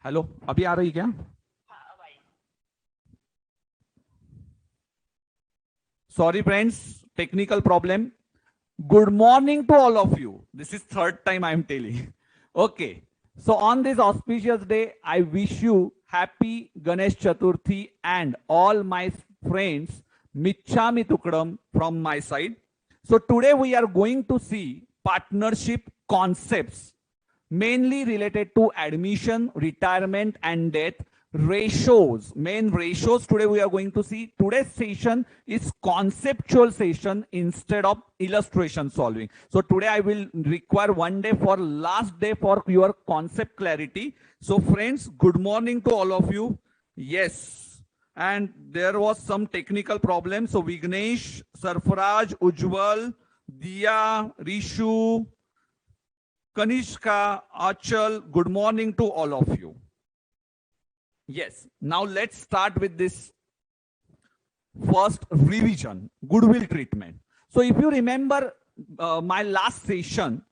Hello, अभी आ रही क्या? Sorry friends, technical problem. Good morning to all of you. This is third time I am telling. Okay. So on this auspicious day, I wish you happy Ganesh Chaturthi and all my friends Michhami Tukadam from my side. So today we are going to see partnership concepts mainly related to admission, retirement and death. Ratios, main ratios today we are going to see. Today's session is conceptual session instead of illustration solving. So today I will require one day for last day for your concept clarity. So friends, good morning to all of you. Yes, and there was some technical problem. So Vignesh, Sarfaraj, Ujjwal, Diya, Rishu, Kanishka, Achal, good morning to all of you. Yes, now let's start with this first revision, goodwill treatment. So if you remember my last session,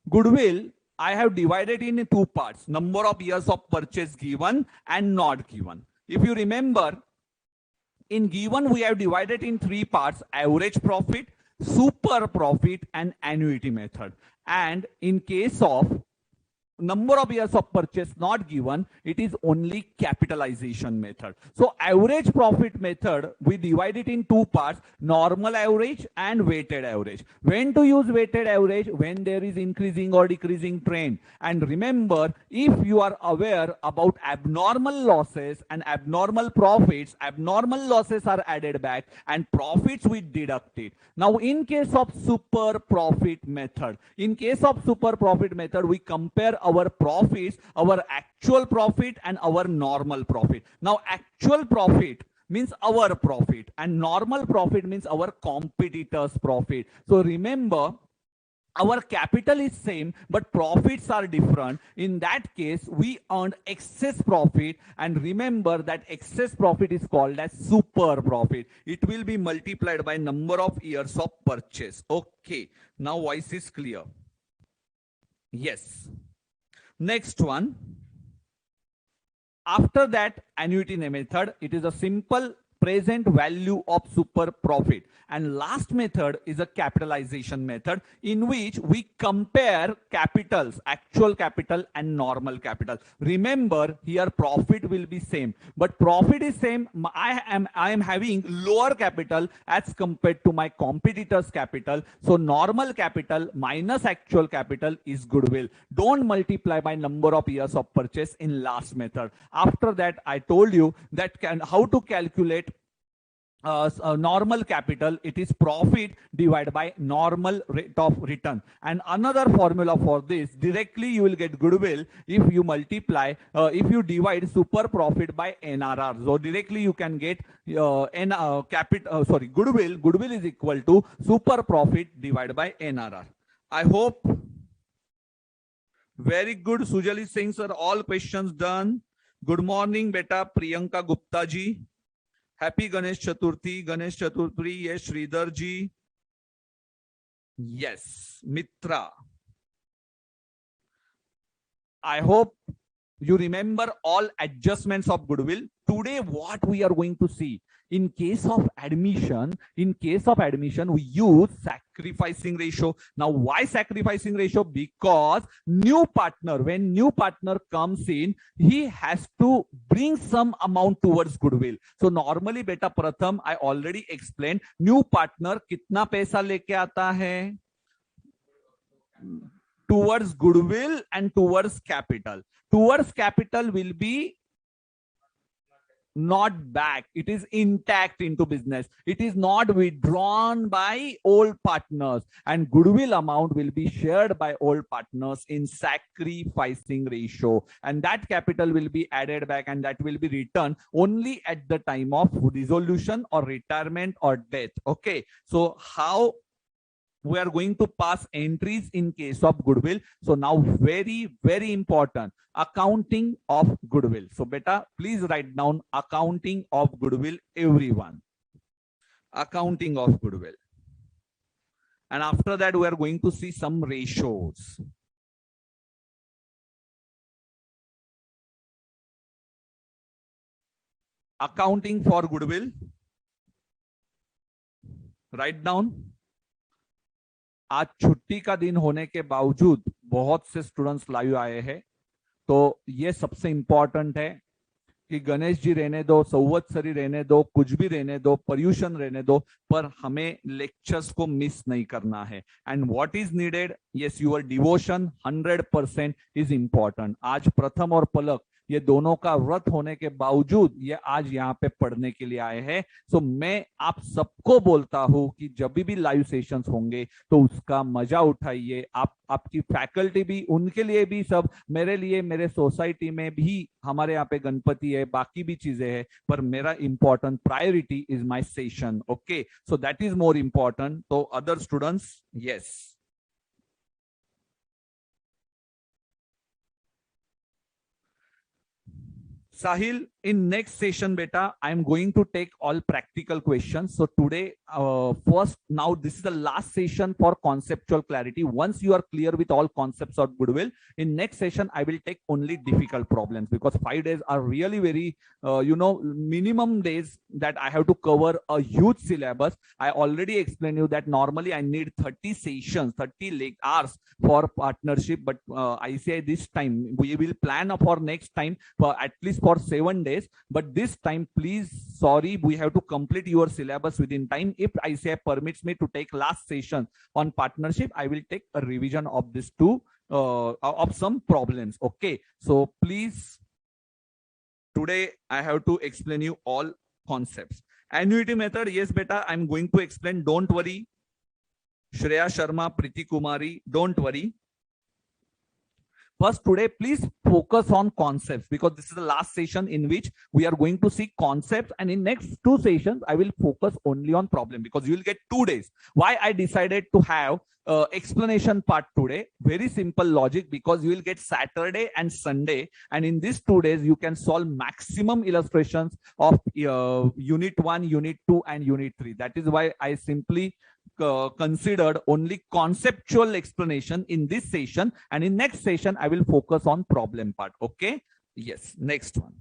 goodwill, I have divided in two parts, number of years of purchase given and not given. If you remember, in given, we have divided in three parts, average profit, super profit and annuity method. And in case of number of years of purchase not given, it is only capitalization method. So average profit method, we divide it in two parts, normal average and weighted average. When to use weighted average? When there is increasing or decreasing trend. And remember, if you are aware about abnormal losses and abnormal profits, abnormal losses are added back and profits we deducted. Now in case of super profit method, we compare our profits, our actual profit and our normal profit. Now actual profit means our profit and normal profit means our competitors' profit. So remember, our capital is same but profits are different. In that case, we earned excess profit, and remember that excess profit is called as super profit. It will be multiplied by number of years of purchase. Okay, now voice is clear. Yes. Next one. After that, annuity method, it is a simple present value of super profit. And last method is a capitalization method, in which we compare capitals, actual capital and normal capital. Remember, here profit will be same, but profit is same. I am having lower capital as compared to my competitors' capital. So normal capital minus actual capital is goodwill. Don't multiply by number of years of purchase in last method. After that, I told you that how to calculate normal capital. It is profit divided by normal rate of return. And another formula for this, directly you will get goodwill if you multiply, if you divide super profit by NRR. So directly you can get goodwill. Goodwill is equal to super profit divided by NRR. I hope. Very good. Sujal is saying, sir, all questions done. Good morning, beta Priyanka Gupta ji. Happy Ganesh Chaturthi. Yes, Sridhar ji. Yes, Mitra. I hope you remember all adjustments of goodwill. Today, what we are going to see, in case of admission, we use sacrificing ratio. Now, why sacrificing ratio? Because new partner, when new partner comes in, he has to bring some amount towards goodwill. So normally, beta Pratham, I already explained, new partner kitna paisa leke aata hai? Towards goodwill and towards capital. Towards capital will be not back. It is intact into business. It is not withdrawn by old partners, and goodwill amount will be shared by old partners in sacrificing ratio, and that capital will be added back and that will be returned only at the time of dissolution or retirement or death. Okay, so how we are going to pass entries in case of goodwill? So now very, very important, accounting of goodwill. So beta, please write down accounting of goodwill, everyone. Accounting of goodwill. And after that, we are going to see some ratios. Accounting for goodwill, write down. आज छुट्टी का दिन होने के बावजूद बहुत से students live आए हैं, तो ये सबसे इंपॉर्टेंट है कि गणेश जी रहने दो, संवत्सरी रहने दो, कुछ भी रहने दो, पर्यूषण रहने दो, पर हमें लेक्चर्स को मिस नहीं करना है। And what is needed, yes, your devotion 100% is important. आज प्रथम और पलक ये दोनों का व्रत होने के बावजूद ये आज यहाँ पे पढ़ने के लिए आए हैं। सो मैं आप सबको बोलता हूं कि जब भी लाइव सेशंस होंगे तो उसका मजा उठाइए। आप आपकी फैकल्टी भी, उनके लिए भी सब, मेरे लिए, मेरे सोसाइटी में भी हमारे यहाँ पे गणपति है, बाकी भी चीजें हैं, पर मेरा important priority is my session. Okay, so that is more important. तो other students, yes, Sahil, in next session, beta, I am going to take all practical questions. So today, first, now this is the last session for conceptual clarity. Once you are clear with all concepts of Goodwill, in next session, I will take only difficult problems, because 5 days are really very, minimum days that I have to cover a huge syllabus. I already explained you that normally I need 30 sessions, 30 hours for partnership, but ICAI this time, we will plan for next time for at least for 7 days. But this time, please, sorry, we have to complete your syllabus within time. If ICAI permits me to take last session on partnership, I will take a revision of this two, of some problems. Okay, so please, today I have to explain you all concepts. Annuity method, yes, beta, I'm going to explain. Don't worry. Shreya Sharma, Priti Kumari, don't worry. First, today, please focus on concepts, because this is the last session in which we are going to see concepts. And in next 2 sessions, I will focus only on problem, because you will get 2 days. Why I decided to have explanation part today? Very simple logic, because you will get Saturday and Sunday. And in these 2 days, you can solve maximum illustrations of unit 1, unit 2, and unit 3. That is why I simply considered only conceptual explanation in this session, and in next session I will focus on problem part. Okay, yes, next one.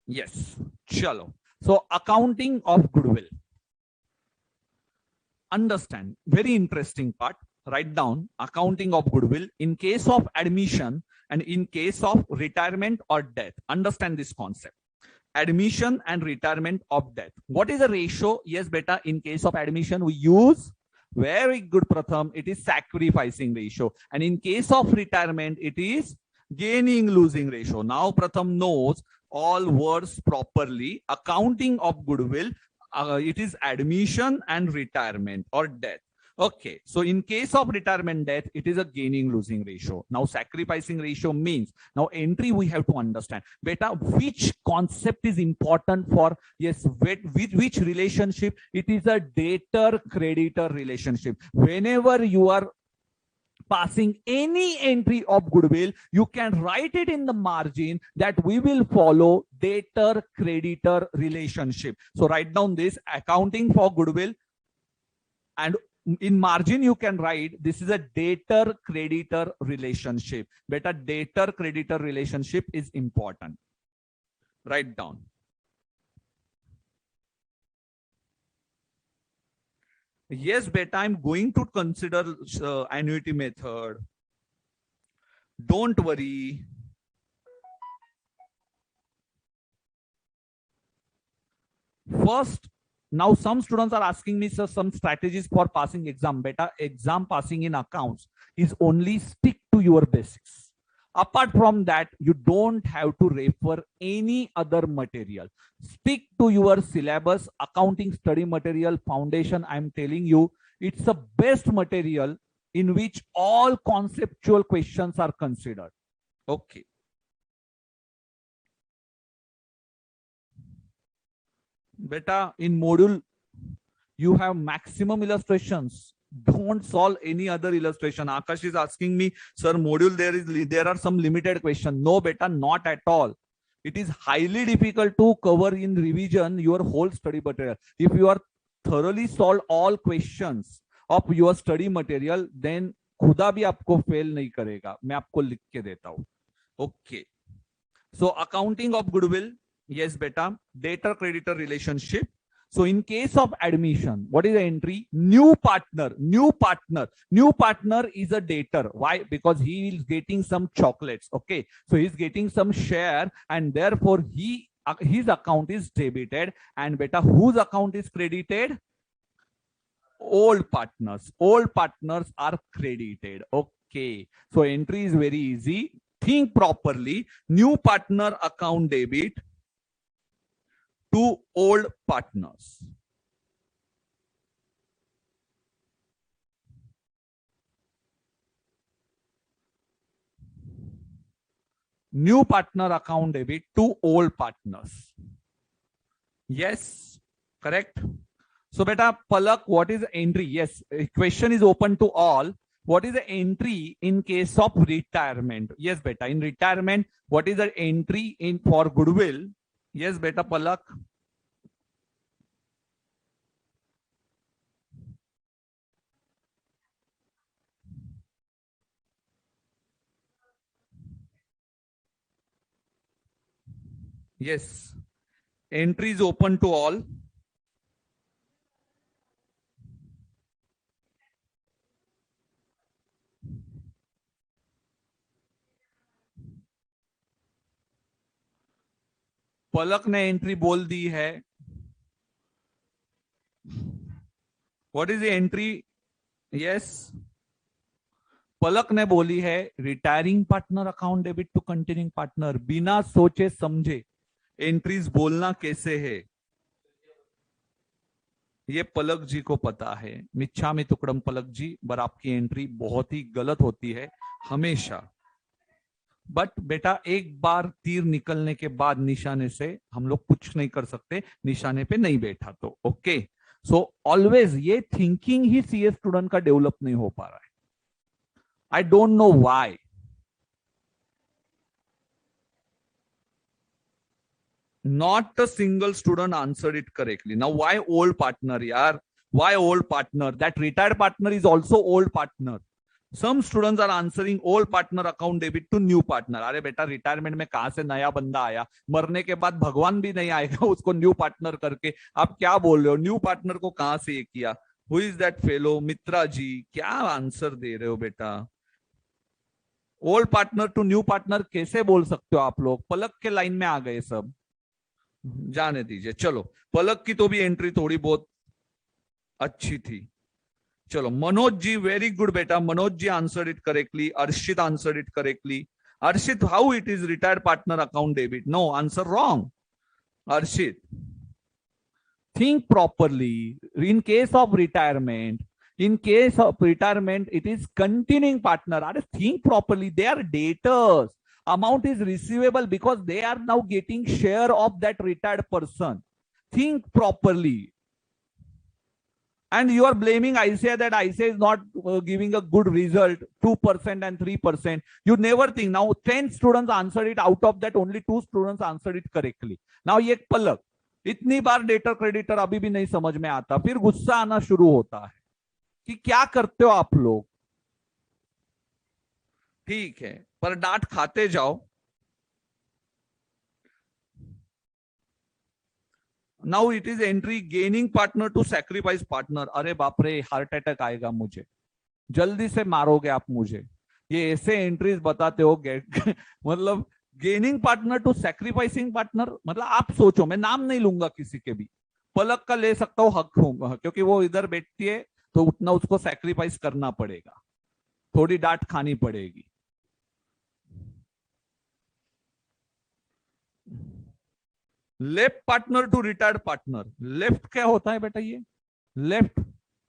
Yes, chalo. So accounting of goodwill, understand, very interesting part. Write down accounting of goodwill in case of admission and in case of retirement or death. Understand this concept. Admission and retirement of death. What is the ratio? Yes, beta, in case of admission, we use, very good, Pratham, it is sacrificing ratio. And in case of retirement, it is gaining losing ratio. Now, Pratham knows all words properly. Accounting of goodwill, it is admission and retirement or death. Okay, so in case of retirement death, it is a gaining losing ratio. Now sacrificing ratio means, now entry we have to understand. Beta, which concept is important for, yes, which relationship? It is a debtor creditor relationship. Whenever you are passing any entry of goodwill, you can write it in the margin that we will follow debtor creditor relationship. So write down this accounting for goodwill, and in margin you can write this is a debtor creditor relationship. Beta, debtor creditor relationship is important. Write down. Yes, beta, I'm going to consider annuity method. Don't worry. First, now some students are asking me, sir, some strategies for passing exam. Beta, exam passing in accounts is only stick to your basics. Apart from that, you don't have to refer any other material. Stick to your syllabus, accounting study material, foundation. I'm telling you, it's the best material in which all conceptual questions are considered. Okay. Beta, in module, you have maximum illustrations. Don't solve any other illustration. Akash is asking me, sir, module there are some limited questions. No, beta, not at all. It is highly difficult to cover in revision your whole study material. If you are thoroughly solved all questions of your study material, then खुदा भी आपको fail नहीं करेगा, मैं आपको लिख के देता हूं। Okay, so accounting of goodwill, yes बेटा, debtor creditor relationship. So in case of admission, what is the entry? New partner, new partner. New partner is a debtor. Why? Because he is getting some chocolates. Okay, so he's getting some share, and therefore his account is debited. And beta, whose account is credited? Old partners. Old partners are credited. Okay, so entry is very easy. Think properly. New partner account debit to old partners. New partner account debit to old partners. Yes, correct. So beta, Palak, what is the entry? Yes, question is open to all. What is the entry in case of retirement? Yes, beta, in retirement, what is the entry in for goodwill? Yes, beta, Palak. Yes, entry is open to all. Palak ने entry बोल दी है. What is the entry? Yes, Palak ने बोली है retiring partner account debit to continuing partner. बिना सोचे समझे एंट्रीज बोलना कैसे है ये पलक जी को पता है. मिच्छामि तुकडम पलक जी, पर आपकी एंट्री बहुत ही गलत होती है हमेशा. बट बेटा, एक बार तीर निकलने के बाद निशाने से हम लोग कुछ नहीं कर सकते, निशाने पे नहीं बैठा तो. ओके, सो ऑलवेज ये थिंकिंग ही सीए स्टूडेंट का डेवलप नहीं हो पा रहा है. I don't know why. Not a single student answered it correctly. Now, why old partner, yaar? Why old partner? That retired partner is also old partner. Some students are answering old partner account debit to new partner. अरे बेटा, retirement में कहां से नया बंदा आया? मरने के बाद भगवान भी नहीं आएगा उसको न्यू पार्टनर करके. आप क्या बोल रहे हो? न्यू पार्टनर को कहां से ये किया? Who is that fellow? Mitra ji, क्या आंसर दे रहे हो बेटा? Old partner to new partner कैसे बोल सकते हो आप लोग? पलक के लाइन में आ गए सब, जाने दीजिए. चलो, पलक की तो भी एंट्री थोड़ी बहुत अच्छी थी. चलो, मनोज जी, वेरी गुड बेटा. Manoj ji answered it correctly. Arshit answered it correctly. Arshit, how it is retired partner account debit? No, answer wrong. Arshit, think properly. In case of retirement, it is continuing partner. Think properly. They are debtors. Amount is receivable because they are now getting share of that retired person. Think properly. And you are blaming ICAI that ICAI is not giving a good result, 2% and 3%. You never think. Now 10 students answered it. Out of that, only 2 students answered it correctly. Now ये पलक, इतनी बार debtor creditor अभी भी नहीं समझ में आता, फिर गुस्सा आना शुरू होता है कि क्या करते हो आप लोग. ठीक है, पर डांट खाते जाओ. Now it is entry gaining partner to sacrifice partner. अरे बाप रे, हार्ट अटैक आएगा मुझे. जल्दी से मारोगे आप मुझे. ये ऐसे एंट्रीज बताते हो मतलब gaining partner to sacrificing partner. मतलब आप सोचो, मैं नाम नहीं लूंगा किसी के भी, पलक का ले सकता हूं हक हूं, क्योंकि वो इधर बैठती है तो उतना उसको सैक्रिफाइस करना पड़ेगा, थोड़ी डांट खानी पड़ेगी. Left partner to retired partner. Left क्या होता है बेटा? ये लेफ्ट,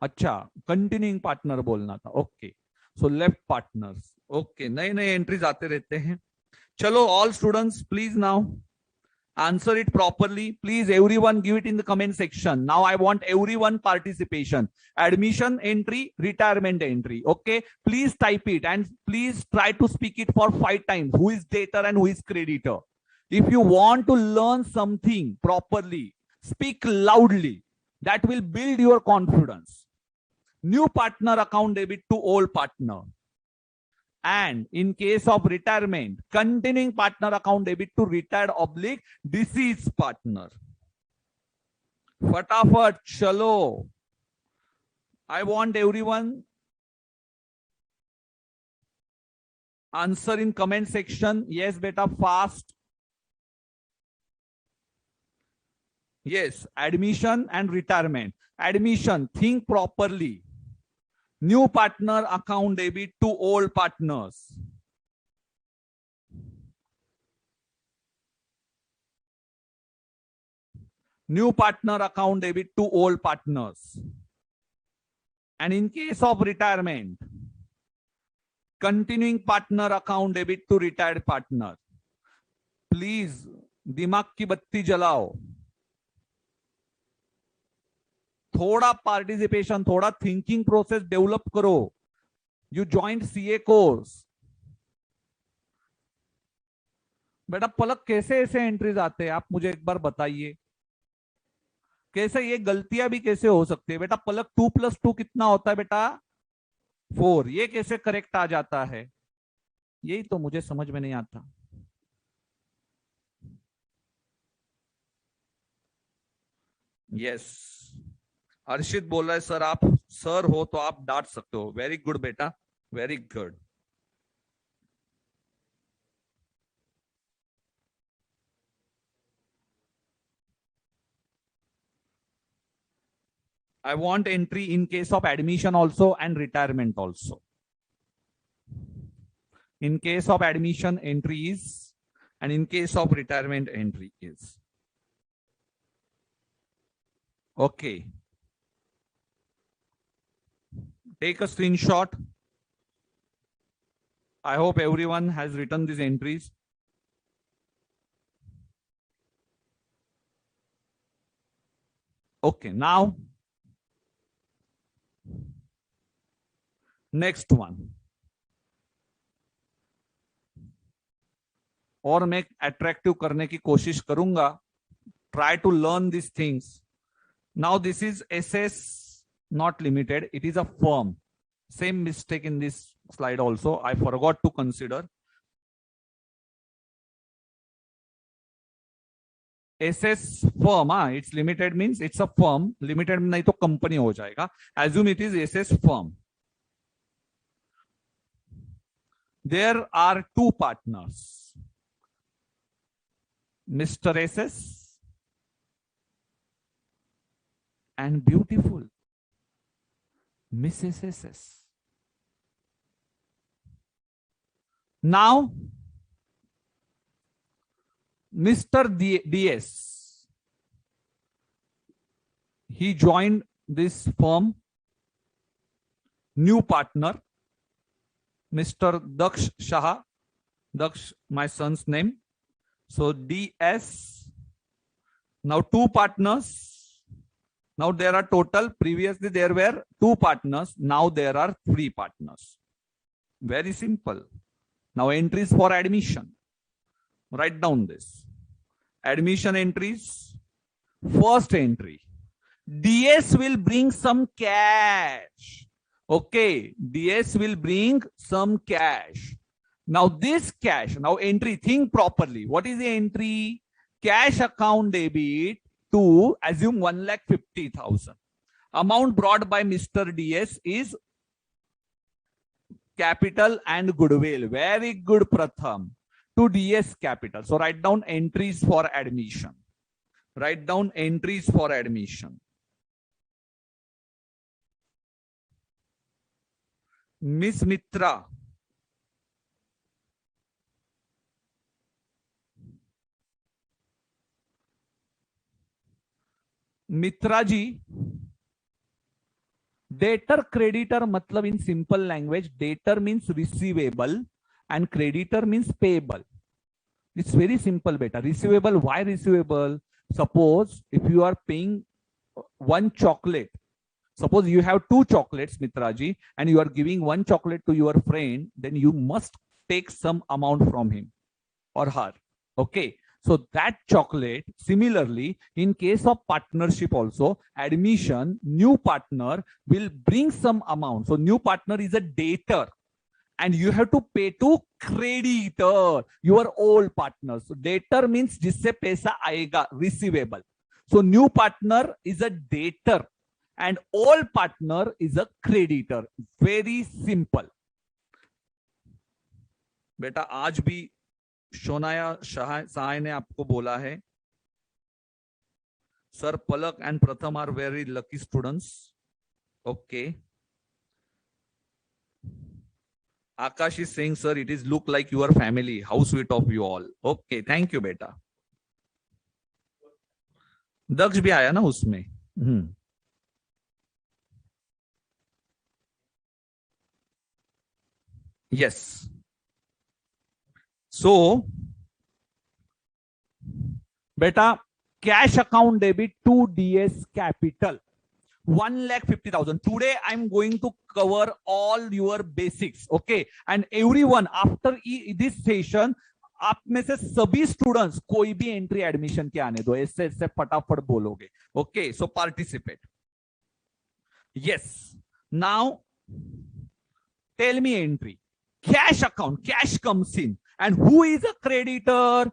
अच्छा, कंटिन्यूइंग पार्टनर बोलना था. Okay, so left partners. Okay, नए नए एंट्रीज आते रहते हैं. चलो, all students please now answer it properly. Please everyone give it in the comment section. Now I want everyone participation. Admission entry, retirement entry. Okay, please type it and please try to speak it for 5 times. Who is debtor and who is creditor? If you want to learn something properly, speak loudly. That will build your confidence. New partner account debit to old partner. And in case of retirement, continuing partner account debit to retired oblique deceased partner. Fatafat, chalo. I want everyone answer in comment section. Yes, beta, fast. Yes, admission and retirement. Admission, think properly. New partner account debit to old partners. New partner account debit to old partners. And in case of retirement, continuing partner account debit to retired partner. Please, दिमाग की बत्ती जलाओ. थोड़ा participation, थोड़ा thinking process develop करो. You joined CA course. बेटा पलक, कैसे ऐसे एंट्रीज आते हैं आप मुझे एक बार बताइए. कैसे ये गलतियां भी कैसे हो सकती है बेटा. पलक 2+2 कितना होता है बेटा? 4. ये कैसे करेक्ट आ जाता है? यही तो मुझे समझ में नहीं आता. यस, हर्षित बोल रहा है सर आप सर हो तो आप डांट सकते हो. वेरी गुड बेटा, very good. I want entry in case of admission also and retirement also. In case of admission, entry is, and in case of retirement, entry is. Okay. Take a screenshot. I hope everyone has written these entries. Okay, now next one. और मैं attractive करने की कोशिश करूंगा. Try to learn these things. Now this is SS not limited. It is a firm. Same mistake in this slide also. I forgot to consider. SS firm, it's limited means it's a firm. Limited नहीं तो company हो जाएगा. Assume it is SS firm. There are two partners, Mr. SS and beautiful Mrs. SS. Now, Mr. DS, he joined this firm, new partner, Mr. Daksh Shah. Daksh, my son's name. So DS. Now two partners. Now there are total. Previously there were two partners. Now there are three partners. Very simple. Now entries for admission. Write down this. Admission entries. First entry. DS will bring some cash. Okay, DS will bring some cash. Now this cash, now entry, think properly. What is the entry? Cash account debit to, assume 1,50,000. Amount brought by Mr. DS is capital and goodwill. Very good, Pratham. To DS capital. So write down entries for admission. Write down entries for admission. Miss Mitra. Mitra ji, debtor creditor matlab in simple language, debtor means receivable and creditor means payable. It's very simple beta. Receivable, why receivable? Suppose if you are paying one chocolate, suppose you have two chocolates, Mitra ji, and you are giving one chocolate to your friend, then you must take some amount from him or her. Okay. So that chocolate, similarly, in case of partnership also, admission, new partner will bring some amount. So new partner is a debtor and you have to pay to creditor, your old partner. So debtor means जिससे पैसा आएगा, receivable. So new partner is a debtor and old partner is a creditor. Very simple. बेटा आज भी शोनाया सहाय ने आपको बोला है, sir Palak and Pratham are very lucky students. Okay. Akash is saying, sir, it is look like your family. How sweet of you all. Okay, thank you, बेटा. दक्ष भी आया ना उसमें. Yes. So, बेटा, cash account debit to DS Capital. 1,50,000. Today I'm going to cover all your basics, okay? And everyone after this session, आप में से सभी स्टूडेंट्स कोई भी एंट्री एडमिशन के आने दो, ऐसे ऐसे फटाफट बोलोगे. Okay, so participate. Yes. Now, tell me entry. Cash account, cash comes in. And who is a creditor?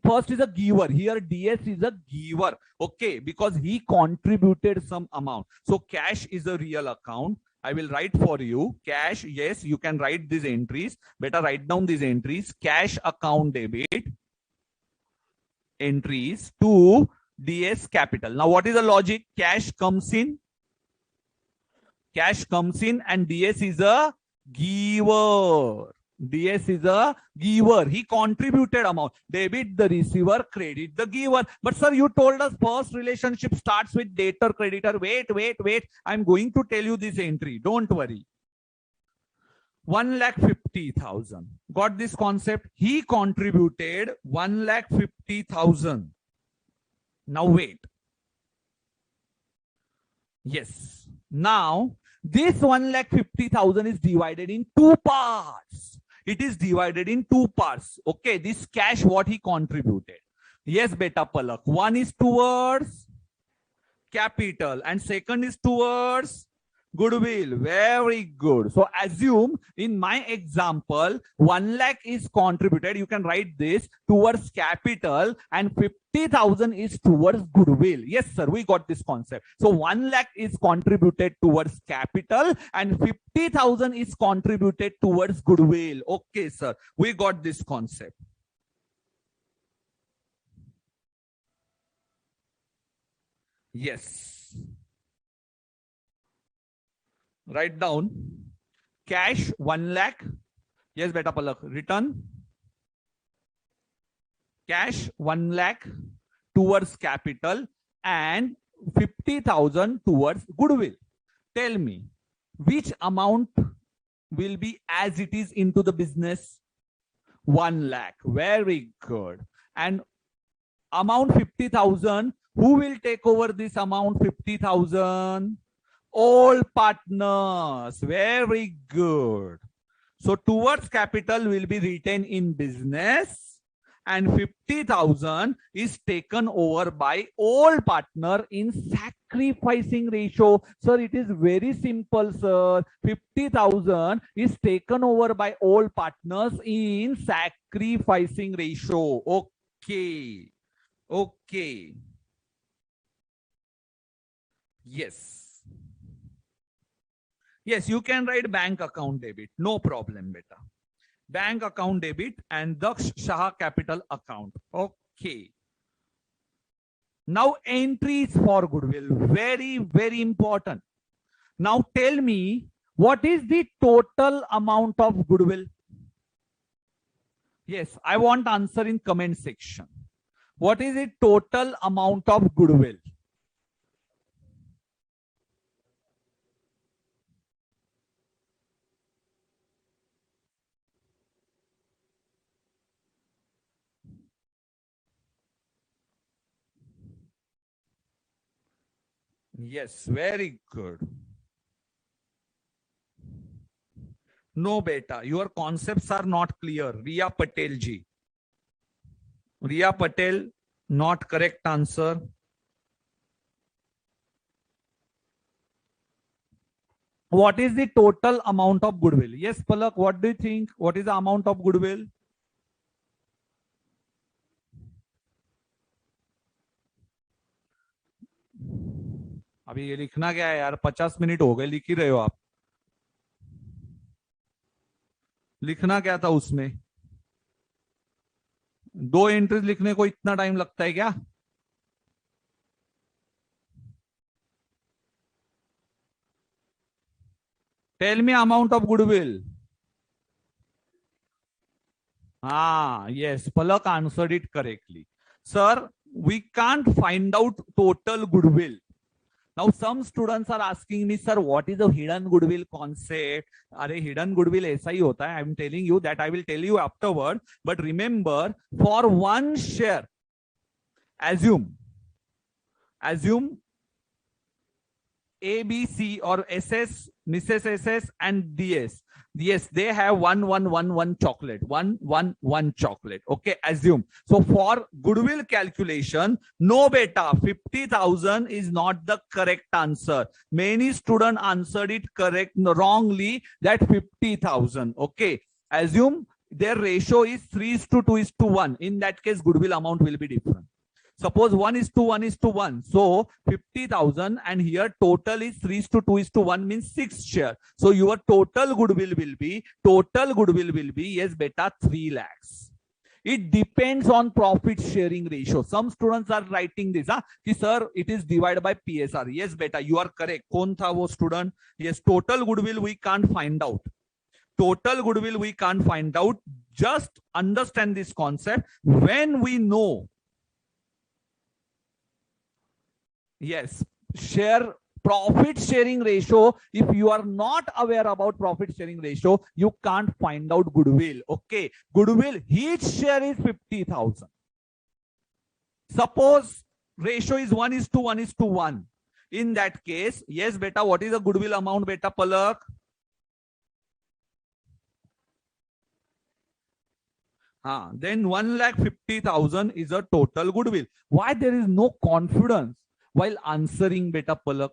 First is a giver. Here DS is a giver. Okay, because he contributed some amount. So cash is a real account. I will write for you. Cash, yes, you can write these entries. Better write down these entries. Cash account debit entries to DS Capital. Now what is the logic? Cash comes in. Cash comes in and DS is a giver. DS is a giver. He contributed amount. Debit the receiver, credit the giver. But sir, you told us first relationship starts with debtor, creditor. Wait. I'm going to tell you this entry. Don't worry. 1,50,000. Got this concept? He contributed 1,50,000. Now wait. Yes. Now this 1,50,000 is divided in two parts. It is divided in two parts. Okay, this cash what he contributed. Yes, beta Palak. One is towards capital and second is towards goodwill. Very good. So assume in my example, 1 lakh is contributed. You can write this towards capital and 50,000 is towards goodwill. Yes, sir. We got this concept. So 1 lakh is contributed towards capital and 50,000 is contributed towards goodwill. Okay, sir. We got this concept. Yes. Write down cash 1 lakh. Yes, beta Palak. Return cash 1 lakh towards capital and 50,000 towards goodwill. Tell me which amount will be as it is into the business? 1 lakh. Very good. And amount 50,000. Who will take over this amount 50,000? All partners. Very good. So towards capital will be retained in business and 50,000 is taken over by all partner in sacrificing ratio. Sir, it is very simple, sir. 50,000 is taken over by all partners in sacrificing ratio. Okay. Okay. Yes. Yes, you can write bank account debit. No problem, beta. Bank account debit and Daksh Shah capital account. Okay. Now entries for goodwill. Very, very important. Now tell me, what is the total amount of goodwill? Yes, I want answer in comment section. What is the total amount of goodwill? Yes, very good. No, beta, your concepts are not clear. Riya Patel ji. Riya Patel, not correct answer. What is the total amount of goodwill? Yes, Palak, what do you think? What is the amount of goodwill? अभी ये लिखना क्या है यार, 50 minute हो गए, लिख ही रहे हो आप। लिखना क्या था उसमें? 2 एंट्रीज लिखने को इतना टाइम लगता है क्या? Tell me amount of goodwill. Ah, yes, Palak answered it correctly. Sir, we can't find out total goodwill. Now, some students are asking me, sir, what is a hidden goodwill concept? अरे hidden goodwill ऐसा ही होता है. I'm telling you that I will tell you afterward. But remember, for one share, assume A, B, C or SS, Mrs. SS and DS. Yes, they have one chocolate, one chocolate. Okay, assume. So for goodwill calculation, no beta, 50,000 is not the correct answer. Many students answered it wrongly, that 50,000. Okay, assume their ratio is 3:2:1. In that case, goodwill amount will be different. Suppose 1:1:1. So 50,000 and here total is 3:2:1 means 6 share. So your total goodwill will be, yes beta, 3 lakhs. It depends on profit sharing ratio. Some students are writing this, कि sir, it is divided by PSR. Yes beta, you are correct. कौन था वो student? Yes, total goodwill we can't find out. Total goodwill we can't find out. Just understand this concept. When we know, yes, share profit sharing ratio. If you are not aware about profit sharing ratio, you can't find out goodwill. Okay, goodwill, each share is 50,000. Suppose ratio is 1:1:1. In that case, yes beta, what is the goodwill amount beta, Palak? Then 1,50,000 is a total goodwill. Why there is no confidence while answering beta, Palak?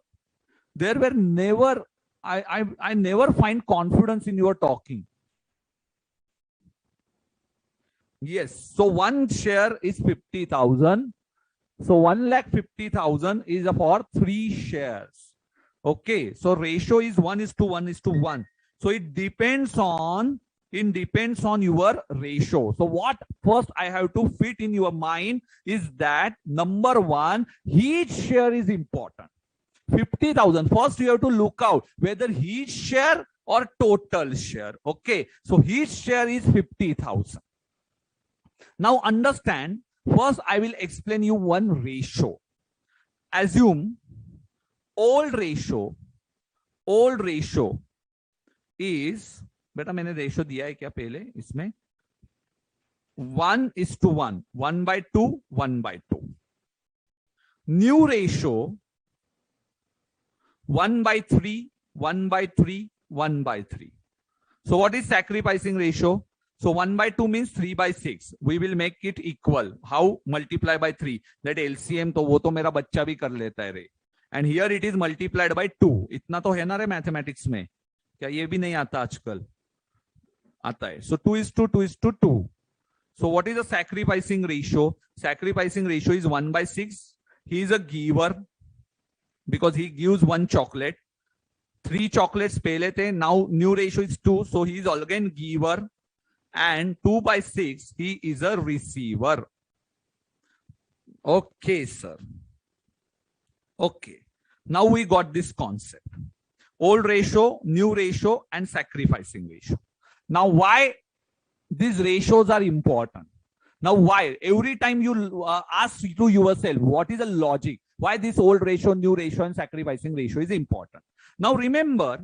There were never, I never find confidence in your talking. Yes, so one share is 50,000. So 1,50,000 is for 3 shares. Okay, so ratio is 1:1:1. So it depends on your ratio. So what first I have to fit in your mind is that number one, each share is important. 50,000. First you have to look out whether each share or total share. Okay, so each share is 50,000. Now understand, first I will explain you one ratio. Assume old ratio is, बेटा मैंने ratio दिया है क्या पहले इसमें? 1:1, 1/2, 1/2. New ratio 1/3, 1/3, 1/3. So what is sacrificing ratio? So 1/2 means 3/6. We will make it equal. How? Multiply by 3. That LCM तो वो तो मेरा बच्चा भी कर लेता है रे. And here it is multiplied by 2. इतना तो है ना रे मैथमेटिक्स में? क्या ये भी नहीं आता आजकल? आता है. So 2:2:2. So what is the sacrificing ratio? Sacrificing ratio is 1/6. He is a giver because he gives 1 chocolate. 3 chocolates pehle the. Now new ratio is 2. So he is again giver. And 2/6, he is a receiver. Okay, sir. Okay. Now we got this concept. Old ratio, new ratio, and sacrificing ratio. Now why these ratios are important? Now why? Every time you ask to yourself, what is the logic? Why this old ratio, new ratio, and sacrificing ratio is important? Now remember,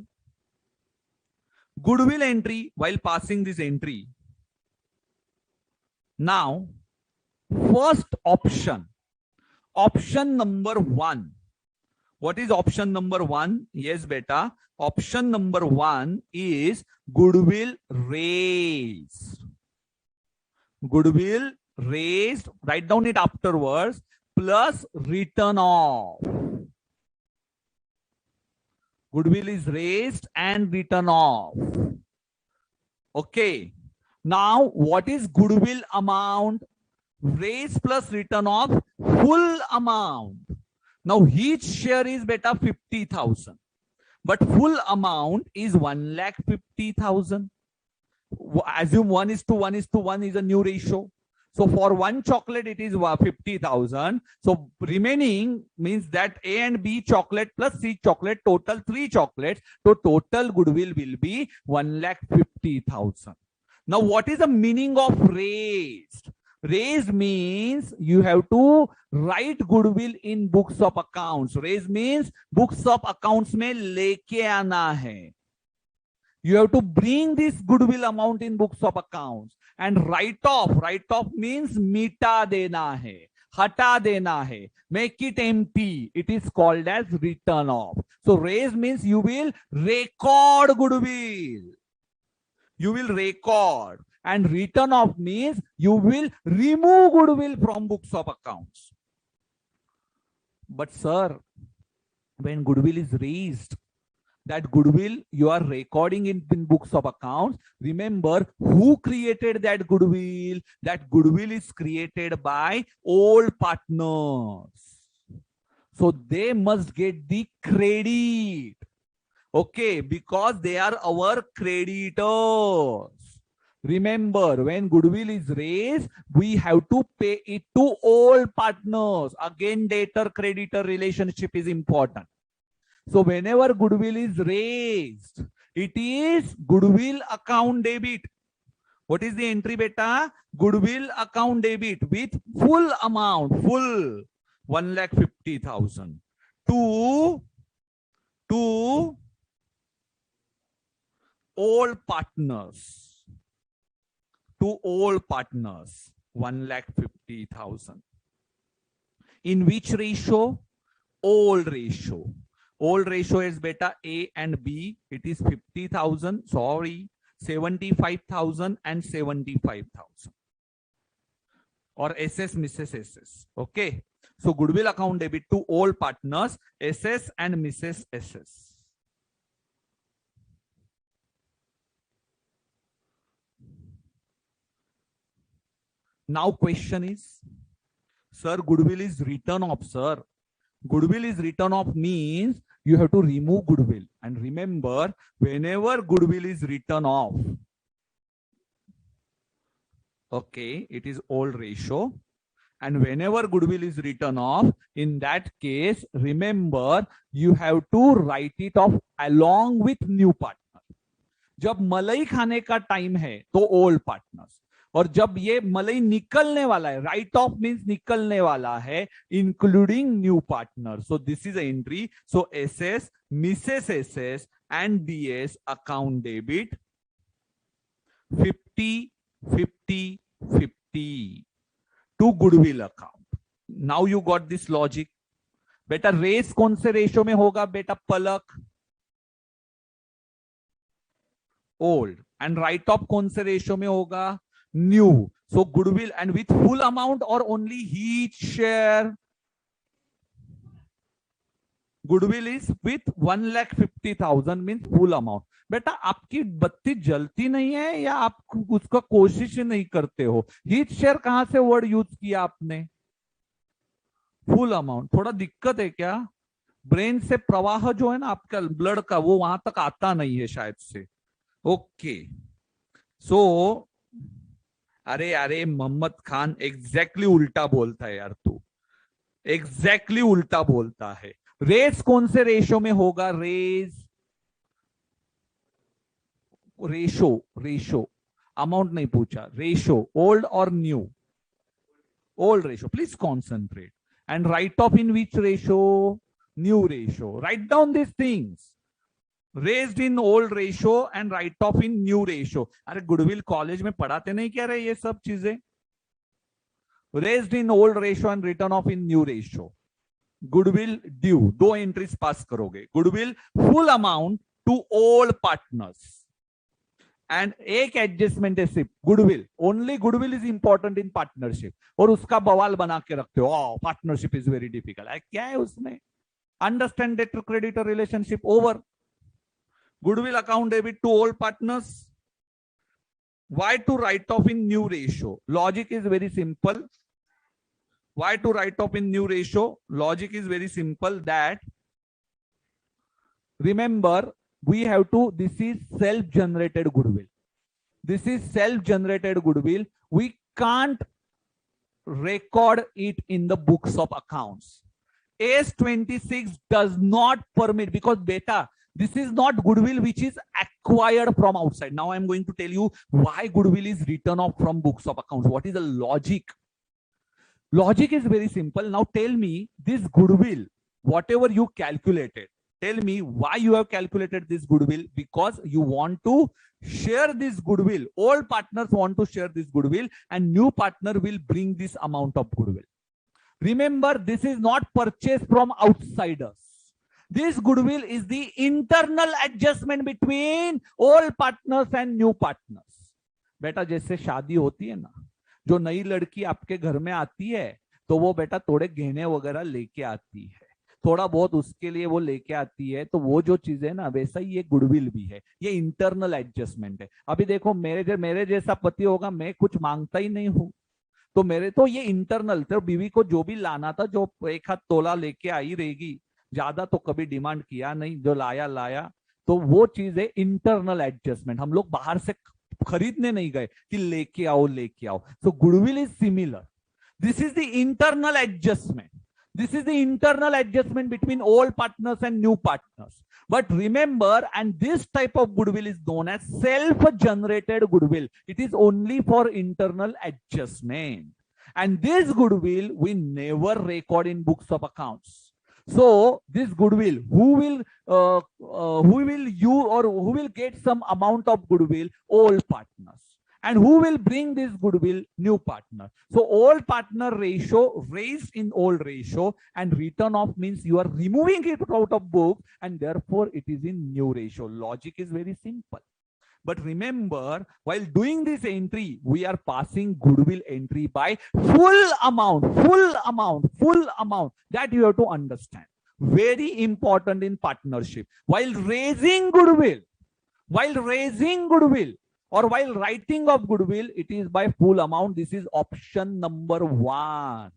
goodwill entry, while passing this entry, now first option number 1. What is option number 1? Yes, beta. Option number 1 is goodwill raised. Goodwill raised, write down it afterwards, plus written off. Goodwill is raised and written off. Okay. Now, what is goodwill amount? Raised plus written off full amount. Now, each share is beta 50,000. But full amount is 1,50,000. Assume 1:1:1 is a new ratio. So for one chocolate, it is 50,000. So remaining means that A and B chocolate plus C chocolate, total 3 chocolates. So total goodwill will be 1,50,000. Now, what is the meaning of raised? Raised means you have to write goodwill in books of accounts. Raised means books of accounts में लेके आना है. You have to bring this goodwill amount in books of accounts. And write off means मिटा देना है, हटा देना है, make it empty. It is called as written off. So raise means you will record goodwill. You will record. And written off means you will remove goodwill from books of accounts. But sir, when goodwill is raised, that goodwill you are recording in books of accounts. Remember, who created that goodwill? That goodwill is created by old partners. So they must get the credit. Okay, because they are our creditors. Remember, when goodwill is raised, we have to pay it to all partners. Again, debtor-creditor relationship is important. So whenever goodwill is raised, it is goodwill account debit. What is the entry, beta? Goodwill account debit with full amount, full 1,50,000 to all partners. To all partners, 1,50,000. In which ratio? Old ratio. Old ratio is beta A and B. It is 50,000. Sorry, 75,000 and 75,000. Or SS, Mrs. SS. Okay. So goodwill account debit to all partners, SS and Mrs. SS. Now question is, sir, goodwill is written off, sir. Goodwill is written off means you have to remove goodwill. And remember, whenever goodwill is written off, okay, it is old ratio. And whenever goodwill is written off, in that case, remember, you have to write it off along with new partner. जब मलाई खाने का time है तो old partners, और जब ये मलाई निकलने वाला है, राइट ऑफ मींस निकलने वाला है, including new partner. So this is entry. So SS, Mrs SS and DS account debit 50/50/50 to goodwill account. Now you got this logic. बेटा रेस कौन से रेशो में होगा? बेटा पलक, ओल्ड. एंड राइट ऑफ कौन से रेशो में होगा? New. So goodwill and with full amount और only each share? Goodwill is with 1,50,000 means full amount. बेटा आपकी बत्ती जलती नहीं है या आप उसका कोशिश नहीं करते हो? ईच शेयर कहां से वर्ड यूज किया आपने? Full amount. थोड़ा दिक्कत है क्या? ब्रेन से प्रवाह जो है ना आपका ब्लड का, वो वहां तक आता नहीं है शायद से. ओके. सो अरे मोहम्मद खान एग्जैक्टली उल्टा बोलता है यार तू, एग्जैक्टली उल्टा बोलता है. रेस कौन से रेशो में होगा? रेशो अमाउंट नहीं पूछा, रेशो. ओल्ड और new? Old ratio. Please concentrate. And write off in which ratio? New ratio. Write down this things. Raised in old ratio and write off in new ratio. अरे goodwill college में पढ़ाते नहीं क्या रहे ये सब चीजें? Raised in old ratio and written in new ratio. Goodwill due, 2 entries pass करोगे. Goodwill full amount to old partners and एक एडजस्टमेंट है सिर्फ goodwill. Only goodwill is important in partnership. और उसका बवाल बना के रखते हो, पार्टनरशिप इज वेरी डिफिकल्ट. क्या है उसमें? Understand debtor creditor relationship, over. Goodwill account debit to all partners. Why to write off in new ratio? Logic is very simple. Why to write off in new ratio? Logic is very simple that, remember, we have to, this is self-generated goodwill. This is self-generated goodwill. We can't record it in the books of accounts. AS26 does not permit, because beta, this is not goodwill which is acquired from outside. Now I'm going to tell you why goodwill is written off from books of accounts. What is the logic? Logic is very simple. Now tell me, this goodwill, whatever you calculated, tell me why you have calculated this goodwill. Because you want to share this goodwill. All partners want to share this goodwill, and new partner will bring this amount of goodwill. Remember, this is not purchased from outsiders. This goodwill is the internal adjustment between all partners and new partners. बेटा जैसे शादी होती है ना, जो नई लड़की आपके घर में आती है तो वो बेटा थोड़े गहने वगैरह लेके आती है, थोड़ा बहुत उसके लिए वो लेके आती है, तो वो जो चीज है ना, वैसा ही ये गुडविल भी है, ये इंटरनल एडजस्टमेंट है। अभी देखो, मेरे जैसा पति होगा, मैं कुछ मांगता ही नहीं हूं, तो मेरे तो ये इंटरनल, तो बीवी को जो भी लाना था, जो 1 हाथ तोला लेके आई रहेगी, ज्यादा तो कभी डिमांड किया नहीं, जो लाया, तो वो चीज है इंटरनल एडजस्टमेंट। हम लोग बाहर से खरीदने नहीं गए कि लेके आओ। So goodwill is similar. This is the internal adjustment. This is the internal adjustment between all partners and new partners. But remember, and this type of goodwill is known as self-generated goodwill. It is only for internal adjustment. And this goodwill we never record in books of accounts. So this goodwill, who will get some amount of goodwill? All partners. And who will bring this goodwill? New partner. So all partner ratio raised in old ratio, and written off means you are removing it out of book, and therefore it is in new ratio. Logic is very simple. But remember, while doing this entry, we are passing goodwill entry by full amount. That you have to understand. Very important in partnership. While raising goodwill, or while writing of goodwill, it is by full amount. This is option number 1.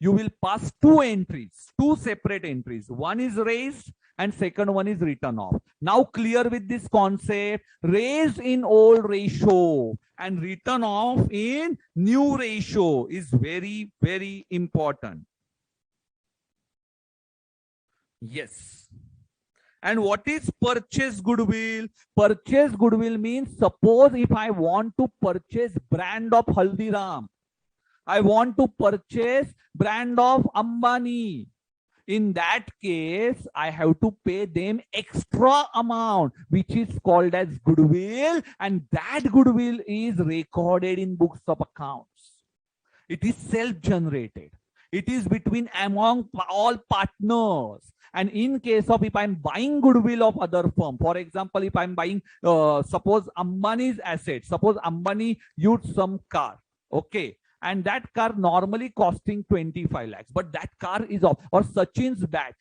You will pass 2 entries, 2 separate entries. One is raised and second one is written off. Now clear with this concept. Raised in old ratio and written off in new ratio is very, very important. Yes. And what is purchase goodwill? Purchase goodwill means, suppose if I want to purchase brand of Haldiram, I want to purchase brand of Ambani. In that case, I have to pay them extra amount, which is called as goodwill, and that goodwill is recorded in books of accounts. It is self-generated. It is between among all partners. And in case of, if I'm buying goodwill of other firm, for example, if I'm buying, suppose Ambani's asset, suppose Ambani used some car, okay, and that car normally costing 25 lakhs, but that car is off. Or Sachin's bat,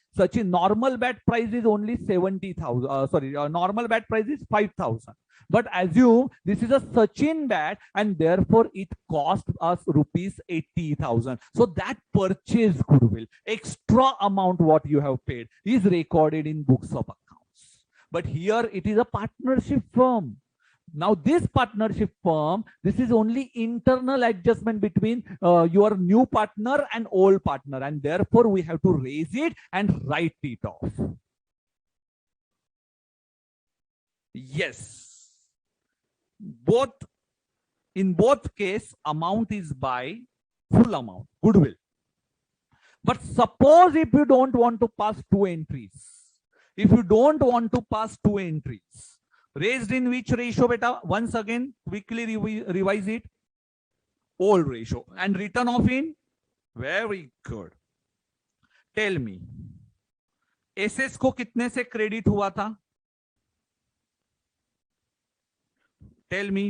normal bat price is only 70,000. Normal bat price is 5,000. But assume this is a Sachin bat, and therefore it cost us rupees 80,000. So that purchase goodwill, extra amount what you have paid, is recorded in books of accounts. But here it is a partnership firm. Now this partnership firm, this is only internal adjustment between your new partner and old partner, and therefore we have to raise it and write it off. Yes. In both case, amount is by full amount, goodwill. But suppose if you don't want to pass 2 entries, raised in which ratio, beta? Once again, quickly revise it. Old ratio. And written off in? Very good. Tell me, SS को कितने से credit हुआ था? Tell me,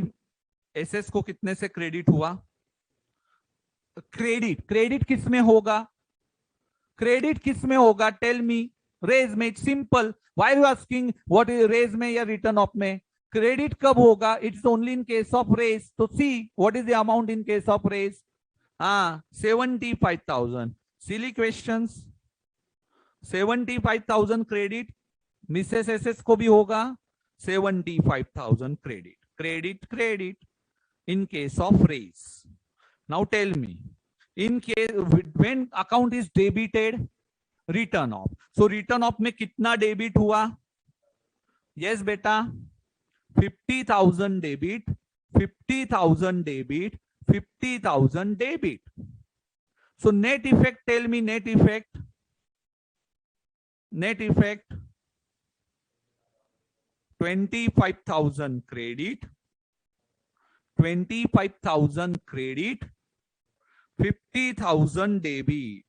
SS को कितने से credit हुआ? Credit किस में होगा? Tell me. रेज में. It's simple. Why you asking what is raise में या रिटर्न ऑफ में? क्रेडिट कब होगा? It's only in case of raise. तो see what is the amount in case of raise? हाँ, 75,000. Silly questions. 75,000 credit. Mrs SS को भी होगा 75,000 credit. Credit credit in case of raise. Now tell me, in case when account is debited, return off. So return off में कितना debit हुआ? Yes बेटा, 50,000 debit, 50,000 debit, 50,000 debit. So net effect, tell me net effect. Net effect 25,000 credit, 25,000 credit, 50,000 debit.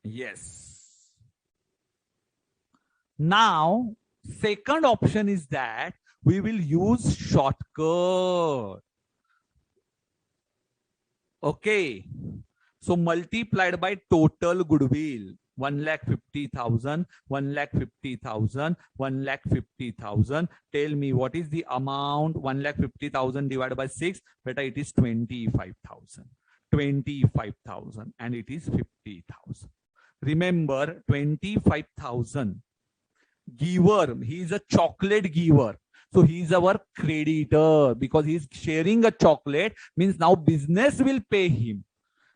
Yes. Now, second option is that we will use shortcut. Okay. So multiplied by total goodwill. 1,50,000, 1,50,000, 1,50,000. Tell me what is the amount? 1,50,000 divided by 6. Beta, it is 25,000. 25,000 and it is 50,000. Remember, 25,000. Giver, he is a chocolate giver. So he is our creditor because he is sharing a chocolate. Means now business will pay him.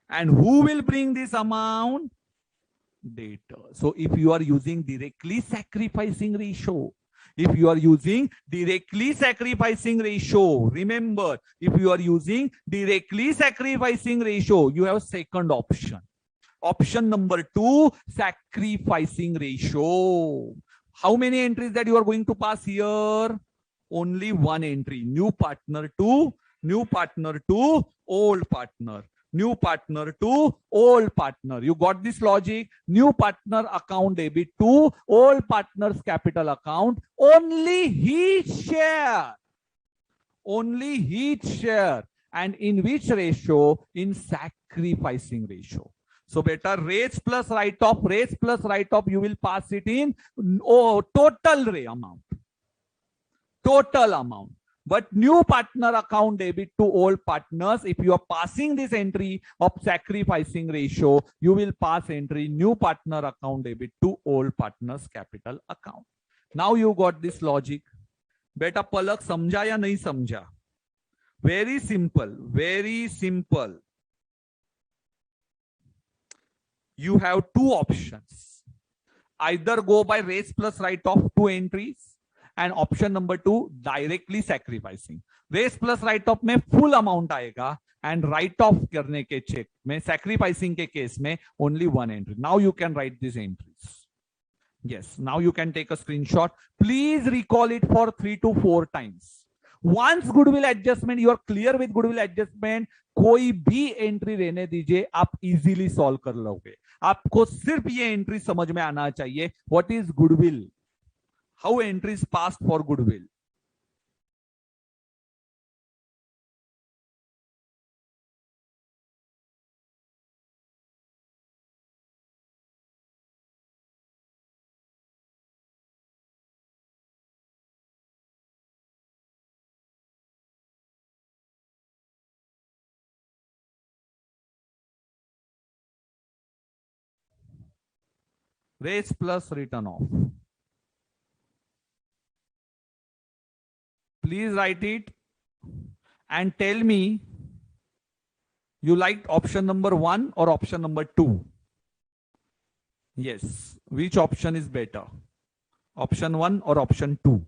And who will bring this amount? Debtor. So if you are using directly sacrificing ratio, if you are using directly sacrificing ratio, remember, if you are using directly sacrificing ratio, you have second option. Option number 2, sacrificing ratio. How many entries that you are going to pass here? Only one entry. New partner to old partner. New partner to old partner. You got this logic? New partner account debit to old partner's capital account. Only his share. Only his share. And in which ratio? In sacrificing ratio. So better raise plus write-off, you will pass it in total amount. Total amount. But new partner account debit to old partners, if you are passing this entry of sacrificing ratio, you will pass entry new partner account debit to old partners capital account. Now you got this logic. बेटा पलक समझा या नहीं समझा? Very simple, very simple. You have two options. Either go by raise plus write-off 2 entries, and option number 2, directly sacrificing. Raise plus write-off में full amount आएगा, and write-off करने के check में, sacrificing के केस में only 1 entry. Now you can write these entries. Yes, now you can take a screenshot. Please recall it for 3 to 4 times. Once goodwill adjustment, you are clear with goodwill adjustment, कोई भी entry रहने दीजिए, आप easily solve कर लोगे. आपको सिर्फ ये एंट्री समझ में आना चाहिए. What is goodwill? How entries passed for goodwill? Raise plus written off. Please write it and tell me you liked option number 1 or option number 2. Yes, which option is better? Option 1 or option 2?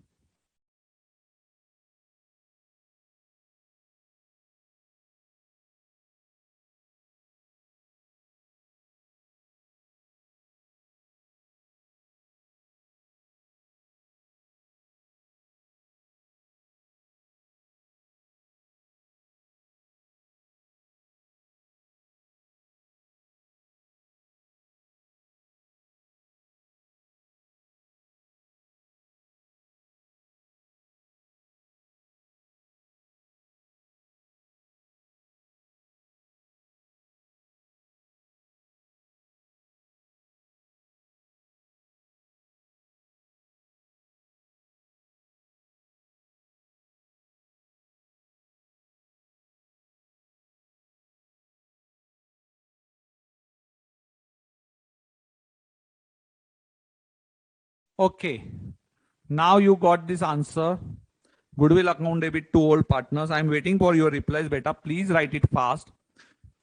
Okay, now you got this answer. Goodwill account debit to old partners. I am waiting for your replies beta, please write it fast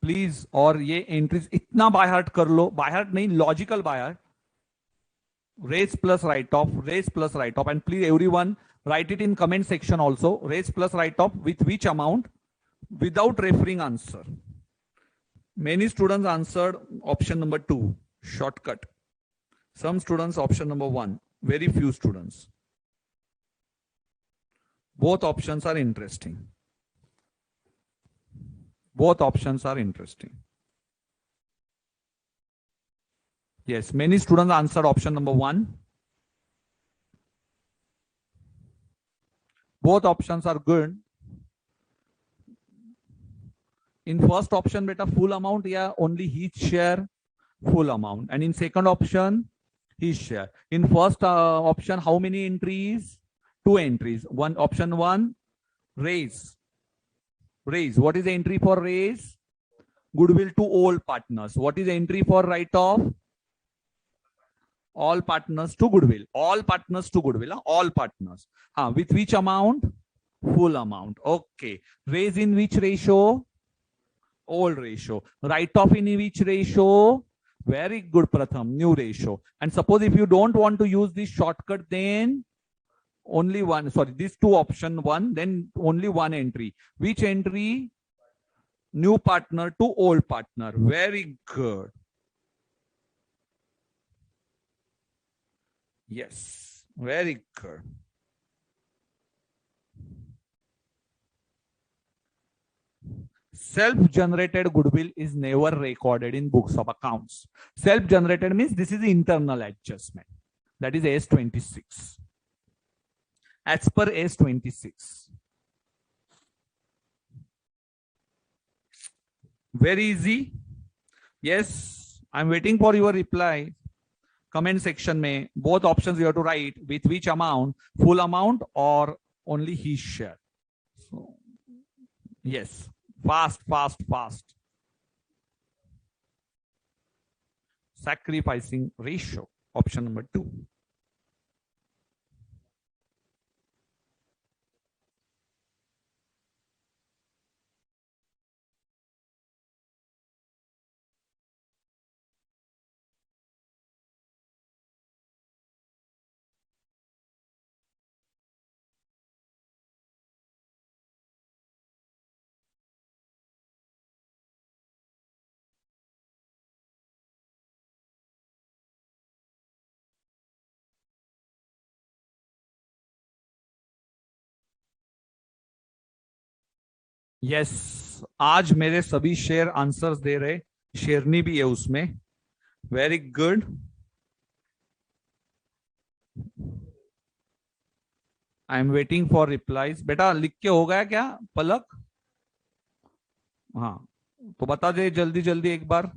please. और ये entries इतना by heart कर लो, by heart नहीं, logical by heart. Raise plus write off, raise plus write off, and please everyone write it in comment section also. Raise plus write off with which amount without referring answer. Many students answered option number 2, shortcut. Some students option number 1, very few students. Both options are interesting. Both options are interesting. Yes, many students answered option number 1. Both options are good. In first option, beta, full amount, yeah, only his share, full amount. And in second option, his share. In first option, how many entries? 2 entries. One option 1, raise. Raise. What is the entry for raise? Goodwill to all partners. What is the entry for write-off? All partners to goodwill. All partners to goodwill. All partners. With which amount? Full amount. Okay. Raise in which ratio? Old ratio. Write-off in which ratio? Very good, Pratham. New ratio. And suppose if you don't want to use this shortcut, then only one. Sorry, this 2 option 1. Then only 1 entry. Which entry? New partner to old partner. Very good. Yes, very good. Self-generated goodwill is never recorded in books of accounts. Self-generated means this is the internal adjustment. That is S26. As per S26. Very easy. Yes, I'm waiting for your reply. Comment section mein both options you have to write with which amount, full amount or only his share. So yes, fast. Sacrificing ratio, option number 2. Yes, आज मेरे सभी share answers दे रहे. शेरनी भी है उसमें. Very good. I am waiting for replies. बेटा लिख के हो गया क्या पलक? हाँ, तो बता दे जल्दी जल्दी एक बार.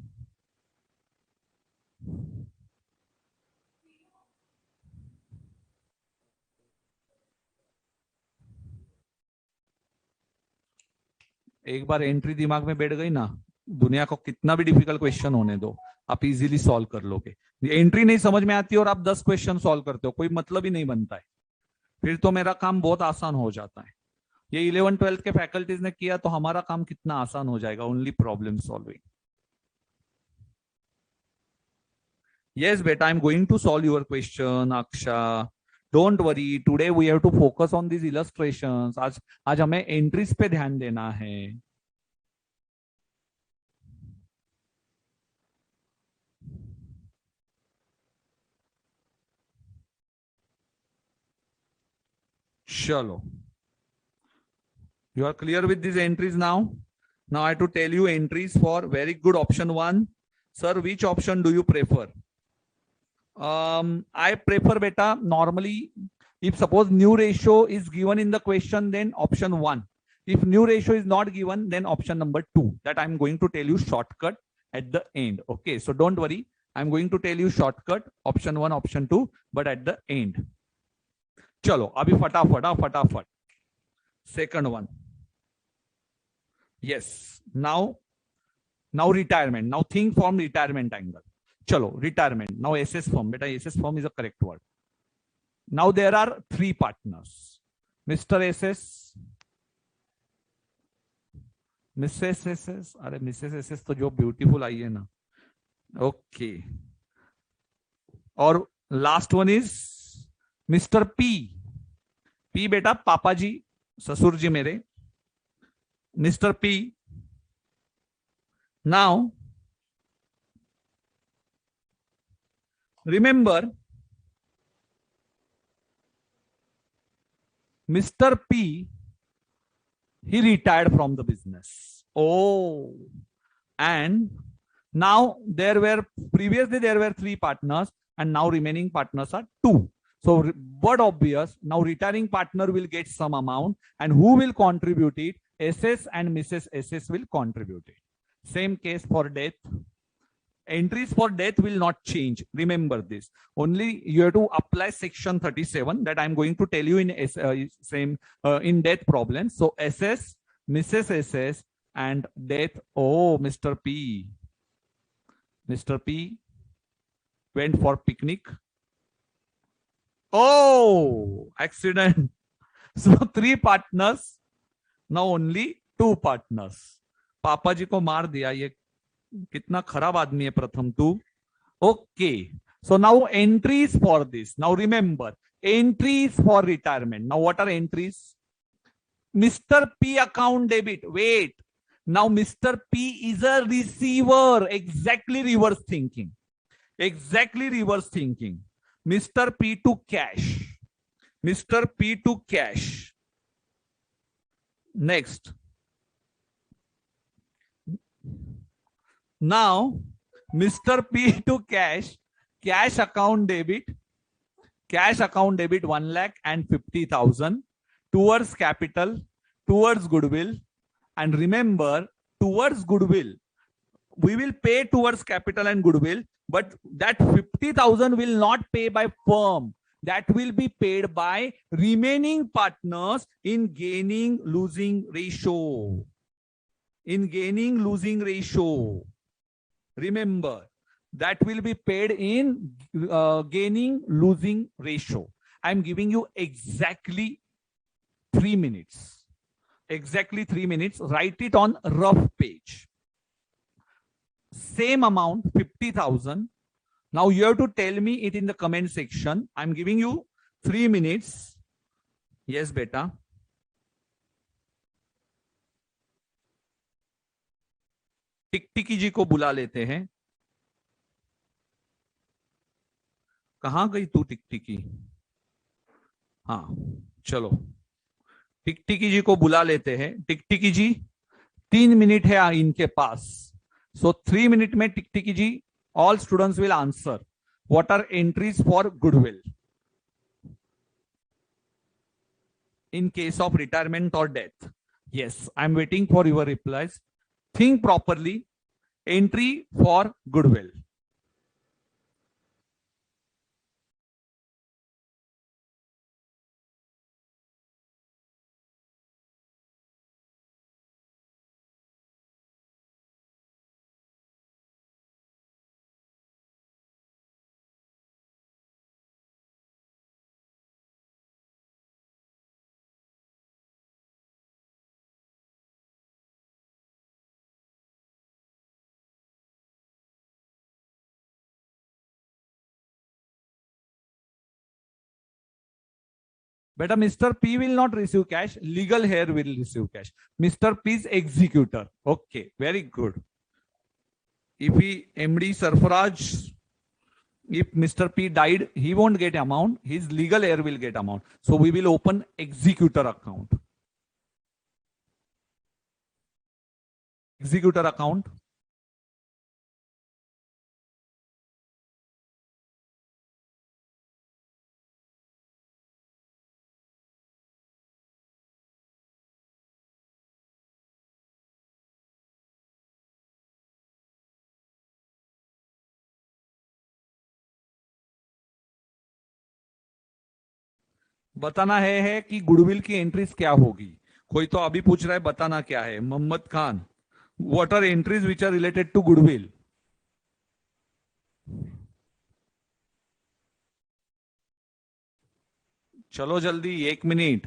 एक बार एंट्री दिमाग में बैठ गई ना, दुनिया को कितना भी डिफिकल्ट क्वेश्चन होने दो, आप इजीली सॉल्व कर लोगे. एंट्री नहीं समझ में आती और आप 10 क्वेश्चन सॉल्व करते हो, कोई मतलब ही नहीं बनता है. फिर तो मेरा काम बहुत आसान हो जाता है. ये 11-12 के फैकल्टीज ने किया तो हमारा काम कितना आसान हो जाएगा. Only problem solving. Yes, beta, I'm going to solve your question, Aksha. Don't worry. Today we have to focus on these illustrations. आज हमें एंट्रीज पे ध्यान देना है. चलो. You are clear with these entries now? Now I have to tell you entries for very good option 1. Sir, which option do you prefer? I prefer beta normally if suppose new ratio is given in the question, then option 1. If new ratio is not given, then option number 2. That I'm going to tell you shortcut at the end. Okay, so don't worry. I'm going to tell you shortcut option 1, option 2, but at the end. चलो अभी फटाफट. Second one. Yes. Now retirement. Now think from retirement angle. Chalo, retirement. Now SS form. Beta, SS form is a correct word. Now there are three partners. Mr. SS, Mrs. SS, अरे Mrs. SS तो जो beautiful I है ना. Okay. और last one is mister P. P बेटा पापा जी, ससुर जी मेरे. Mister P. Now remember, Mr. P, he retired from the business. Oh, and now previously there were three partners, and now remaining partners are two. So what obvious, now retiring partner will get some amount, and who will contribute it? SS and Mrs. SS will contribute it. Same case for death. Entries for death will not change. Remember this. Only you have to apply section 37 that I'm going to tell you in in death problems. So SS, Mrs. SS, and death. Oh, Mr. P. Mr. P went for picnic. Oh, accident. So three partners. Now only two partners. पापा जी को मार दिया. ये कितना खराब आदमी है प्रथम तू. Okay, so now entries for this. Now remember, entries for retirement. Now what are entries? Mr. P account debit. Wait, now Mr. P is a receiver. Exactly reverse thinking. Exactly reverse thinking. Mr. P to cash. Mr. P to cash. Next. Now, Mr. P to cash, cash account debit 1,50,000 towards capital, towards goodwill. And remember, towards goodwill, we will pay towards capital and goodwill, but that 50,000 will not pay by firm. That will be paid by remaining partners in gaining losing ratio. In gaining losing ratio. Remember, that will be paid in gaining losing ratio. I'm giving you exactly 3 minutes. Exactly 3 minutes. Write it on rough page. Same amount, 50,000. Now you have to tell me it in the comment section. I'm giving you 3 minutes. Yes, beta. टिकटिकी ji को बुला लेते हैं. कहां गई तू टिकटिकी? हाँ चलो टिकटिकी जी को बुला लेते हैं. टिकटिकी जी 3 मिनट है इनके पास. सो 3 मिनट में टिकटिकी जी all students will answer what are entries for goodwill in case of retirement or death. Yes, I'm waiting for your replies. Think properly. Entry for goodwill. Beta, Mr. P will not receive cash. Legal hair will receive cash. Mr. P is executor. Okay, very good. If MD Sarfaraj, if Mr. P died, he won't get amount. His legal heir will get amount. So we will open executor account. Executor account. बताना है कि goodwill की entries क्या होगी. कोई तो अभी पूछ रहा है बताना क्या है. Mohammed Khan, what are entries which are related to goodwill? चलो जल्दी 1 मिनट।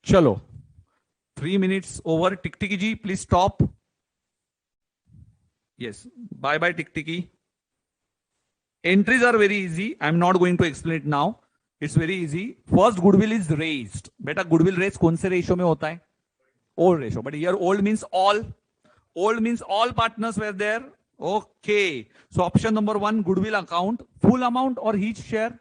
चलो 3 minutes over. Tiktiki ji please stop. Yes, bye bye Tiktiki. Entries are very easy. I'm not going to explain it now. It's very easy. First, goodwill is raised. Beta, goodwill raise कौन से ratio में होता है? Old ratio. But here old means all. Old means all partners were there. Okay. So option number 1, goodwill account. Full amount or each share?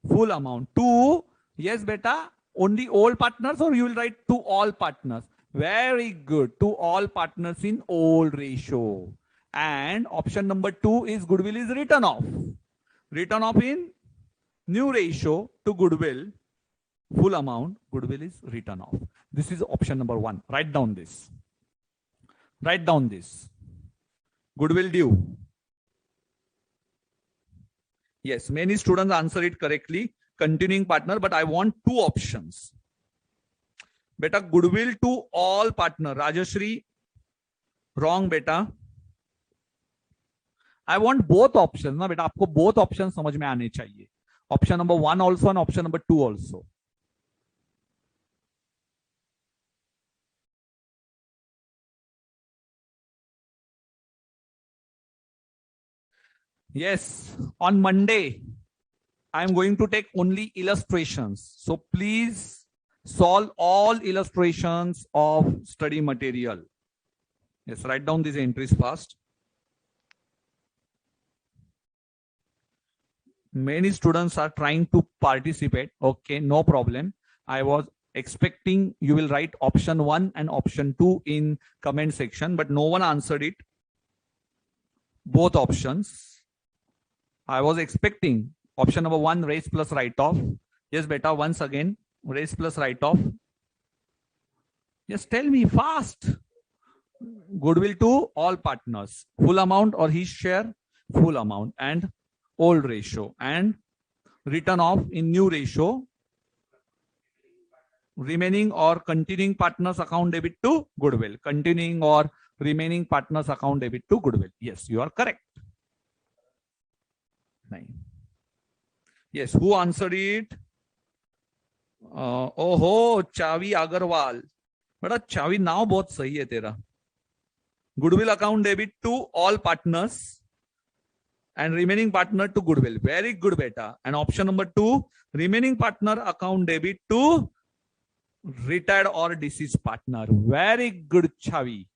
Full amount. 2, yes beta, only all partners, or you will write to all partners? Very good. To all partners in old ratio. And option number 2 is goodwill is written off. Written off in new ratio to goodwill. Full amount, goodwill is written off. This is option number 1. Write down this. Write down this. Goodwill due. Yes, many students answer it correctly. Continuing partner, but I want 2 options. Beta, goodwill to all partner. Rajashri, wrong beta. I want both options. ना बेटा, आपको both options समझ में आने चाहिए. Option number 1 also and option number 2 also. Yes, on Monday, I am going to take only illustrations. So please solve all illustrations of study material. Yes, write down these entries fast. Many students are trying to participate. Okay, no problem. I was expecting you will write option 1 and option 2 in comment section, but no one answered it. Both options. I was expecting option number 1, raise plus write off. Yes, beta, once again, raise plus write off. Yes, tell me fast. Goodwill to all partners. Full amount or his share? Full amount. And old ratio. And written off in new ratio. Remaining or continuing partners account debit to goodwill. Continuing or remaining partners account debit to goodwill. Yes, you are correct. Yes, who answered it? ओहो, चावी अग्रवाल. बड़ा चावी नाव बहुत सही है तेरा. Goodwill account debit to all partners and remaining partner to goodwill. Very good beta. And option number 2, remaining partner account debit to retired or deceased partner. Very good, Chavi.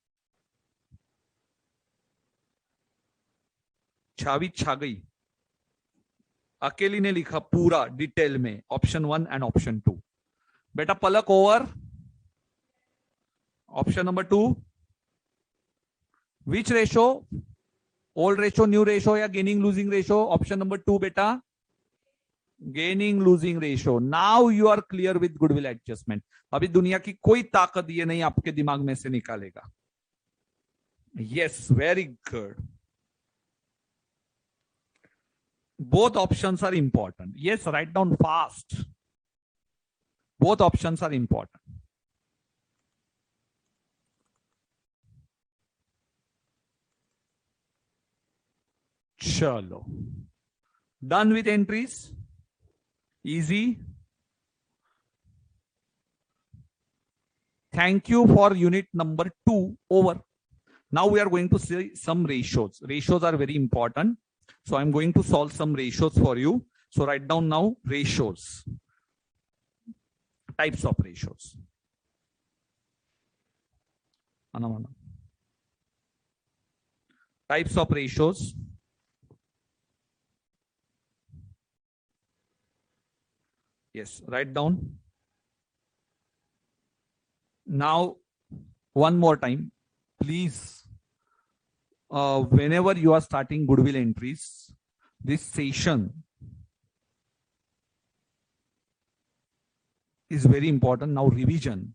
Chavi छा गई. अकेली ने लिखा पूरा डिटेल में option 1 and option 2. बेटा Palak over. Option number 2, which ratio? Old ratio, new ratio या gaining losing ratio? Option number 2 बेटा, gaining losing ratio. Now you are clear with goodwill adjustment. अभी दुनिया की कोई ताकत ये नहीं आपके दिमाग में से निकालेगा. Yes, very good. Both options are important. Yes, write down fast. Both options are important. Chalo. Done with entries. Easy. Thank you for unit number 2 over. Now we are going to see some ratios. Ratios are very important. So I'm going to solve some ratios for you. So write down now ratios. types of ratios. Types of ratios. Yes, write down. Now, one more time, please, whenever you are starting goodwill entries, this session is very important. Now revision.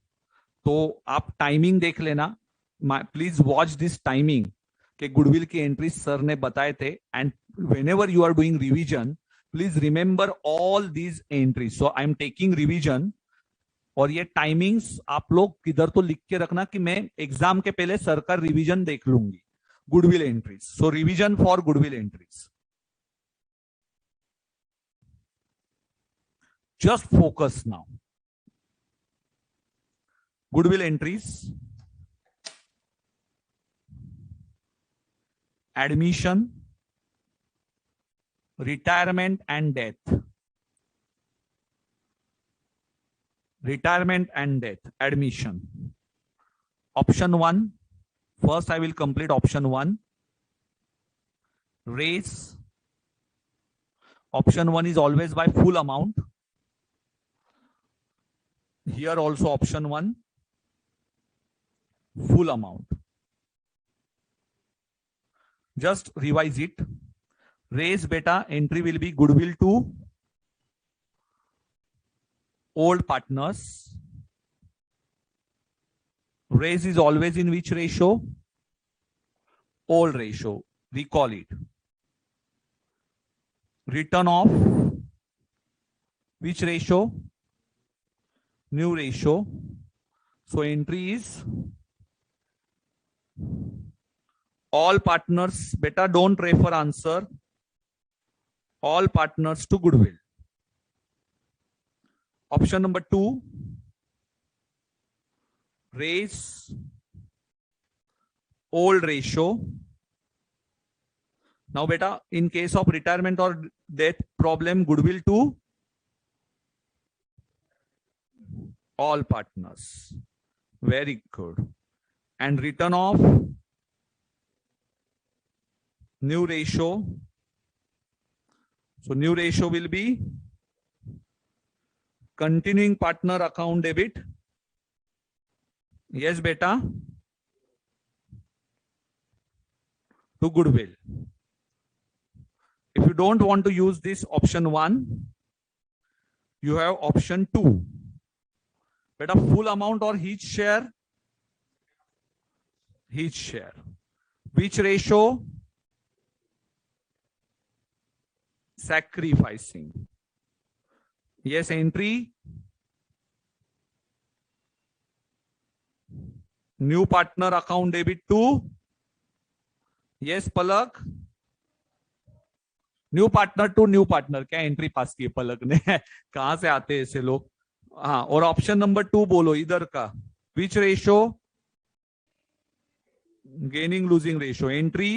तो आप timing देख लेना. Please watch this timing के goodwill की entry sir ने बताए थे. And whenever you are doing revision, please remember all these entries. So I am taking revision. और ये टाइमिंग्स आप लोग किधर तो लिख के रखना कि मैं एग्जाम के पहले सर का रिविजन देख लूंगी. Goodwill entries. So revision for goodwill entries. Just focus now. Goodwill entries. Admission. Retirement and death. Retirement and death. Admission. Option 1. First I will complete option 1. Raise. Option 1 is always by full amount. Here also option 1, full amount. Just revise it. Raise beta entry will be goodwill to old partners. Raise is always in which ratio? Old ratio. Recall it. Return off which ratio? New ratio. So entry is all partners. Beta don't refer answer. All partners to goodwill. Option number 2. Raise old ratio. Now beta, in case of retirement or death problem, goodwill to all partners. Very good. And return of new ratio. So new ratio will be continuing partner account debit. Yes beta. To goodwill. If you don't want to use this option 1, you have option 2. Beta, full amount or each share? Each share. Which ratio? Sacrificing. Yes, entry. New partner account debit to. Yes, Palak. New partner to new partner. क्या entry pass की पलक ने? कहां से आते हैं ऐसे लोग? हाँ, और ऑप्शन नंबर 2 बोलो इधर का. Which ratio? Gaining losing ratio. Entry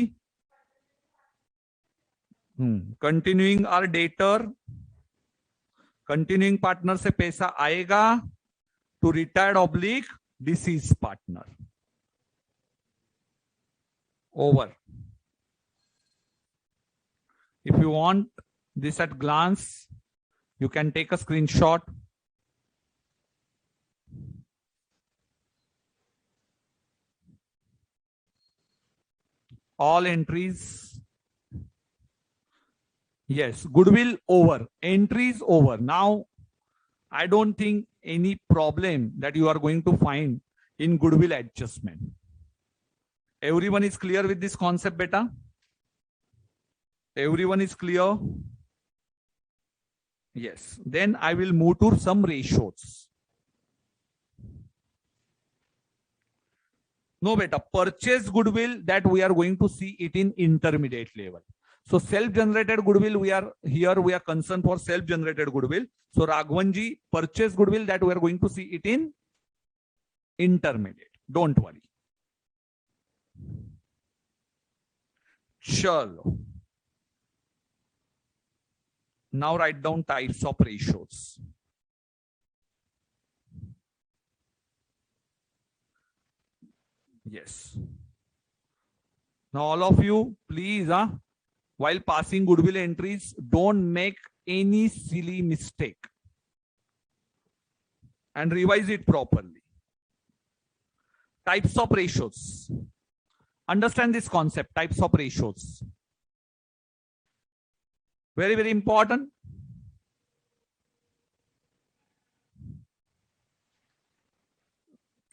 continuing are debtor. Continuing partner से पैसा आएगा to retired oblique deceased partner. Over. If you want this at glance, you can take a screenshot. All entries. Yes, goodwill over. Entries over. Now, I don't think any problem that you are going to find in goodwill adjustment. Everyone is clear with this concept, beta? Everyone is clear? Yes. Then I will move to some ratios. No beta, purchase goodwill that we are going to see it in intermediate level. So self-generated goodwill, we are concerned for self-generated goodwill. So Raghavanji, purchase goodwill that we are going to see it in intermediate. Don't worry. Chalo. Now write down types of ratios. Yes. Now all of you, please, while passing goodwill entries, don't make any silly mistake and revise it properly. Types of ratios. Understand this concept, types of ratios. Very, very important.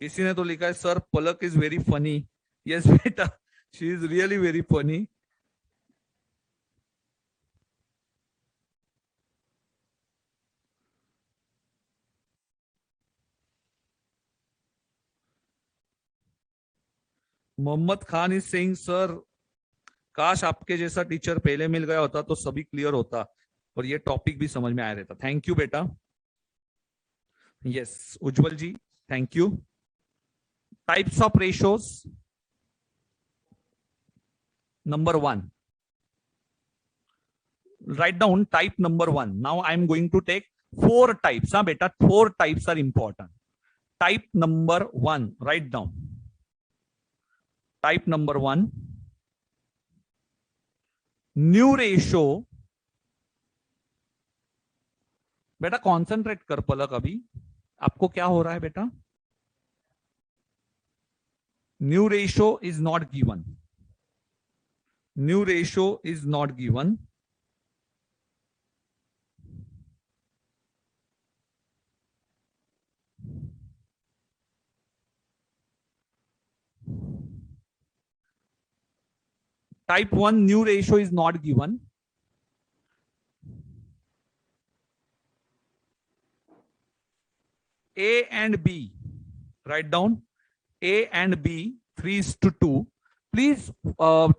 किसी ने तो लिखा है sir Palak is very funny. Yes बेटा, she is really very funny. Mohammed Khan is saying sir काश आपके जैसा teacher पहले मिल गया होता तो सभी क्लियर होता और ये टॉपिक भी समझ में आया रहता. थैंक यू बेटा. Yes Ujjwal ji, thank you. Types of ratios. Number 1. Write down type number 1. Now I am going to take 4 types. Beta, 4 types are important. Type number 1. Write down. Type number 1. New ratio. बेटा concentrate कर पलक. अभी आपको क्या हो रहा है बेटा? New ratio is not given. New ratio is not given. Type 1 new ratio is not given. A and B. Write down. A and B 3:2. Please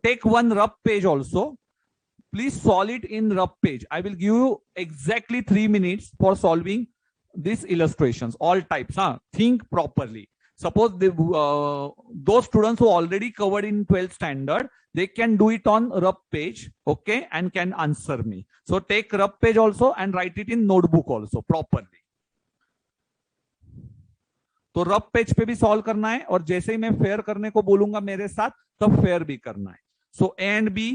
take one rough page also. Please solve it in rough page. I will give you exactly 3 minutes for solving these illustrations. All types. Think properly. Suppose those students who already covered in 12th standard, they can do it on rough page, okay, and can answer me. So take rough page also and write it in notebook also properly. तो rough page पे भी solve करना है और जैसे ही मैं fair करने को बोलूंगा मेरे साथ तब फेयर भी करना है. So A and B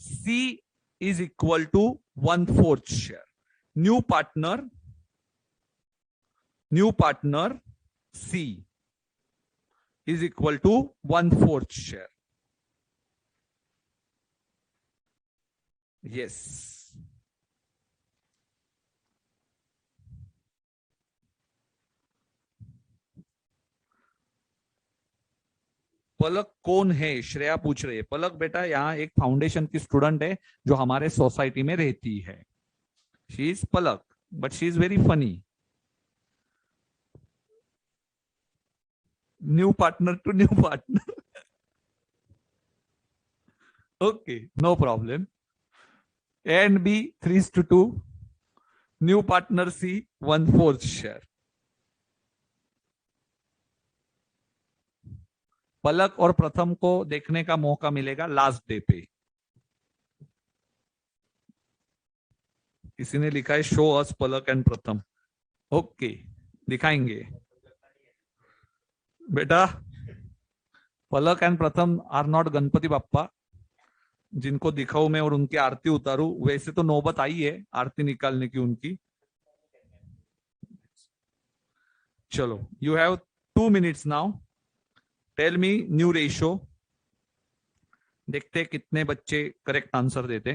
C is equal to 1/4 share. New partner C is equal to 1/4 share. Yes. Palak कौन है? श्रेया पूछ रही है. पलक बेटा यहाँ एक फाउंडेशन की स्टूडेंट है जो हमारे सोसाइटी में रहती है. She is Palak but she is very funny. New partner to new partner. Okay, no problem. A and B 3:2. New partner C 1/4 share. Palak और प्रथम को देखने का मौका मिलेगा लास्ट डे पे. किसी ने लिखा है शो अस पलक एंड प्रथम. ओके, दिखाएंगे बेटा. पलक and Pratham are not Ganpati Bappa जिनको दिखाऊं मैं और उनकी आरती उतारू. वैसे तो नौबत आई है आरती निकालने की उनकी. चलो, you have 2 minutes now. Tell me new ratio. देखते कितने बच्चे करेक्ट आंसर देते.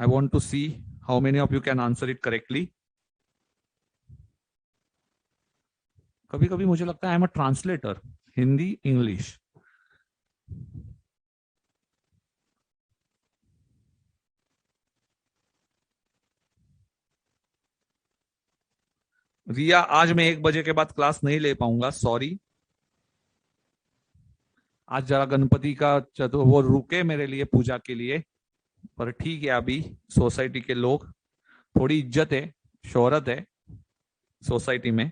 I want to see how many of you can answer it correctly. कभी कभी मुझे लगता है I am a translator, Hindi English. Riya, आज मैं 1 बजे के बाद क्लास नहीं ले पाऊंगा, सॉरी. आज जरा गणपति का वो रुके मेरे लिए पूजा के लिए, पर ठीक है. अभी सोसाइटी के लोग, थोड़ी इज्जत है, शोहरत है सोसाइटी में.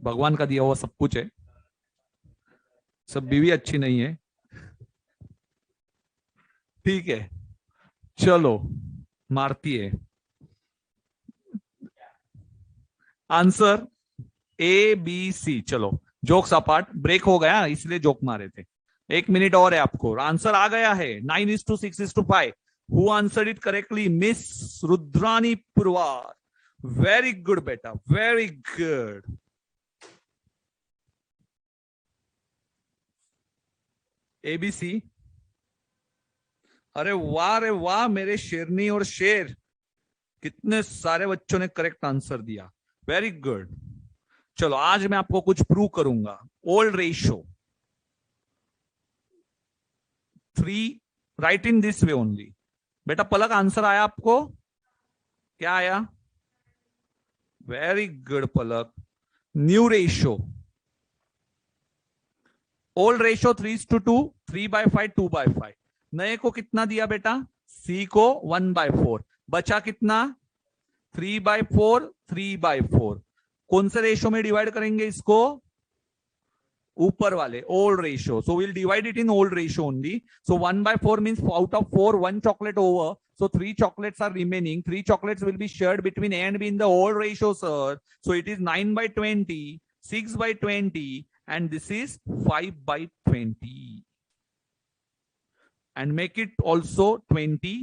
भगवान का दिया हुआ सब कुछ है. सब बीवी अच्छी नहीं है. ठीक है, चलो मारती है. Answer A B C. चलो जोक्स अपार्ट, ब्रेक हो गया इसलिए जोक मारे थे। 1 मिनट और है आपको, आंसर आ गया है 9:6:5। Who answered it correctly? Miss Rudrani Purwar. Very good बेटा, वेरी गुड। एबीसी। अरे वाह रे वाह मेरे शेरनी और शेर, कितने सारे बच्चों ने करेक्ट आंसर दिया, वेरी गुड। चलो आज मैं आपको कुछ प्रूव करूंगा। Old ratio 3, right in this way only. बेटा पलक आंसर आया आपको? क्या आया? Very good Palak. New ratio, old ratio 3:2, 3/5, 2/5। नए को कितना दिया बेटा? सी को 1/4। बचा कितना? 3/4, 3/4। कौन से रेशियो में डिवाइड करेंगे इसको? ऊपर वाले old ratio. So will divide it in old ratio only. So 1/4 means out of 4, 1 chocolate over. So 3 chocolates are remaining. 3 chocolates will be shared between A and B in the old ratio, sir. So it is 9/20, 6/20, and this is 5/20. And make it also 20.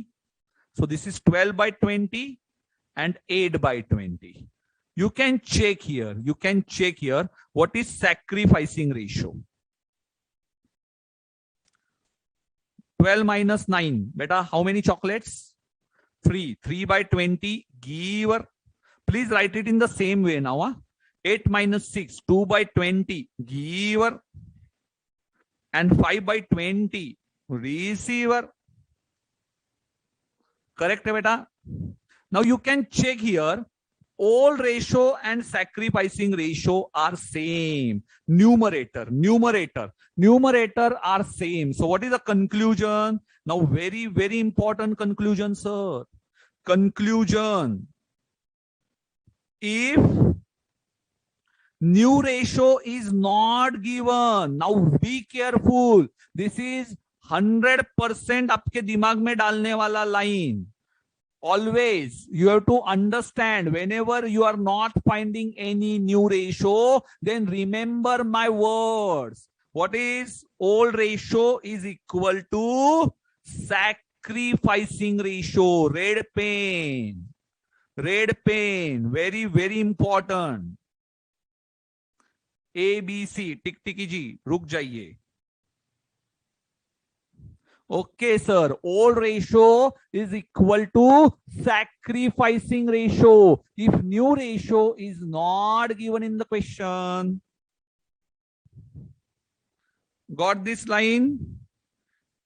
So this is 12/20 and 8/20. You can check here. You can check here what is sacrificing ratio. 12 minus 9. Beta, how many chocolates? 3. 3/20. Giver. Please write it in the same way now. 8 minus 6. 2/20. Giver. And 5/20. Receiver. Correct, beta? Now you can check here. Old ratio and sacrificing ratio are same. Numerator are same. So what is the conclusion? Now very, very important conclusion, sir. Conclusion. If new ratio is not given, now be careful. This is 100% आपके दिमाग में डालने वाला line. Always you have to understand, whenever you are not finding any new ratio, then remember my words. What is old ratio is equal to sacrificing ratio. Red pen, very, very important. ABC, टिक टिकी जी रुक जाइए. Okay, sir. Old ratio is equal to sacrificing ratio if new ratio is not given in the question. Got this line?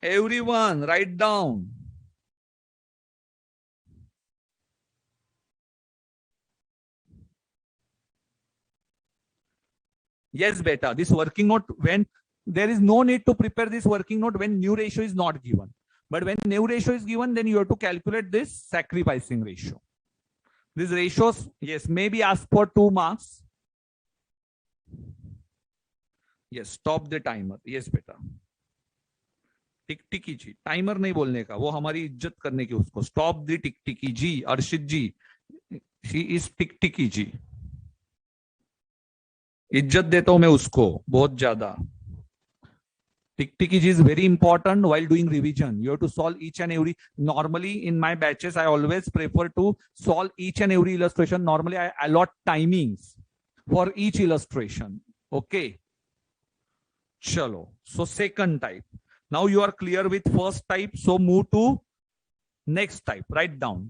Everyone, write down. Yes, beta. This working note, when there is no need to prepare this working note when new ratio is not given. But when new ratio is given, then you have to calculate this sacrificing ratio. These ratios, yes, maybe ask for 2 marks. Yes, stop the timer. Yes, beta. टिक टिकी जी, timer नहीं बोलने का, वो हमारी इज्जत करने की उसको. स्टॉप द टिक टिकी जी. अर्शित जी, शी इज टिक टिकी जी. इज्जत देता हूं मैं उसको बहुत ज्यादा. Tick tick is very important while doing revision. You have to solve each and every. Normally in my batches, I always prefer to solve each and every illustration. Normally I allot timings for each illustration. Okay. Chalo. So second type. Now you are clear with first type. So move to next type. Write down.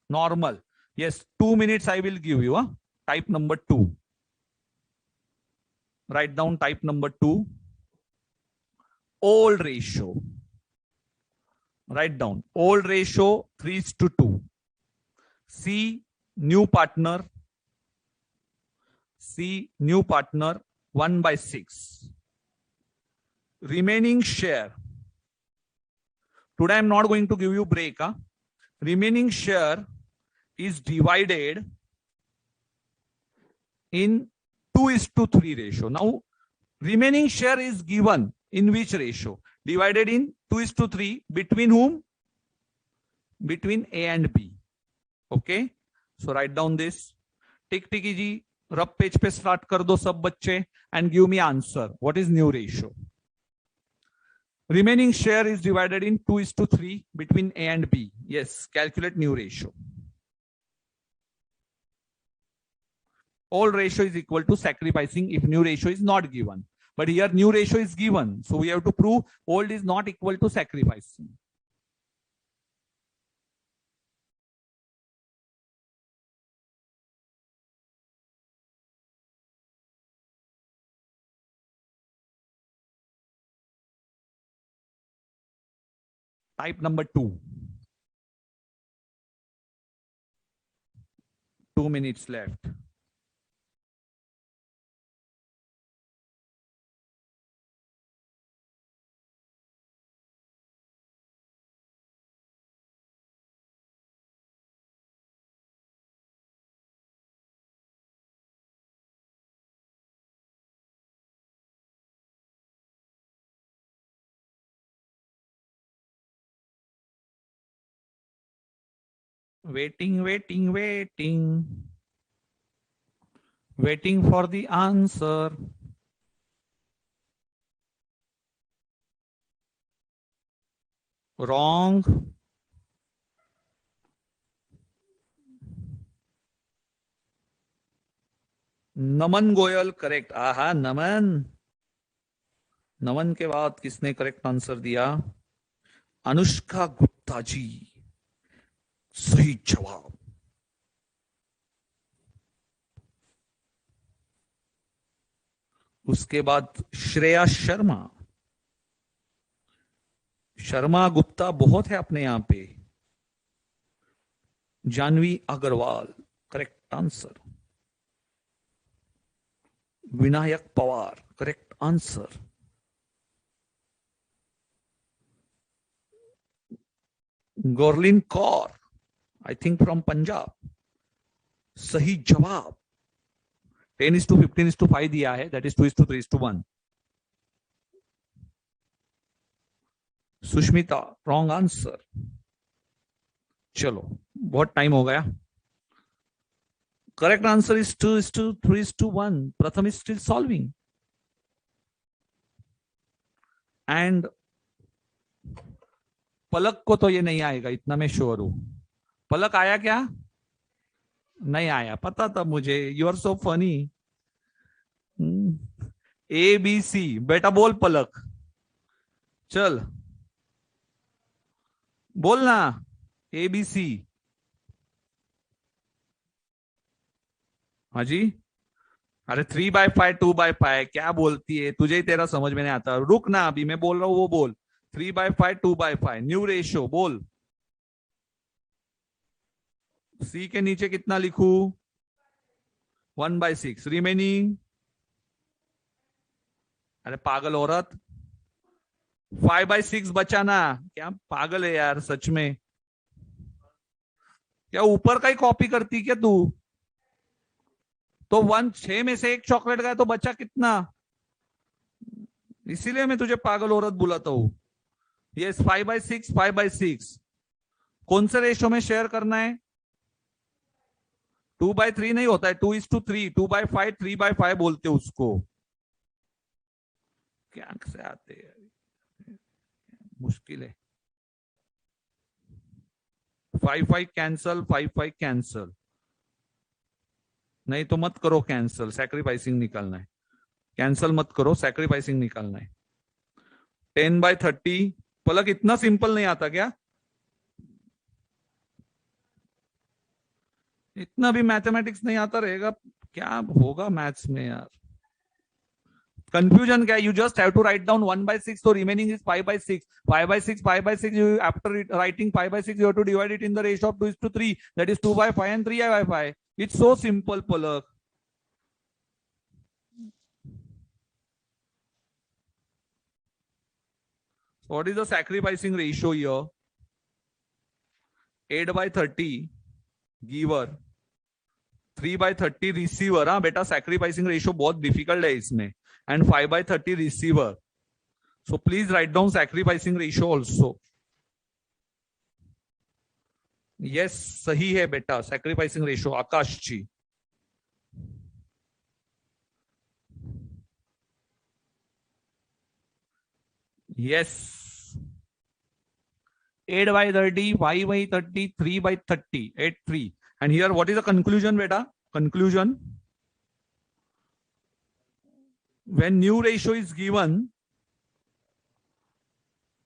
Normal. Yes, 2 minutes I will give you. Type number 2. Write down type number 2. Old ratio. Write down. Old ratio 3:2. C, new partner. C, new partner 1/6. Remaining share. Today I am not going to give you break. Remaining share is divided in 2:3 ratio. Now, remaining share is given in which ratio? Divided in 2:3 between whom? Between A and B. Okay. So write down this. Tick ticky ji. रब page पे start कर दो सब बच्चे and give me answer. What is new ratio? Remaining share is divided in 2:3 between A and B. Yes, calculate new ratio. Old ratio is equal to sacrificing if new ratio is not given. But here new ratio is given. So we have to prove old is not equal to sacrificing. Type number 2. 2 minutes left. Waiting, waiting, waiting. Waiting for the answer. Wrong. Naman Goyal correct. आहा नमन. नमन के बाद किसने correct answer दिया? अनुष्का गुप्ता जी. सही जवाब. उसके बाद श्रेया शर्मा. शर्मा गुप्ता बहुत है अपने यहां पे. Janhvi Agarwal correct answer. Vinayak Pawar correct answer. Gurleen Kaur I think from Punjab. सही जवाब. 10:15:5 दिया है. That is 2:3:1. Sushmita wrong answer. चलो बहुत टाइम हो गया. Correct answer is 2:3:1. Pratham is still solving and Palak को तो ये नहीं आएगा इतना मैं श्योर हूं. पलक आया क्या? नहीं आया. पता था मुझे. You are so funny. ABC बेटा बोल पलक. चल बोलना ABC. हाँ जी. अरे 3/5 2/5 क्या बोलती है? तुझे ही तेरा समझ में नहीं आता. रुक ना अभी मैं बोल रहा हूं वो बोल. 3/5 2/5 न्यू रेशियो बोल. C के नीचे कितना लिखू? 1/6 रिमेनिंग. अरे पागल औरत. 5/6 बचा ना. क्या पागल है यार सच में. क्या ऊपर का ही कॉपी करती क्या तू? तो 6 में से एक चॉकलेट गया तो बचा कितना? इसीलिए मैं तुझे पागल औरत बुलाता हूं. यस 5/6 5/6. कौन से रेशो में शेयर करना है? 2/3 नहीं होता है. 2:3. 2/5 3/5 बोलते उसको. क्या से आते हैं? मुश्किल है. 5/5 कैंसल. 5/5 कैंसल. नहीं तो मत करो कैंसल. सैक्रिफाइसिंग निकालना है. कैंसल मत करो. सैक्रिफाइसिंग निकालना है. 10/30. पलक इतना सिंपल नहीं आता क्या? इतना भी मैथमेटिक्स नहीं आता रहेगा. क्या होगा मैथ्स में यार? कंफ्यूजन क्या? You just have to write down 1/6. तो remaining is 5/6. 5/6 5/6. You after writing 5/6 you have to divide it in the ratio of 2:3. That is 2/5 and 3/5. It's so simple, Palak. What is the sacrificing ratio here? 8/30 giver, 3/30 receiver. हाँ बेटा sacrificing ratio बहुत difficult है इसमें. And 5/30 receiver. So please write down sacrificing ratio also. Yes सही है बेटा. Sacrificing ratio. Akash ji Yes. 8 by 30, 5 by 30, 3 by 30, 8, 3. And here, what is the conclusion, beta? Conclusion. When new ratio is given,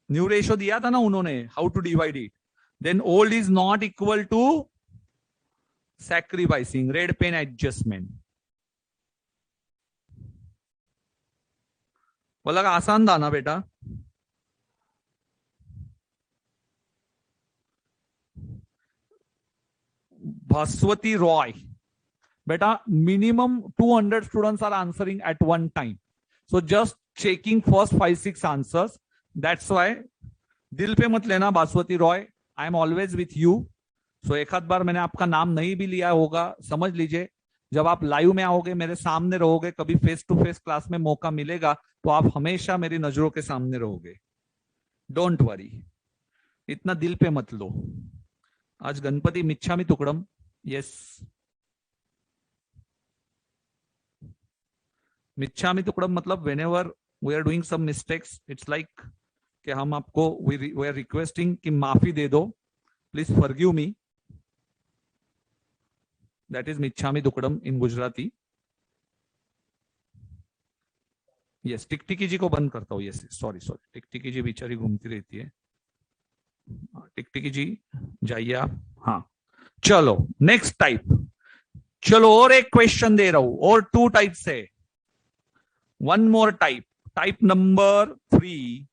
new ratio दिया था ना उन्होंने, how to divide it, then old is not equal to sacrificing red pen adjustment. बोला आसान था ना बेटा. भास्वती रॉय, बेटा minimum 200 students are answering at one time, so just checking first 5-6 answers. That's why दिल पे मत लेना Bhaswati Roy, I am always with you. So एक आध बार मैंने आपका नाम नहीं भी लिया होगा, समझ लीजिए जब आप लाइव में आओगे, मेरे सामने रहोगे, कभी फेस टू फेस क्लास में मौका मिलेगा तो आप हमेशा मेरी नजरों के सामने रहोगे. डोंट वरी, इतना दिल पे मत लो. आज गणपति मिच्छामी तुकड़म. यस, मिच्छामी तुकड़म मतलब whenever we are doing some mistakes, it's like कि हम आपको वी आर रिक्वेस्टिंग कि माफी दे दो, please forgive me. That is Michhami Dukkadam in Gujarati. Yes, Tiktiki ji को बंद करता हूँ. Yes, sorry sorry, Tiktiki ji बेचारी घूमती रहती है. टिकटिकी जी जाइए आप. हाँ, चलो नेक्स्ट टाइप. चलो और एक क्वेश्चन दे रहा हूं, और 2 टाइप से. One more type, type number 3.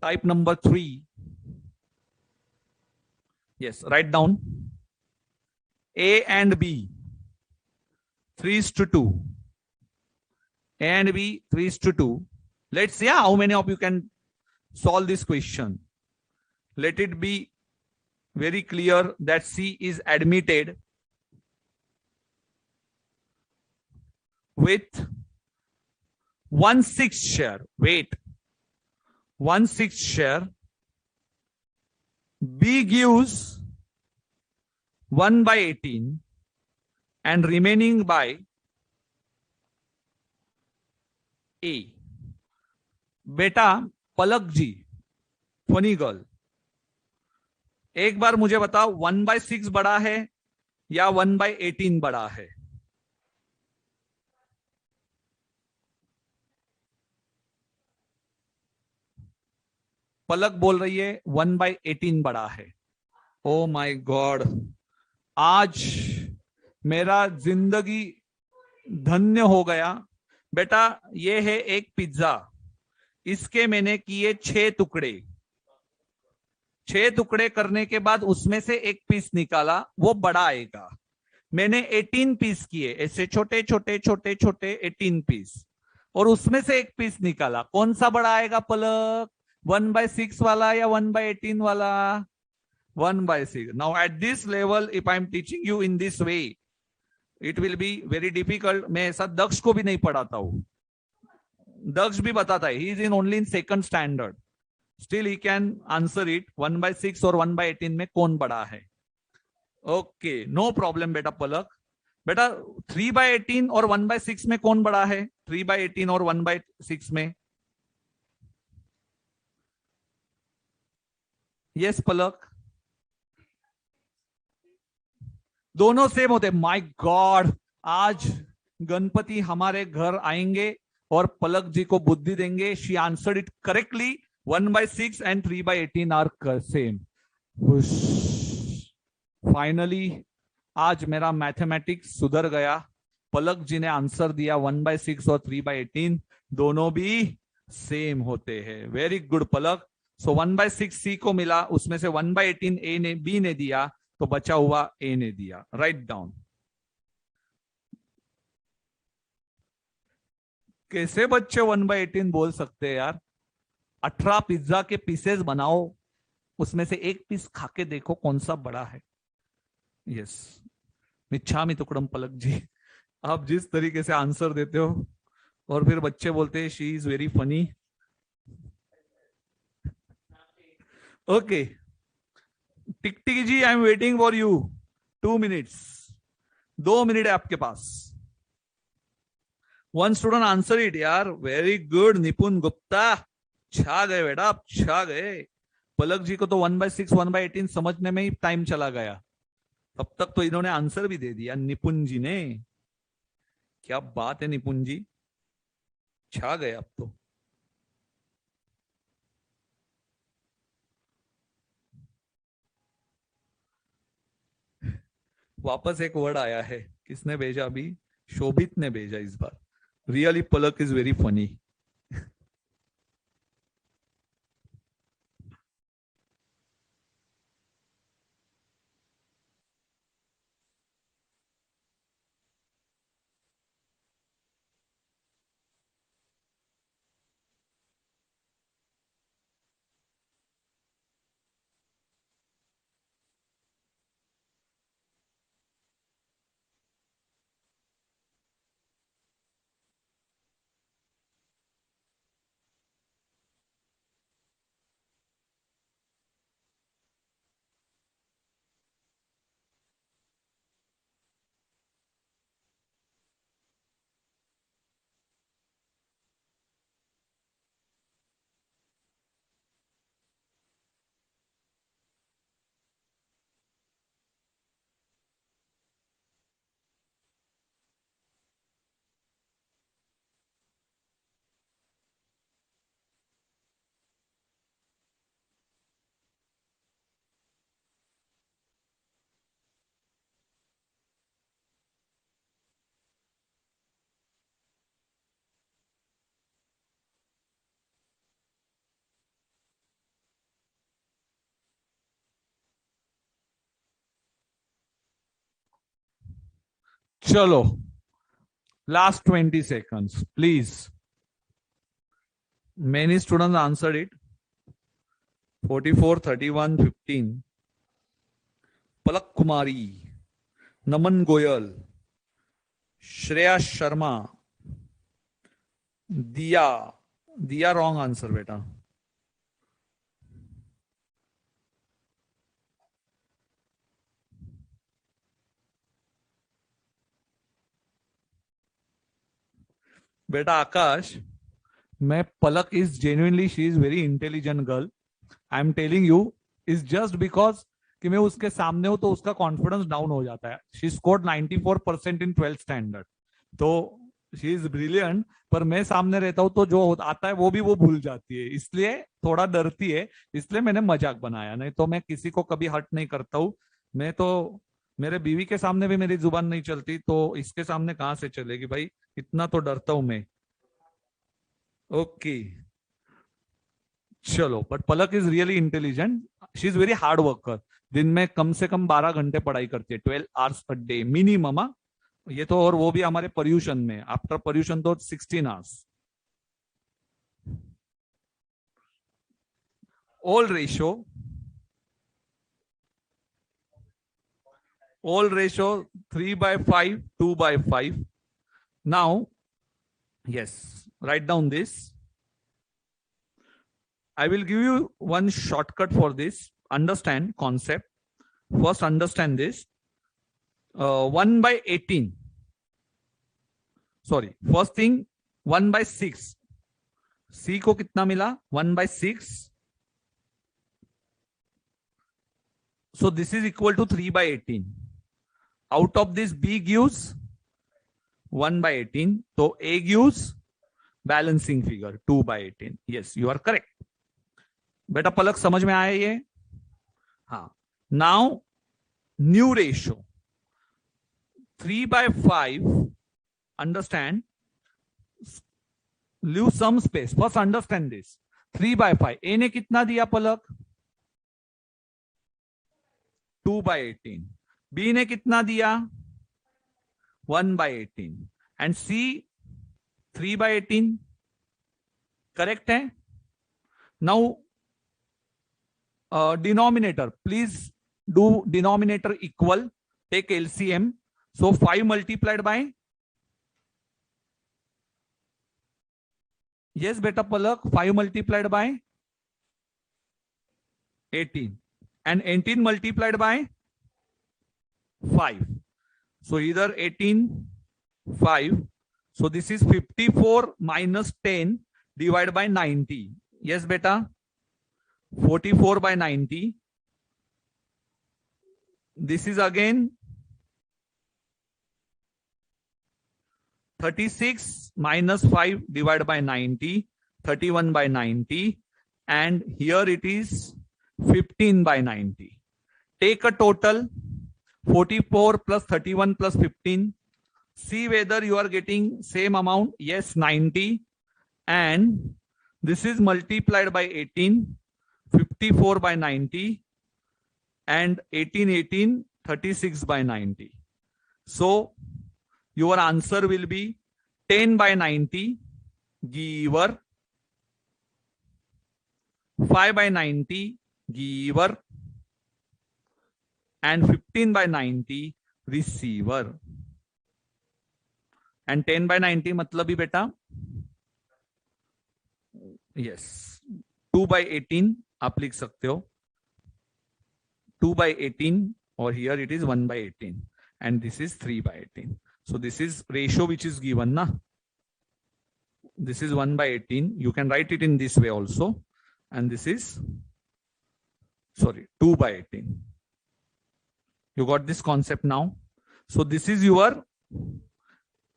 Type number 3. Yes, write down. A and B 3:2. A and B 3:2. Let's see how many of you can solve this question. Let it be very clear that C is admitted with 1/6 share. Wait, 1/6 share. B gives 1 by 18 and remaining by A. बेटा पलक जी, funny girl, एक बार मुझे बताओ 1/6 बड़ा है या 1/18 बड़ा है? पलक बोल रही है 1/18 बड़ा है. ओ माय गॉड, आज मेरा जिंदगी धन्य हो गया. बेटा ये है एक पिज्जा, इसके मैंने किए 6 टुकड़े. 6 टुकड़े करने के बाद उसमें से एक पीस निकाला, वो बड़ा आएगा. मैंने 18 पीस किए, ऐसे छोटे छोटे छोटे छोटे 18 पीस, और उसमें से एक पीस निकाला. कौन सा बड़ा आएगा पलक, 1/6 वाला या 1/18 वाला? 1/6. Now at this level, if I am teaching you in this way, it will be very difficult. मैं ऐसा दक्ष को भी नहीं पढ़ाता हूँ. दक्ष भी बताता है, he is in only in second standard. Still he can answer it. 1/6 और 1/18 में कौन बड़ा है? ओके, नो प्रॉब्लम बेटा पलक. बेटा 3/18 और 1/6 में कौन बड़ा है? 3/18 और 1/6 में. यस पलक, दोनों सेम होते. माय गॉड, आज गणपति हमारे घर आएंगे और पलक जी को बुद्धि देंगे. She answered it correctly. 1/6 and 3/18 are same. Finally आज मेरा मैथमेटिक्स सुधर गया. पलक जी ने आंसर दिया 1/6 और 3/18 दोनों भी सेम होते हैं. वेरी गुड पलक. सो 1/6 सी को मिला, उसमें से 1/18 ए ने बी ने दिया, तो बचा हुआ ए ने दिया. Write down. कैसे बच्चे 1/18 बोल सकते हैं यार? 18 पिज्जा के पीसेस बनाओ, उसमें से एक पीस खा के देखो कौन सा बड़ा है. यस, मिच्छामी तुकड़म पलक जी, आप जिस तरीके से आंसर देते हो और फिर बच्चे बोलते हैं she is very funny. Okay, Tiktik ji I am waiting for you. 2 minutes, 2 minute है आपके पास. वन स्टूडेंट आंसर इट यार, वेरी गुड निपुण गुप्ता, छा गए बेटा, आप छा गए। पलक जी को तो 1/6 1/18 समझने में ही टाइम चला गया, तब तक तो इन्होंने आंसर भी दे दिया निपुण जी ने। क्या बात है निपुण जी, छा गए अब तो। वापस एक वर्ड आया है, किसने भेजा अभी? शोभित ने भेजा इस बार। Really Palak is very funny. चलो, last 20 seconds please. Many student answer it. 44 31 15। Palak Kumari, Naman Goyal, Shreya Sharma, Diya. Diya wrong answer बेटा। बेटा आकाश, मैं Palak is genuinely, she is very intelligent girl, I am telling you, is just because कि मैं उसके सामने हूं तो उसका कॉन्फिडेंस डाउन हो जाता है। She scored 94% in 12th standard, तो शी इज ब्रिलियंट, पर मैं सामने रहता हूं तो जो आता है वो भी वो भूल जाती है, इसलिए थोड़ा डरती है, इसलिए मैंने मजाक बनाया, नहीं तो मैं किसी को कभी हर्ट नहीं करता हूं। मैं तो, मेरे बीवी के सामने भी मेरी जुबान नहीं चलती, तो इसके सामने कहां से चलेगी भाई, इतना तो डरता हूं मैं। ओके, चलो, but Palak is really intelligent, she is very hard worker. दिन में कम से कम 12 घंटे पढ़ाई करती है, 12 hours a day मिनिमम। ये तो, और वो भी हमारे पर्यूषण में, आफ्टर पर्यूषण तो 16 hours। All ratio, all ratio 3/5 2/5। Now, yes, write down this. I will give you one shortcut for this. Understand concept. First, understand this. 1/18. Sorry, first thing, 1/6. C को कितना मिला? 1/6. So this is equal to 3/18. Out of this, B gives 1/18. So A gives balancing figure 2/18। Yes, you are correct बेटा। पलक समझ में आया ये? हाँ। Now new ratio 3/5। Understand, leave some space, first understand this. 3/5, A ने कितना दिया पलक? 2/18। बी ने कितना दिया? 1/18। And C 3/18। करेक्ट है? Now denominator, please do denominator equal, take LCM. So 5 multiplied by, yes beta Palak, 5 multiplied by 18 and 18 multiplied by 5. So either 18 5, So this is 54 minus 10 divided by 90. Yes, beta. 44 by 90. This is again 36 minus 5 divided by 90. 31 by 90. And here it is 15 by 90. Take a total 44 plus 31 plus 15. See whether you are getting same amount. Yes, 90. And this is multiplied by 18. 54 by 90. And 18, 18, 36 by 90. So your answer will be 10 by 90 giver, 5 by 90 giver, and 15 by 90 receiver. And 10 by 90 मतलब ही बेटा, yes, 2 by 18 आप लिख सकते हो, 2 by 18, or here it is 1 by 18, and this is 3 by 18. So this is ratio which is given, na? This is 1 by 18. You can write it in this way also. And this is, sorry, 2 by 18. You got this concept now? So this is your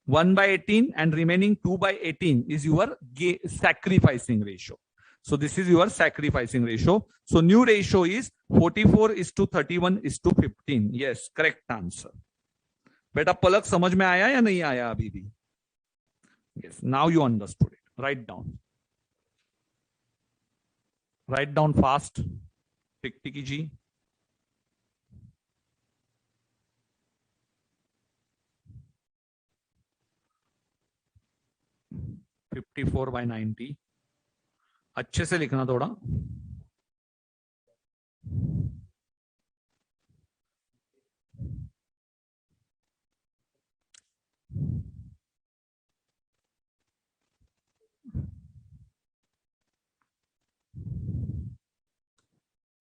1 by 18 and remaining 2 by 18 is your sacrificing ratio. So this is your sacrificing ratio. So new ratio is 44 is to 31 is to 15. Yes, correct answer. बेटा पलक समझ में आया या नहीं आया अभी भी? Yes, now you understood it. Write down. Write down fast. Tick ticky G. $54 by 90. अच्छे से लिखना थोड़ा.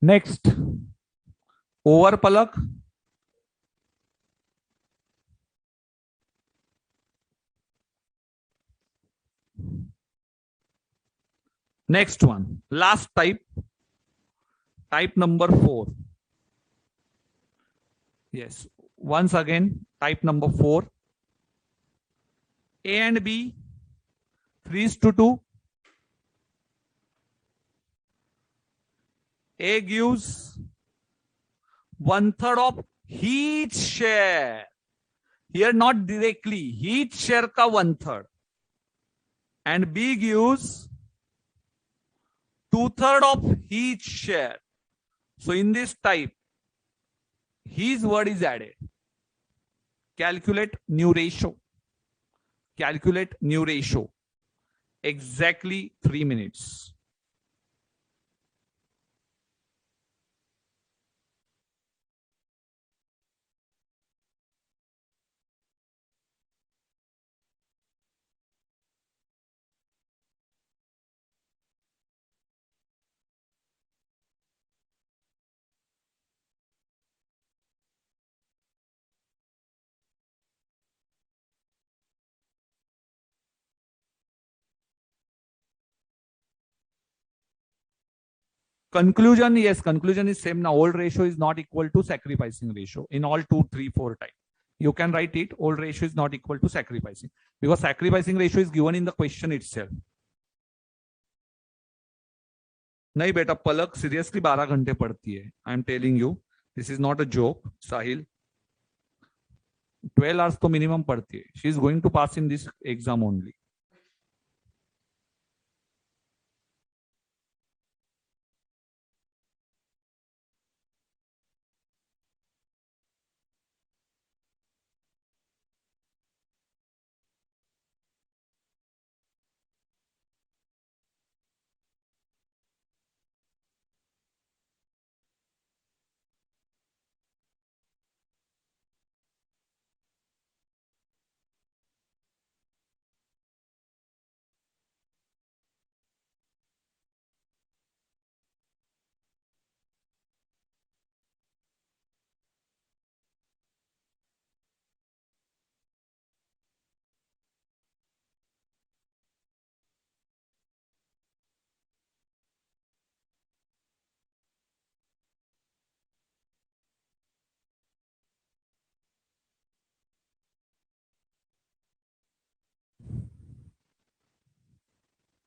Next, over Palak. Next one, last type, type number 4. Yes, once again, type number 4. A and B, 3:2. A gives 1/3 of each share. Here not directly, each share ka 1/3. And B gives 2/3 of each share. So in this type, his word is added. Calculate new ratio. Calculate new ratio. Exactly 3 minutes. Conclusion, yes, conclusion is same now. Old ratio is not equal to sacrificing ratio in all 2, 3, 4 type. You can write it, old ratio is not equal to sacrificing, because sacrificing ratio is given in the question itself. नहीं बेटा पलक seriously 12 घंटे पढ़ती है. I am telling you, this is not a joke. Sahil 12 hours तो minimum पढ़ती है. She is going to pass in this exam only.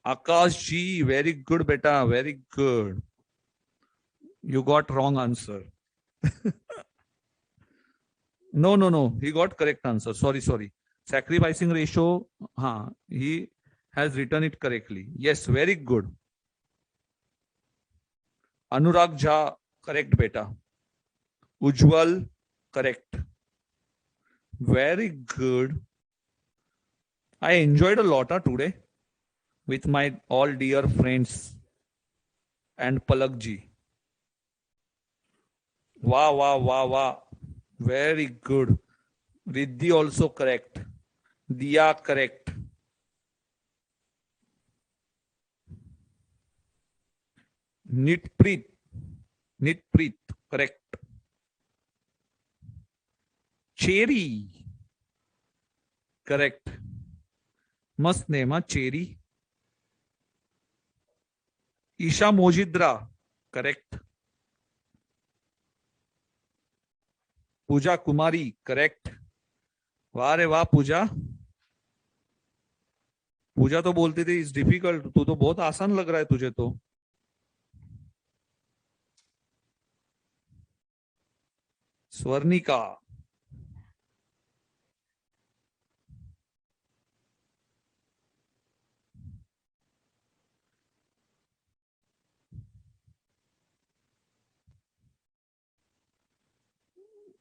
Akash G, very good beta, very good. You got wrong answer. No. He got correct answer. Sorry. Sacrificing ratio. He has written it correctly. Yes, very good. Anurag Jha, correct beta. Ujwal, correct. Very good. I enjoyed a lot today with my all dear friends and Palak ji. Wow. Very good. Riddhi also correct. Diya correct. Nitpreet correct. Cherry correct. Must name Cherry. Isha Mojidra correct. Puja Kumari correct. वाह रे वाह पूजा. पूजा तो बोलती थी is difficult. तू तो बहुत आसान लग रहा है तुझे तो. स्वर्णिका.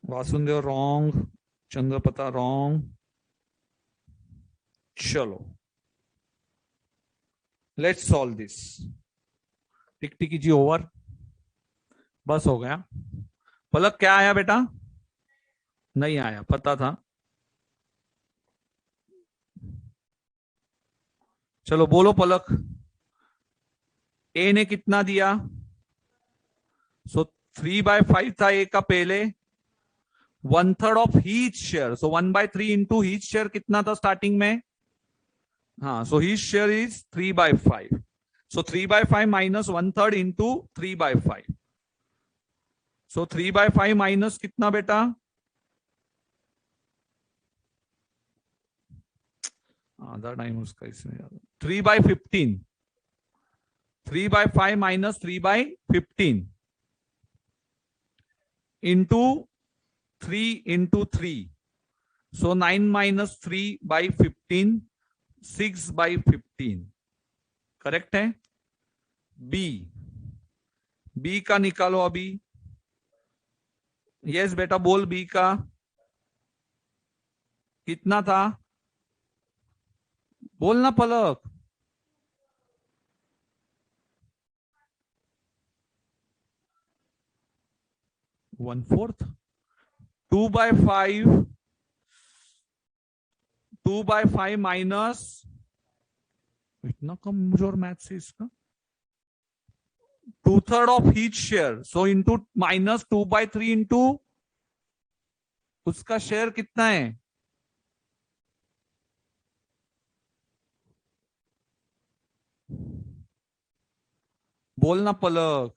वासुदेव रॉन्ग. चंद्रपता रॉन्ग. चलो लेट्स सॉल्व दिस. टिक टिकी जी ओवर. बस हो गया. पलक क्या आया बेटा? नहीं आया, पता था. चलो बोलो पलक. ए ने कितना दिया? सो 3/5 था ए का पहले. 1/3 ऑफ हीच शेयर. सो 1/3 इंटू हीच शेयर कितना था स्टार्टिंग में? हाँ, सो हीच share is 3/5. So 3/5 minus 1/3 into 3/5. So 3/5 minus कितना बेटा? आधा टाइम उसका इसमें. 3/15. 3/5 माइनस 3/15 इंटू 3 इंटू 3. सो 9 माइनस 3/15. 6/15. करेक्ट है. बी. बी का निकालो अभी. यस बेटा बोल. बी का कितना था? बोलना पलक. 1/4. 2/5. 2/5 माइनस. इतना कमजोर मैथ से इसका. 2/3 ऑफ हीच share. So into minus 2/3 into उसका शेयर कितना है? बोलना पलक.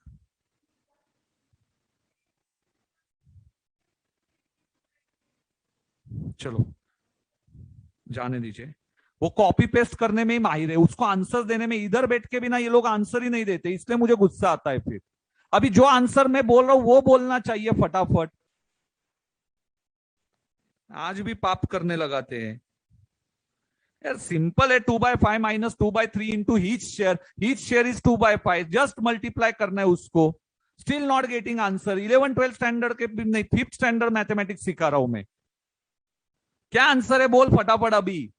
चलो जाने दीजिए. वो कॉपी पेस्ट करने में ही माहिर है. उसको आंसर देने में इधर बैठ के भी ना ये लोग आंसर ही नहीं देते. इसलिए मुझे गुस्सा आता है फिर. अभी जो आंसर मैं बोल रहा हूं वो बोलना चाहिए फटाफट. आज भी पाप करने लगाते हैं यार. सिंपल है. 2/5 माइनस 2/3 इंटू हीच शेयर. हीच शेयर इज 2/5. जस्ट मल्टीप्लाई करना है उसको. Still not getting answer. 11-12 standard के भी नहीं, 5th स्टैंडर्ड मैथमेटिक्स सिखा रहा हूं मैं. क्या आंसर है बोल फटाफट अभी.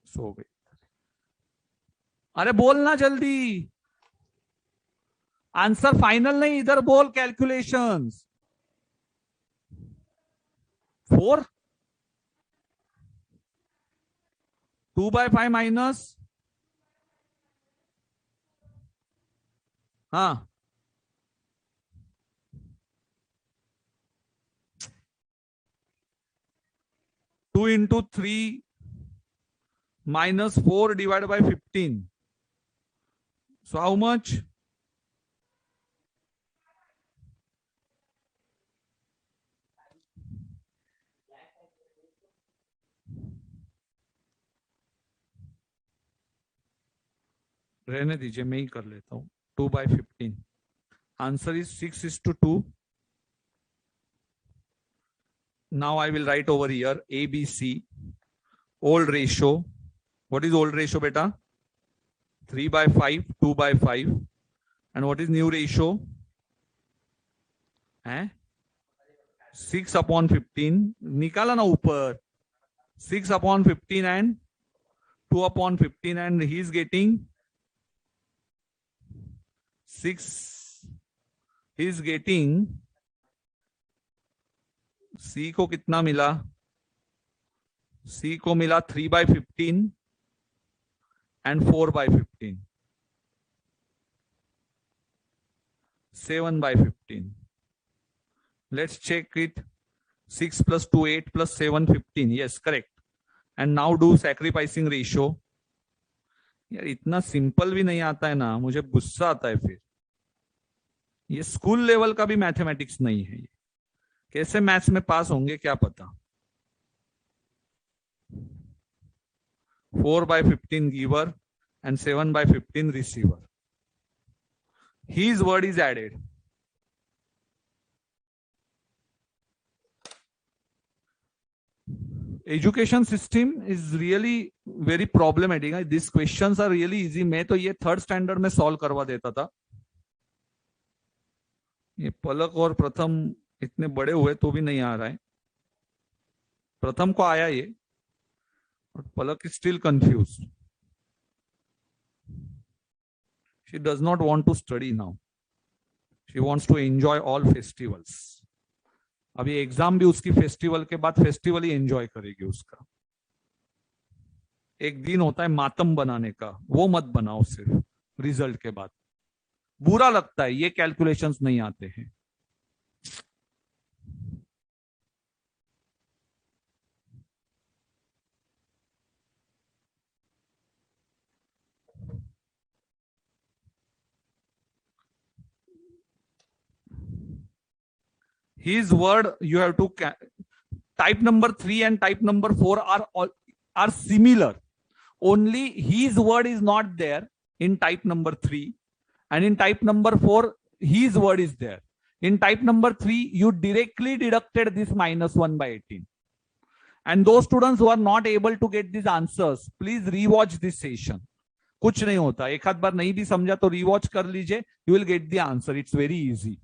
सो गई. अरे बोलना जल्दी. आंसर फाइनल नहीं, इधर बोल. कैलकुलेशंस. 4. 2/5 माइनस. हाँ 2 into 3 minus 4 divided by 15. So how much? रहने दीजिए, मैं ही कर लेता हूँ. 2/15. Answer is 6:2. Now I will write over here ABC. Old ratio. What is old ratio, beta? 3/5, 2/5. And what is new ratio? 6/15. निकाला ना ऊपर. 6/15 and 2/15, and he is getting 6. He is getting, C को कितना मिला? C को मिला 3/15 and 4/15. 7/15. Let's check it. 6 plus 2, 8 plus 7, 15. Yes, correct. And now do sacrificing ratio. यार इतना सिंपल भी नहीं आता है ना, मुझे गुस्सा आता है फिर. ये स्कूल लेवल का भी मैथमेटिक्स नहीं है. ये कैसे मैथ्स में पास होंगे क्या पता. 4/15 giver and 7/15 receiver. His word is added. Education system is really very problematic. These questions are really easy. मैं तो ये 3rd standard में solve करवा देता था. ये पलक और प्रथम इतने बड़े हुए तो भी नहीं आ रहा है. प्रथम को आया ये, और पलक is still confused. She does not want to study now. She wants to enjoy all festivals. अभी एग्जाम भी उसकी फेस्टिवल के बाद फेस्टिवल ही एंजॉय करेगी उसका. एक दिन होता है मातम बनाने का, वो मत बनाओ सिर्फ रिजल्ट के बाद. बुरा लगता है, ये कैलकुलेशंस नहीं आते हैं. His word, you have to type number 3 and type number 4 are similar. Only his word is not there in type number 3, and in type number 4 his word is there. In type number 3 you directly deducted this -1/18. And those students who are not able to get these answers, please rewatch this session. कुछ नहीं होता, एक आध बार नहीं भी समझा तो rewatch कर लीजिए, you will get the answer. It's very easy.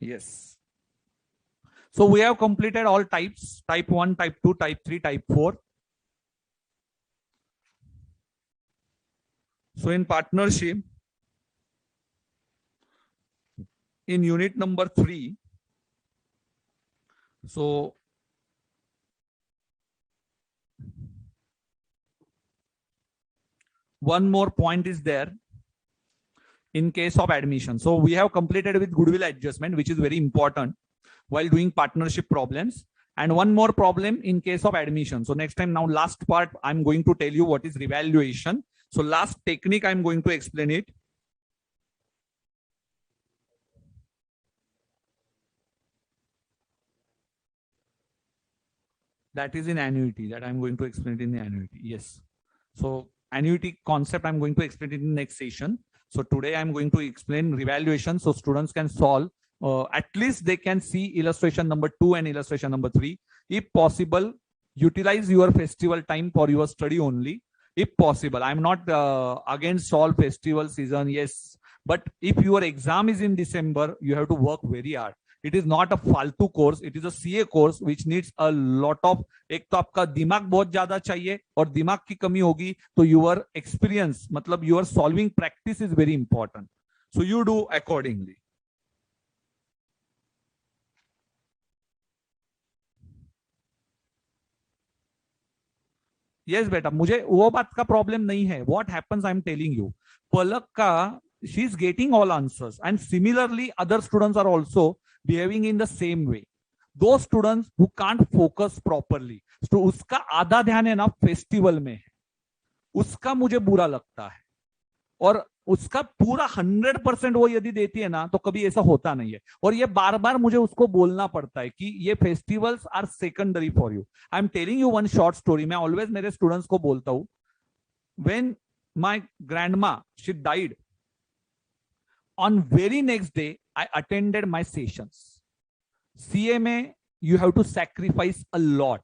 Yes. So we have completed all types: type 1, type 2, type 3, type 4. So in partnership, in unit number 3, so one more point is there. In case of admission, so we have completed with goodwill adjustment, which is very important while doing partnership problems. And one more problem in case of admission. So next time, now last part, I'm going to tell you what is revaluation. So last technique, I'm going to explain it. That is in annuity, that I'm going to explain it in the annuity. Yes. So annuity concept, I'm going to explain it in the next session. So today I'm going to explain revaluation so students can solve, at least they can see illustration number 2 and illustration number 3. If possible, utilize your festival time for your study only. If possible, I'm not against all festival season, yes. But if your exam is in December, you have to work very hard. It is not a फालतू course, it is a CA course which needs a lot of, एक तो आपका दिमाग बहुत ज्यादा चाहिए, और दिमाग की कमी होगी तो your experience, मतलब your solving practice is very important. So you do accordingly. Yes बेटा, मुझे वो बात का प्रॉब्लम नहीं है. What happens, I'm telling you, पलक का, she is getting all answers, and similarly other students are also behaving in the same way. Those students who can't focus properly, तो उसका आधा ध्यान है ना फेस्टिवल में है, उसका मुझे बुरा लगता है. और उसका पूरा 100% वो यदि देती है ना तो कभी ऐसा होता नहीं है. और ये बार बार मुझे उसको बोलना पड़ता है कि ये festivals are secondary for you. I am telling you one short story. मैं ऑलवेज मेरे स्टूडेंट्स को बोलता हूं, when my grandma, she died. On very next day, I attended my sessions. CMA, you have to sacrifice a lot.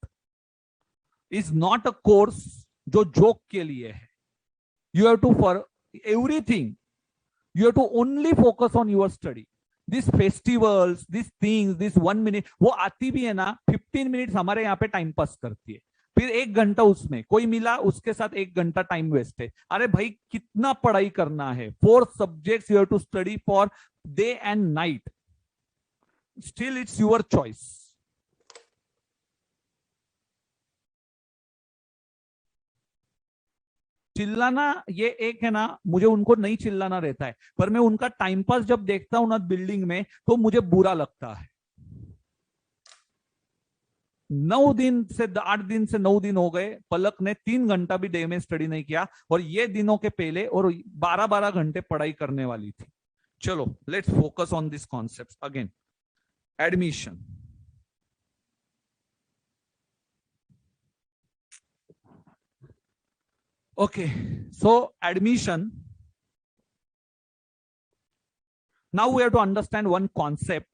It's not a course जो joke के लिए है. You have to, for everything, you have to only focus on your study. These festivals, these things, this 1 minute, वो आती भी है ना, 15 minutes हमारे यहाँ पे टाइम पास करती है, फिर 1 घंटा उसमें कोई मिला उसके साथ 1 घंटा टाइम वेस्ट है. अरे भाई कितना पढ़ाई करना है? 4 subjects you have to study for day and night. Still it's your choice. चिल्लाना ये एक है ना, मुझे उनको नहीं चिल्लाना रहता है, पर मैं उनका टाइम पास जब देखता हूं ना बिल्डिंग में, तो मुझे बुरा लगता है. 9 दिन से 8 दिन से 9 दिन हो गए, पलक ने 3 घंटा भी डे में स्टडी नहीं किया, और ये दिनों के पहले और 12-12 घंटे पढ़ाई करने वाली थी. चलो let's focus on this concept again. Admission. Okay, so admission. Now we have to understand one concept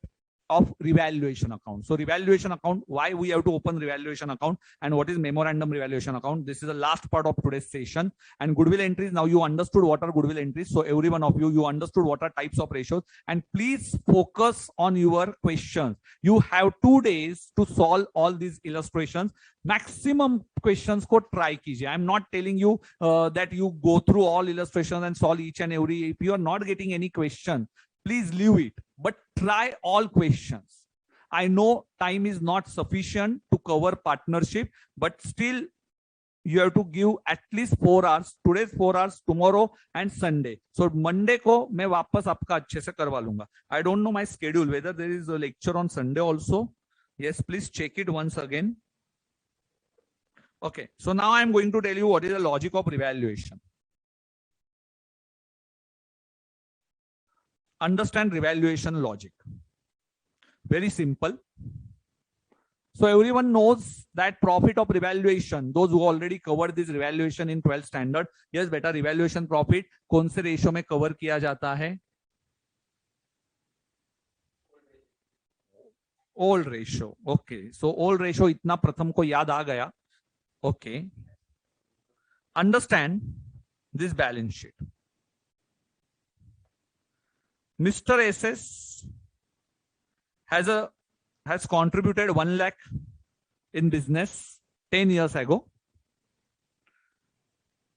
of revaluation account. So revaluation account, why we have to open revaluation account, and what is memorandum revaluation account. This is the last part of today's session. And goodwill entries, now you understood what are goodwill entries. So every one of you understood what are types of ratios, and please focus on your questions. You have 2 days to solve all these illustrations. Maximum questions को try कीजिए. I'm not telling you that you go through all illustrations and solve each and every. If you are not getting any question, please leave it, but try all questions. I know time is not sufficient to cover partnership, but still you have to give at least 4 hours. Today's 4 hours, tomorrow and Sunday. So Monday को मैं वापस आपका अच्छे से करवा लूंगा. I don't know my schedule, whether there is a lecture on Sunday also. Yes, please check it once again. Okay, so now I'm going to tell you what is the logic of revaluation. Understand revaluation logic. Very simple. So everyone knows that profit of revaluation, those who already covered this revaluation in 12th standard. Yes, beta, revaluation profit कौन से ratio में cover किया जाता है? Old ratio. Okay, so old ratio इतना प्रथम को याद आ गया. Okay, understand this balance sheet. Mr. SS has contributed 1 lakh in business 10 years ago,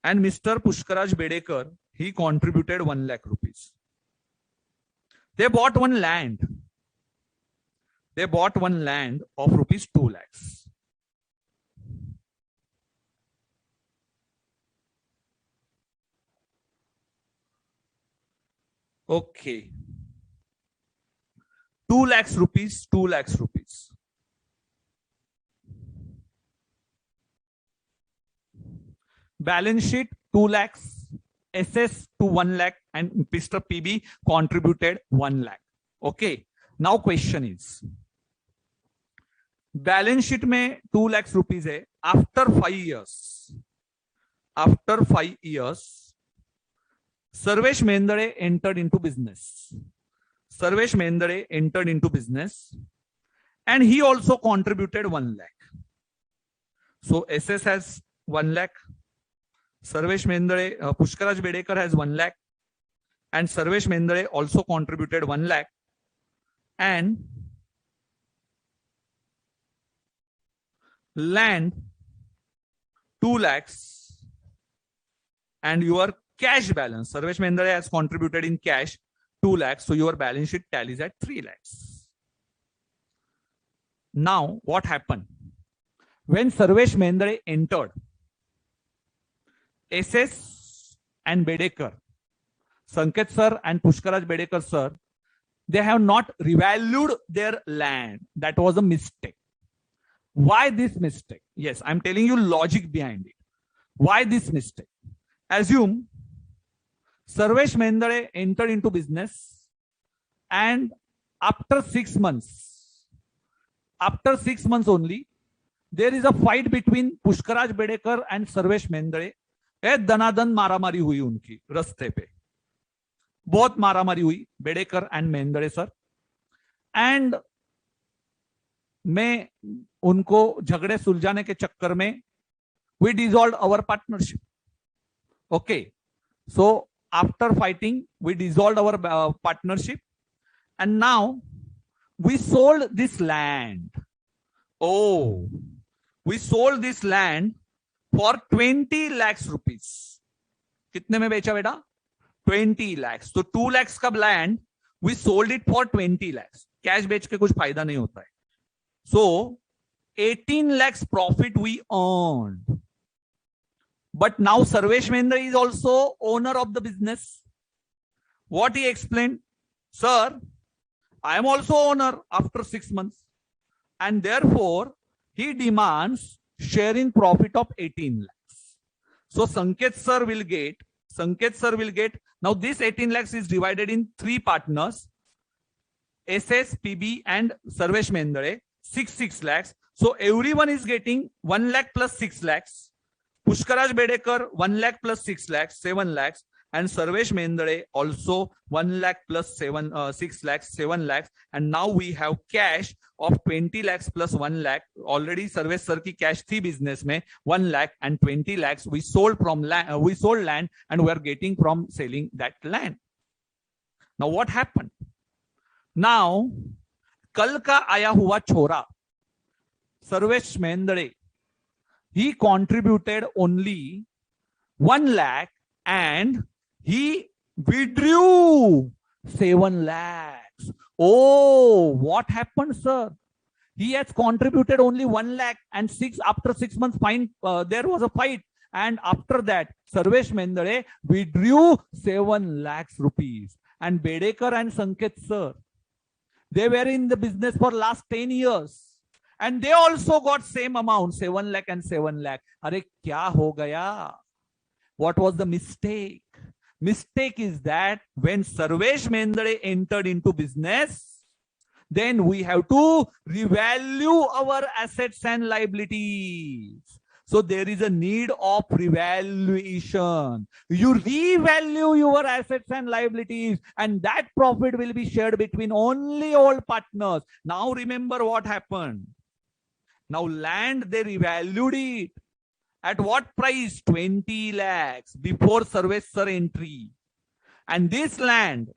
and Mr. Pushkaraj Bedekar, he contributed 1 lakh rupees. They bought one land. They bought one land of rupees 2 lakhs. Okay. 2 lakhs rupees, 2 lakhs rupees. Balance sheet 2 lakhs, SS to 1 lakh, and Mr. PB contributed 1 lakh. Okay. Now question is, balance sheet में 2 lakhs rupees है. After 5 years, Sarvesh Mendare entered into business. Sarvesh Mendare entered into business, and he also contributed 1 lakh. So SS has 1 lakh. Sarvesh Mendare, Pushkaraj Bedekar has 1 lakh, and Sarvesh Mendare also contributed 1 lakh. And land 2 lakhs, and your cash balance, Sarvesh Mendare has contributed in cash 2 lakhs, so your balance sheet tallies at 3 lakhs. Now what happened? When Sarvesh Mendare entered, SS and Bedekar, Sanket sir and Pushkaraj Bedekar sir, they have not revalued their land. That was a mistake. Why this mistake? Yes, I'm telling you logic behind it. Why this mistake? Assume Sarvesh Mendare entered into business, and after 6 months only, there is a fight between Pushkaraj Bedekar and Sarvesh Mendare. दनादन मारामारी हुई उनकी रास्ते पे, बहुत मारामारी हुई, Bedekar and Mendade sir. And मैं उनको झगड़े सुलझाने के चक्कर में we dissolve our partnership. Okay, so after fighting we dissolved our partnership, and now we sold this land. Oh, we sold this land for 20 lakhs rupees. कितने में बेचा बेटा? 20 lakhs. तो 2 lakhs का land we sold it for 20 lakhs. Cash बेच के कुछ फायदा नहीं होता है. So 18 lakhs profit we earned. But now Sarvesh Mehndra is also owner of the business. What he explained? Sir, I am also owner after 6 months. And therefore, he demands sharing profit of 18 lakhs. So Sanket sir will get, now this 18 lakhs is divided in 3 partners, SS, PB and Sarvesh Mehndra, 6 lakhs. So everyone is getting 1 lakh plus 6 lakhs. Pushkaraj Bedekar 1 lakh plus 6 lakhs, 7 lakhs, and Sarvesh Mehndre also 1 lakh plus 6 lakhs, 7 lakhs. And now we have cash of 20 lakhs plus 1 lakh. Already Sarvesh sir ki cash thi business mein 1 lakh and 20 lakhs we sold from land, we sold land and we are getting from selling that land. Now what happened? Now कल का आया हुआ छोरा Sarvesh Mehndre, he contributed only 1 lakh and he withdrew 7 lakhs. Oh, what happened, sir? He has contributed only 1 lakh and after 6 months fine, there was a fight. And after that, Sarvesh Mehndre withdrew 7 lakhs rupees. And Bedekar and Sanket sir, they were in the business for last 10 years. And they also got same amount, 7 lakh and 7 lakh. Arey, kya ho gaya? What was the mistake? Mistake is that when Sarvesh Mehndre entered into business, then we have to revalue our assets and liabilities. So there is a need of revaluation. You revalue your assets and liabilities, and that profit will be shared between only all partners. Now remember what happened. Now land, they revalued it. At what price? 20 lakhs before Sarvesh sir entry. And this land,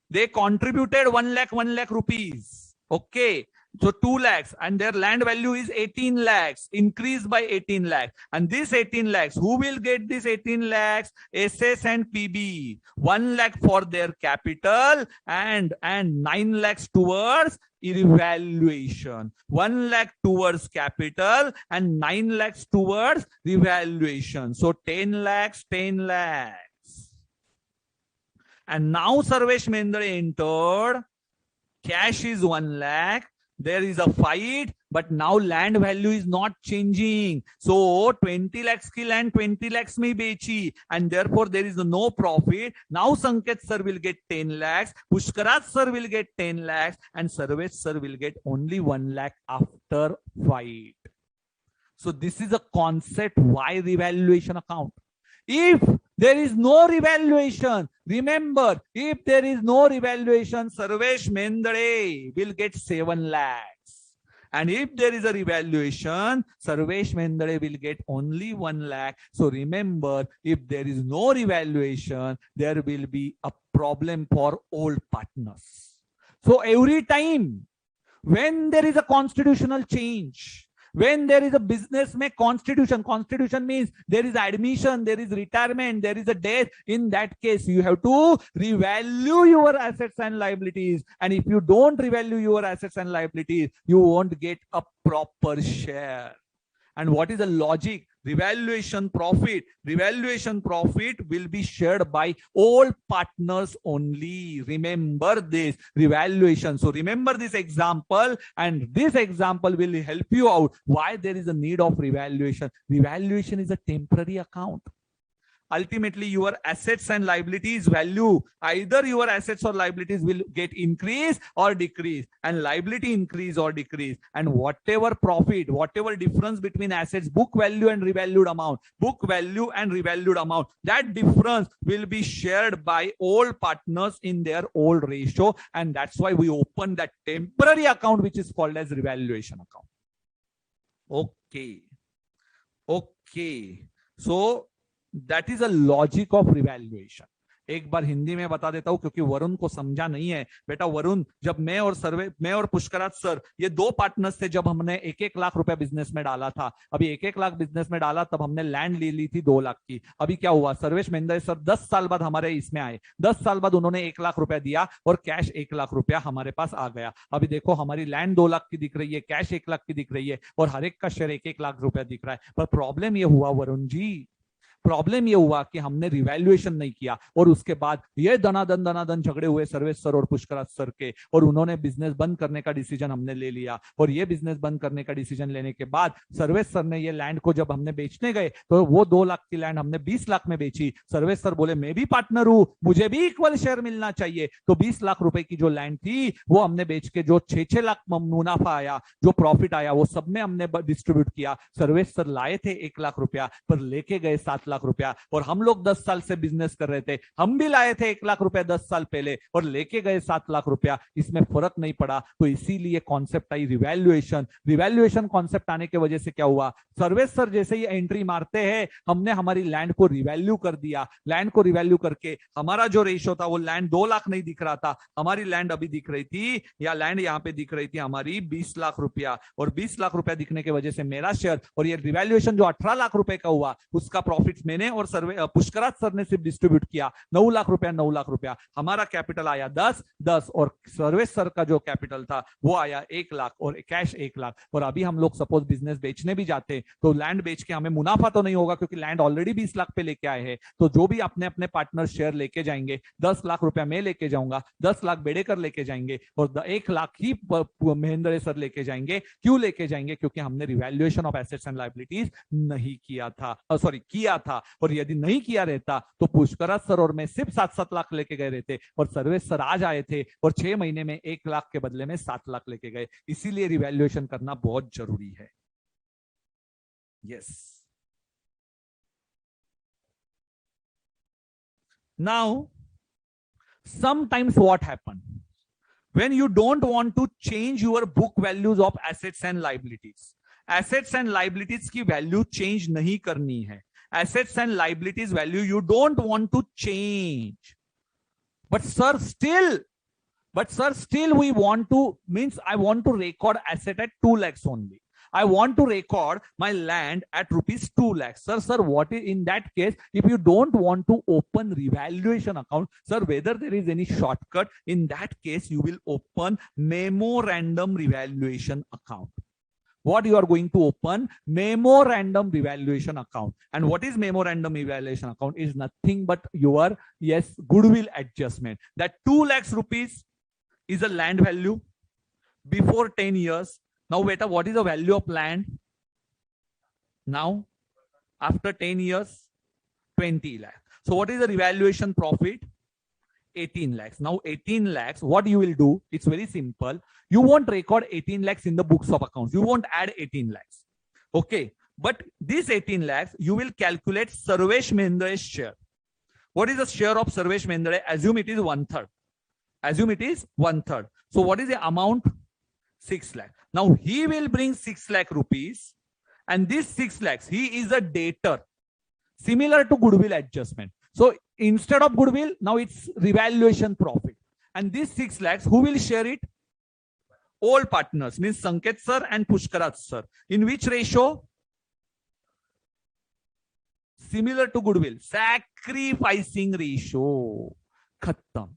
they contributed 1 lakh rupees. Okay. So 2 lakhs and their land value is 18 lakhs, increased by 18 lakhs. And this 18 lakhs, who will get this 18 lakhs? SS and PB. 1 lakh for their capital and 9 lakhs towards revaluation. 1 lakh towards capital and 9 lakhs towards revaluation. So 10 lakhs, 10 lakhs. And now Sarvesh Mehndre entered. Cash is 1 lakh. There is a fight, but now land value is not changing. So 20 lakhs ki land 20 lakhs mein bechi, and therefore there is no profit. Now Sanket sir will get 10 lakhs, Pushkaraj sir will get 10 lakhs, and Sarvesh sir will get only 1 lakh after fight. So this is a concept why revaluation account. If there is no revaluation, remember, if there is no revaluation, Sarvesh Mehndre will get 7 lakhs. And if there is a revaluation, Sarvesh Mehndre will get only 1 lakh. So remember, if there is no revaluation, there will be a problem for all partners. So every time when there is a constitutional change, when there is a business में constitution means there is admission, there is retirement, there is a death. In that case, you have to revalue your assets and liabilities. And if you don't revalue your assets and liabilities, you won't get a proper share. And what is the logic? Revaluation profit will be shared by all partners only. Remember this revaluation. So remember this example, and this example will help you out why there is a need of revaluation. Revaluation is a temporary account. ultimately your assets and liabilities value, either your assets or liabilities will get increase or decrease, and liability increase or decrease, and whatever profit, whatever difference between assets book value and revalued amount, that difference will be shared by all partners in their old ratio, and that's why we open that temporary account which is called as revaluation account. Okay, so that is a logic of revaluation. एक बार हिंदी में बता देता हूं क्योंकि वरुण को समझा नहीं है। बेटा वरुण, जब मैं और पुष्कराज सर, ये दो पार्टनर्स थे, जब हमने 1-1 लाख रुपया बिजनेस में डाला था, अभी 1-1 लाख बिजनेस में डाला, तब हमने लैंड ले ली थी 2 लाख की। अभी क्या हुआ, सर्वेश महेंद्र सर 10 साल बाद हमारे इसमें आए, 10 साल बाद उन्होंने 1 लाख रुपया दिया और कैश 1 लाख रुपया हमारे पास आ गया। अभी देखो हमारी लैंड 2 लाख की दिख रही है, कैश 1 लाख की दिख रही है, और हर एक का शेयर 1-1 लाख रुपया दिख रहा है। पर प्रॉब्लम ये हुआ वरुण जी, प्रॉब्लम ये हुआ कि हमने रिवैल्यूएशन नहीं किया, और उसके बाद ये दनादन झगड़े हुए सर्वेश सर और पुष्कराज सर के, और उन्होंने बिजनेस बंद करने का डिसीजन हमने ले लिया। और ये बिजनेस बंद करने का डिसीजन लेने के बाद सर्वेश सर ने ये लैंड को जब हमने बेचने गए, तो वो 2 लाख की लैंड हमने 20 लाख में बेची। सर्वेश सर बोले मैं भी पार्टनर हूं, मुझे भी इक्वल शेयर मिलना चाहिए। तो 20 लाख रुपए की जो लैंड थी वो हमने बेच के जो 6-6 लाख मुनाफा आया, जो प्रॉफिट आया, वो सब में हमने डिस्ट्रीब्यूट किया। सर्वेश सर लाए थे 1 लाख रुपया, पर लेके गए 7 लाख रुपया। और हम लोग 10 साल से बिजनेस कर रहे थे, हम भी लाए थे 1 लाख रुपया 10 साल पहले और लेके गए 7 लाख रुपया, इसमें फर्क नहीं पड़ा। तो इसीलिए कॉन्सेप्ट आई रिवैल्यूएशन कॉन्सेप्ट आने की वजह से क्या हुआ, सर्वेश सर जैसे ही एंट्री मारते हैं, हमने हमारी लैंड को रिवैल्यू कर दिया। लैंड को रिवैल्यू करके हमारा जो रेशियो था, वो लैंड 2 लाख नहीं दिख रहा था, हमारी लैंड अभी दिख रही थी, या लैंड यहाँ पे दिख रही थी हमारी 20 लाख रुपया। और 20 लाख रुपया दिखने की वजह से मेरा शेयर, और ये रिवैल्यूएशन जो 18 लाख रुपए का हुआ, उसका प्रॉफिट मैंने और पुष्कराज सर ने सिर्फ डिस्ट्रीब्यूट किया 9 लाख रुपया। हमारा कैपिटल आया 10, और सर्वेश सर का जो कैपिटल था वो आया 1 लाख, और कैश 1 लाख। और अभी हम लोग सपोज बिजनेस बेचने भी जाते, तो लैंड बेच के हमें मुनाफा तो नहीं होगा, क्योंकि लैंड ऑलरेडी 20 लाख पे लेके आए हैं। तो जो भी अपने अपने पार्टनर शेयर लेके जाएंगे, 10 लाख रुपया मैं लेके जाऊंगा, 10 लाख बेड़ेकर लेके जाएंगे, और 1 लाख ही महेंद्र सर लेके जाएंगे। क्यों लेके जाएंगे? क्योंकि हमने revaluation of assets and liabilities नहीं किया था। और यदि नहीं किया रहता तो पुष्कराज सर और मैं सिर्फ 7-7 लाख लेके गए रहते, और सर्वेश सर आज आए थे और 6 महीने में 1 लाख के बदले में 7 लाख लेके गए। इसीलिए रिवैल्यूएशन करना बहुत जरूरी है। Yes, now sometimes what happen when you don't want to change your book values of assets and liabilities की वैल्यू चेंज नहीं करनी है। assets and liabilities value you don't want to change, but sir still we want to, means I want to record asset at 2 lakhs only, I want to record my land at rupees 2 lakhs. Sir, what is in that case? If you don't want to open revaluation account, sir, whether there is any shortcut, in that case, you will open memorandum revaluation account. What you are going to open? Memorandum revaluation account. And what is memorandum revaluation account? Is nothing but your, yes, goodwill adjustment. That 2 lakhs rupees is a land value before 10 years. Now, beta, what is the value of land? Now, after 10 years, 20 lakhs. So what is the revaluation profit? 18 lakhs. Now 18 lakhs, what you will do? It's very simple. You won't record 18 lakhs in the books of accounts. You won't add 18 lakhs. Okay. But this 18 lakhs, you will calculate Sarvesh Mahendra's share. What is the share of Sarvesh Mahendra? Assume it is 1/3. Assume it is 1/3. So what is the amount? 6 lakh. Now he will bring 6 lakh rupees, and this 6 lakhs, he is a debtor, similar to goodwill adjustment. So instead of goodwill, now it's revaluation profit. And this 6 lakhs, who will share it? All partners, means Sanket sir and Pushkarat sir. In which ratio? Similar to goodwill, sacrificing ratio. Khatam.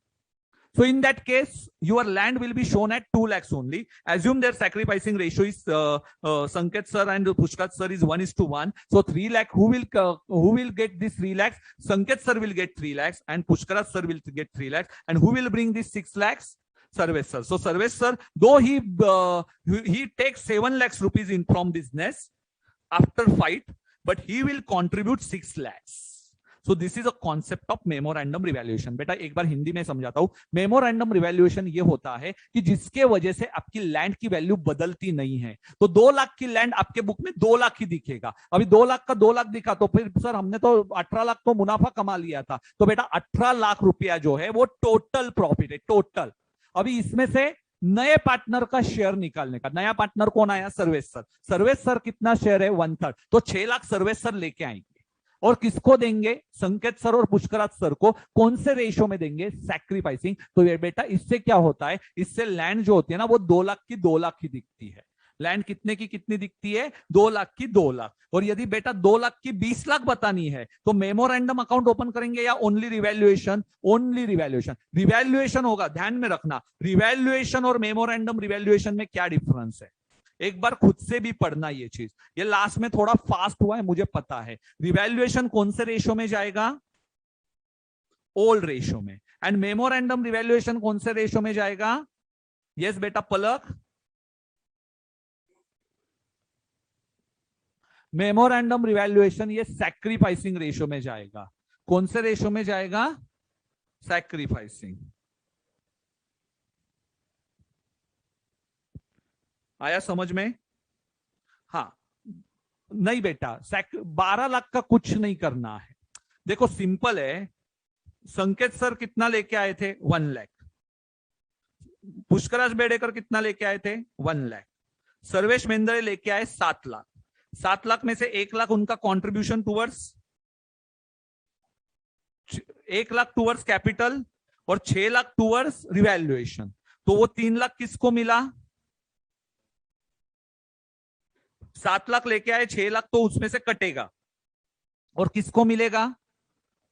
So in that case, your land will be shown at 2 lakhs only. Assume their sacrificing ratio is Sanket sir and Pushkarat sir is 1:1. So 3 lakh, who will get this 3 lakhs? Sanket sir will get 3 lakhs and Pushkarat sir will get 3 lakhs. And who will bring this 6 lakhs? Sarvesh sir. So Sarvesh sir, though he takes 7 lakhs rupees in from business after fight, but he will contribute 6 lakhs. So this is a concept of memorandum revaluation. बेटा एक बार हिंदी में समझाता हूं। Memorandum revaluation ये होता है कि जिसके वजह से आपकी लैंड की वैल्यू बदलती नहीं है। तो 2 लाख की लैंड आपके बुक में 2 लाख ही दिखेगा। अभी 2 लाख का 2 लाख दिखा तो फिर सर हमने तो 18 लाख तो मुनाफा कमा लिया था। तो बेटा 18 लाख रुपया जो है वो टोटल प्रॉफिट है, टोटल। अभी इसमें से नए पार्टनर का शेयर निकालने का, नया पार्टनर कौन आया? सर्वेश सर। सर्वेश सर कितना शेयर है? 1/3। तो 6 लाख सर्वेश सर लेके आएंगे। और किसको देंगे? संकेत सर और पुष्कराज सर को। कौन से रेशो में देंगे? सैक्रिफाइसिंग। तो ये बेटा इससे क्या होता है, इससे लैंड जो होती है ना वो 2 लाख की 2 लाख ही दिखती है। लैंड कितने की कितनी दिखती है? 2 लाख की 2 लाख। और यदि बेटा 2 लाख की 20 लाख बतानी है तो मेमोरेंडम अकाउंट ओपन करेंगे या only revaluation? Only revaluation. Revaluation होगा, ध्यान में रखना, रिवैल्यूएशन और मेमोरेंडम रिवैल्यूएशन में क्या डिफरेंस है। एक बार खुद से भी पढ़ना ये चीज। ये लास्ट में थोड़ा फास्ट हुआ है मुझे पता है। रिवैल्यूएशन कौन से रेशो में जाएगा? ओल्ड रेशो में। एंड मेमोरेंडम रिवैल्यूएशन कौन से रेशो में जाएगा? यस बेटा पलक। मेमोरेंडम रिवैल्यूएशन ये सैक्रिफाइसिंग रेशो में जाएगा। कौन से रेशो में जाएगा? सैक्रिफाइसिंग। आया समझ में? हाँ नहीं बेटा 12 लाख का कुछ नहीं करना है। देखो सिंपल है। संकेत सर कितना लेके आए थे? 1 लाख। पुष्कराज बेडेकर कितना लेके आए थे? 1 लाख। सर्वेश मेंद्रे लेके आए 7 लाख। 7 लाख में से 1 लाख उनका contribution towards, 1 lakh towards capital और 6 लाख टूवर्ड्स रिवैल्यूएशन। तो वो 3 लाख किसको मिला? 7 लाख लेके आए, 6 लाख तो उसमें से कटेगा और किसको मिलेगा?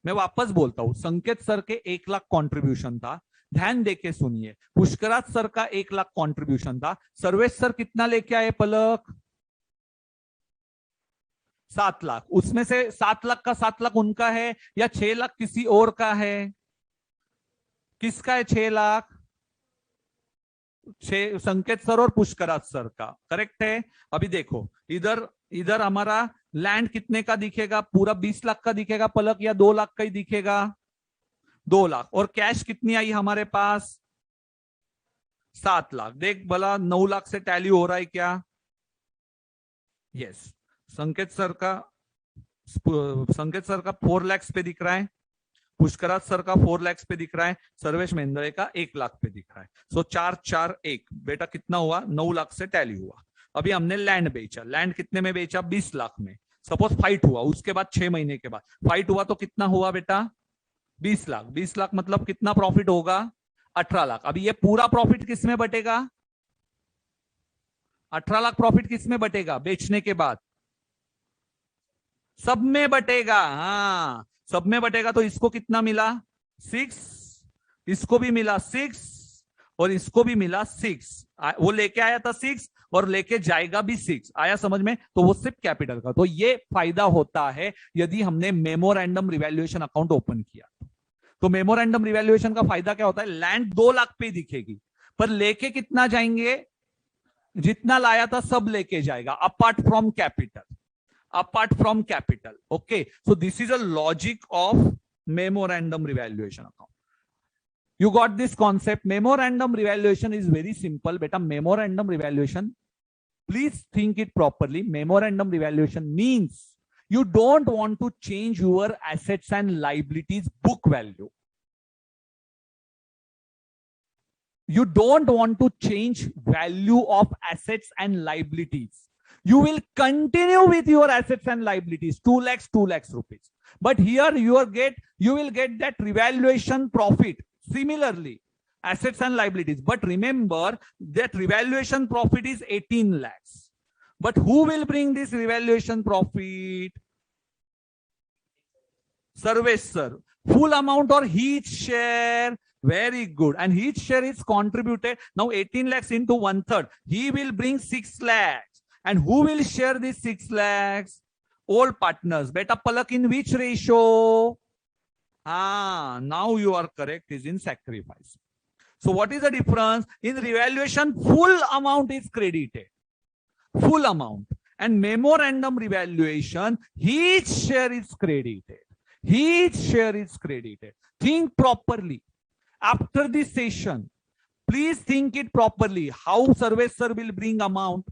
मैं वापस बोलता हूं, संकेत सर के 1 लाख कॉन्ट्रीब्यूशन था। ध्यान देके सुनिए। पुष्कराज सर का 1 लाख कॉन्ट्रीब्यूशन था। सर्वेश सर कितना लेके आए पलक? 7 लाख। उसमें से 7 लाख का 7 लाख उनका है या 6 लाख किसी और का है? किसका है 6 लाख? संकेत सर और पुष्कराज सर का। करेक्ट है। अभी देखो इधर इधर हमारा लैंड कितने का दिखेगा? पूरा 20 लाख का दिखेगा पलक या 2 लाख का ही दिखेगा? 2 लाख। और कैश कितनी आई हमारे पास? 7 लाख। देख भला 9 लाख से टैली हो रहा है क्या? यस। संकेत सर का 4 लाख पे दिख रहा है। पुष्कराज सर का 4 लाख पे दिख रहा है। सर्वेश मेंद्रे का 1 लाख पे दिख रहा है। सो 4 4 1 बेटा कितना हुआ? 9 लाख से टैली हुआ। अभी हमने लैंड बेचा। लैंड कितने में बेचा? 20 लाख में। सपोज फाइट हुआ, उसके बाद 6 महीने के बाद फाइट हुआ तो कितना हुआ बेटा? 20 लाख। 20 लाख मतलब कितना प्रॉफिट होगा? 18 लाख। अभी ये पूरा प्रॉफिट किस में बटेगा? 18 लाख प्रॉफिट किस में बटेगा बेचने के बाद? सब में बटेगा। हाँ सब में बटेगा। तो इसको कितना मिला? 6। इसको भी मिला 6 और इसको भी मिला 6। वो लेके आया था 6 और लेके जाएगा भी 6। आया समझ में? तो वो सिर्फ कैपिटल का। तो ये फायदा होता है यदि हमने मेमोरेंडम रिवैल्यूएशन अकाउंट ओपन किया। तो मेमोरेंडम रिवैल्यूएशन का फायदा क्या होता है? लैंड 2 लाख पे दिखेगी पर लेके कितना जाएंगे? जितना लाया था सब लेके जाएगा apart from capital. apart from capital. Okay, so this is a logic of memorandum revaluation account. You got this concept? Memorandum revaluation is very simple beta. Memorandum revaluation, please think it properly. Memorandum revaluation means you don't want to change your assets and liabilities book value. You don't want to change value of assets and liabilities. You will continue with your assets and liabilities, 2 lakhs rupees. But here you will get that revaluation profit. Similarly, assets and liabilities. But remember that revaluation profit is 18 lakhs. But who will bring this revaluation profit? Service sir. Full amount or each share? Very good. And each share is contributed. Now 18 lakhs into 1/3. He will bring 6 lakhs. And who will share these 6 lakhs? All partners. Beta Palak in which ratio? Now you are correct, is in sacrifice. So what is the difference? In revaluation, full amount is credited. Full amount. And memorandum revaluation, each share is credited. his share is credited. Think properly. After this session, please think it properly. How servicer will bring amount,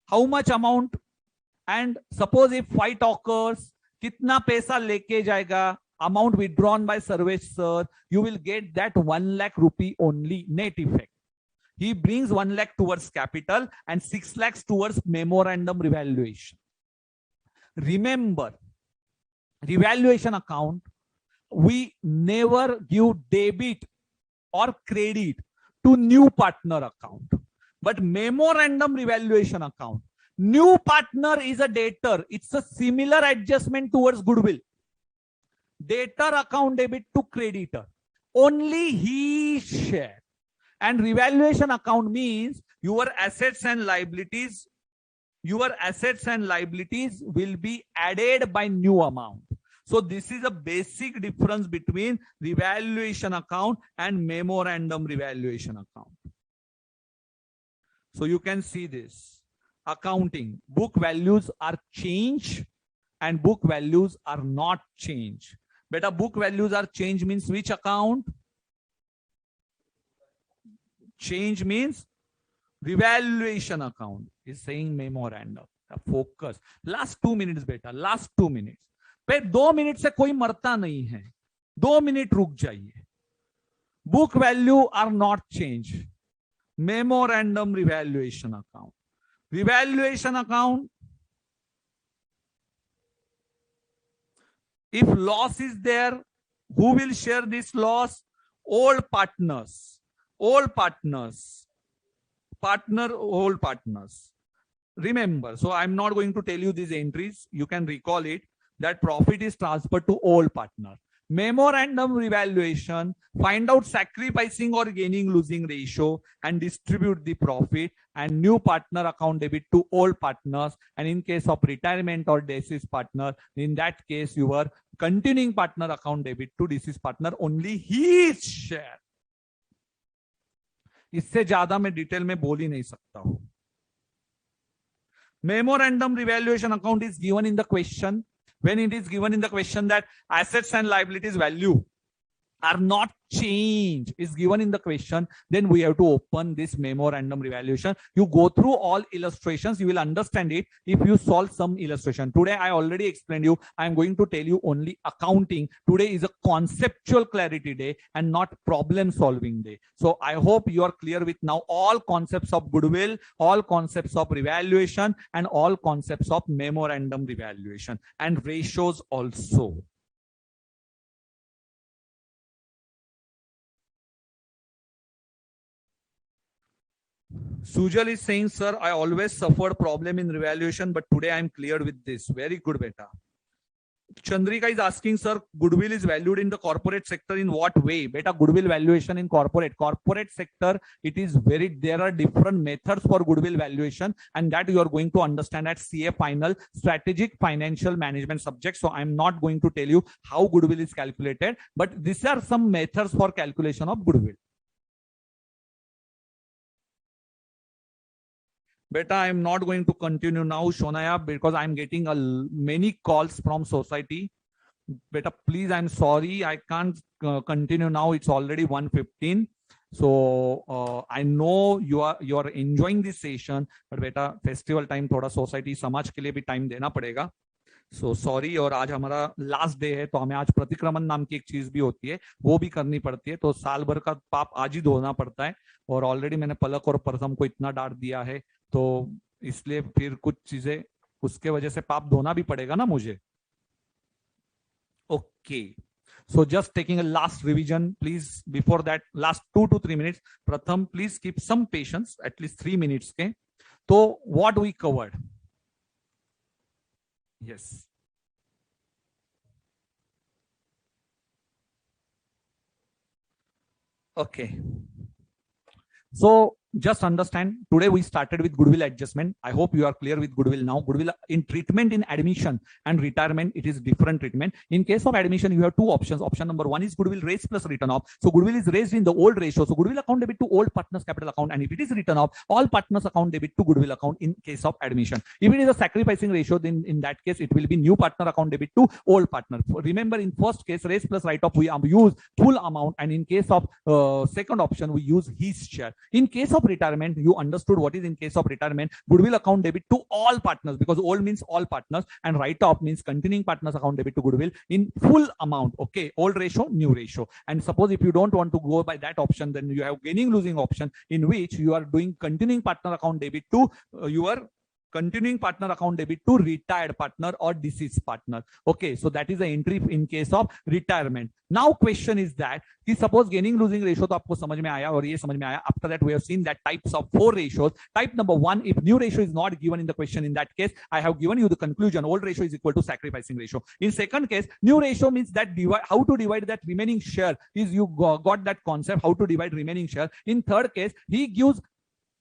how much amount, and suppose if fight occurs, kitna paisa leke jayega, amount withdrawn by servicer, you will get that 1 lakh rupee only net effect. He brings 1 lakh towards capital and 6 lakhs towards memorandum revaluation. Remember, revaluation account, we never give debit or credit to new partner account. But memorandum revaluation account, new partner is a debtor. It's a similar adjustment towards goodwill. Debtor account debit to creditor. Only he share. And revaluation account means your assets and liabilities will be added by new amount. So this is a basic difference between revaluation account and memorandum revaluation account. So you can see this. Accounting, book values are changed and book values are not changed. Beta, book values are changed means which account? Change means revaluation account is saying memorandum. Focus. Last 2 minutes beta, last 2 minutes. पे 2 minute से कोई मरता नहीं है, 2 minute रुक जाइए. Book value are not change. Memorandum revaluation account. Revaluation account, if loss is there, who will share this loss? Old partners. Old partners. Old partners. Remember, so I'm not going to tell you these entries. You can recall it. That profit is transferred to old partner. Memorandum revaluation, find out sacrificing or gaining losing ratio and distribute the profit, and new partner account debit to old partners. And in case of retirement or deceased partner, in that case your continuing partner account debit to deceased partner only his share. इससे ज्यादा मैं detail में बोल ही नहीं सकता हूं. Memorandum revaluation account is given in the question. When it is given in the question that assets and liabilities value are not changed, is given in the question, then we have to open this memorandum revaluation. You go through all illustrations, you will understand it if you solve some illustration. Today I already explained you. I am going to tell you only accounting. Today is a conceptual clarity day and not problem solving day. So I hope you are clear with now all concepts of goodwill, all concepts of revaluation, and all concepts of memorandum revaluation, and ratios also. Sujal is saying, sir, I always suffered problem in revaluation, but today I'm clear with this. Very good, beta. Chandrika is asking, sir, goodwill is valued in the corporate sector in what way? Beta, goodwill valuation in corporate sector, it is there are different methods for goodwill valuation, and that you are going to understand at CA final, strategic financial management subject. So I'm not going to tell you how goodwill is calculated, but these are some methods for calculation of goodwill. Beta, I'm not going to continue now, Shonaya, because I'm getting many calls from society. Beta, please, I'm sorry, I can't continue now. It's already 1:15. So I know you are enjoying this session, but beta, festival time, थोड़ा society समाज के लिए भी time देना पड़ेगा. So sorry. और आज हमारा लास्ट डे है, तो हमें आज प्रतिक्रमण नाम की एक चीज भी होती है, वो भी करनी पड़ती है. तो साल भर का पाप आज ही धोना पड़ता है, और ऑलरेडी मैंने पलक और प्रथम को इतना डांट दिया है, तो इसलिए फिर कुछ चीजें उसके वजह से पाप धोना भी पड़ेगा ना मुझे. Okay, so just taking a last revision please. Before that, last 2 to 3 minutes, Pratham please keep some patience, at least 3 minutes के. तो what we covered? Yes. Okay. So just understand, today we started with goodwill adjustment. I hope you are clear with goodwill now. Goodwill in treatment in admission and retirement, it is different treatment. In case of admission, you have two options. Option number one is goodwill raised plus written off. So goodwill is raised in the old ratio. So goodwill account debit to old partners capital account. And if it is written off, all partners account debit to goodwill account in case of admission. If it is a sacrificing ratio, then in that case, it will be new partner account debit to old partner. Remember, in first case, raise plus write off, we use full amount. And in case of second option, we use his share. In case of retirement, you understood what is in case of retirement. Goodwill account debit to all partners, because old means all partners, and write off means continuing partners account debit to goodwill in full amount. Okay, old ratio, new ratio. And suppose if you don't want to go by that option, then you have gaining losing option, in which you are doing continuing partner account debit to your continuing partner account debit to retired partner or deceased partner. Okay, so that is the entry in case of retirement. Now question is that कि suppose gaining losing ratio तो आपको समझ में आया और ये समझ में आया. After that we have seen that types of 4 ratios. Type number 1, if new ratio is not given in the question, in that case I have given you the conclusion. Old ratio is equal to sacrificing ratio. In second case, new ratio means that how to divide that remaining share is you got that concept, how to divide remaining share. In third case, he gives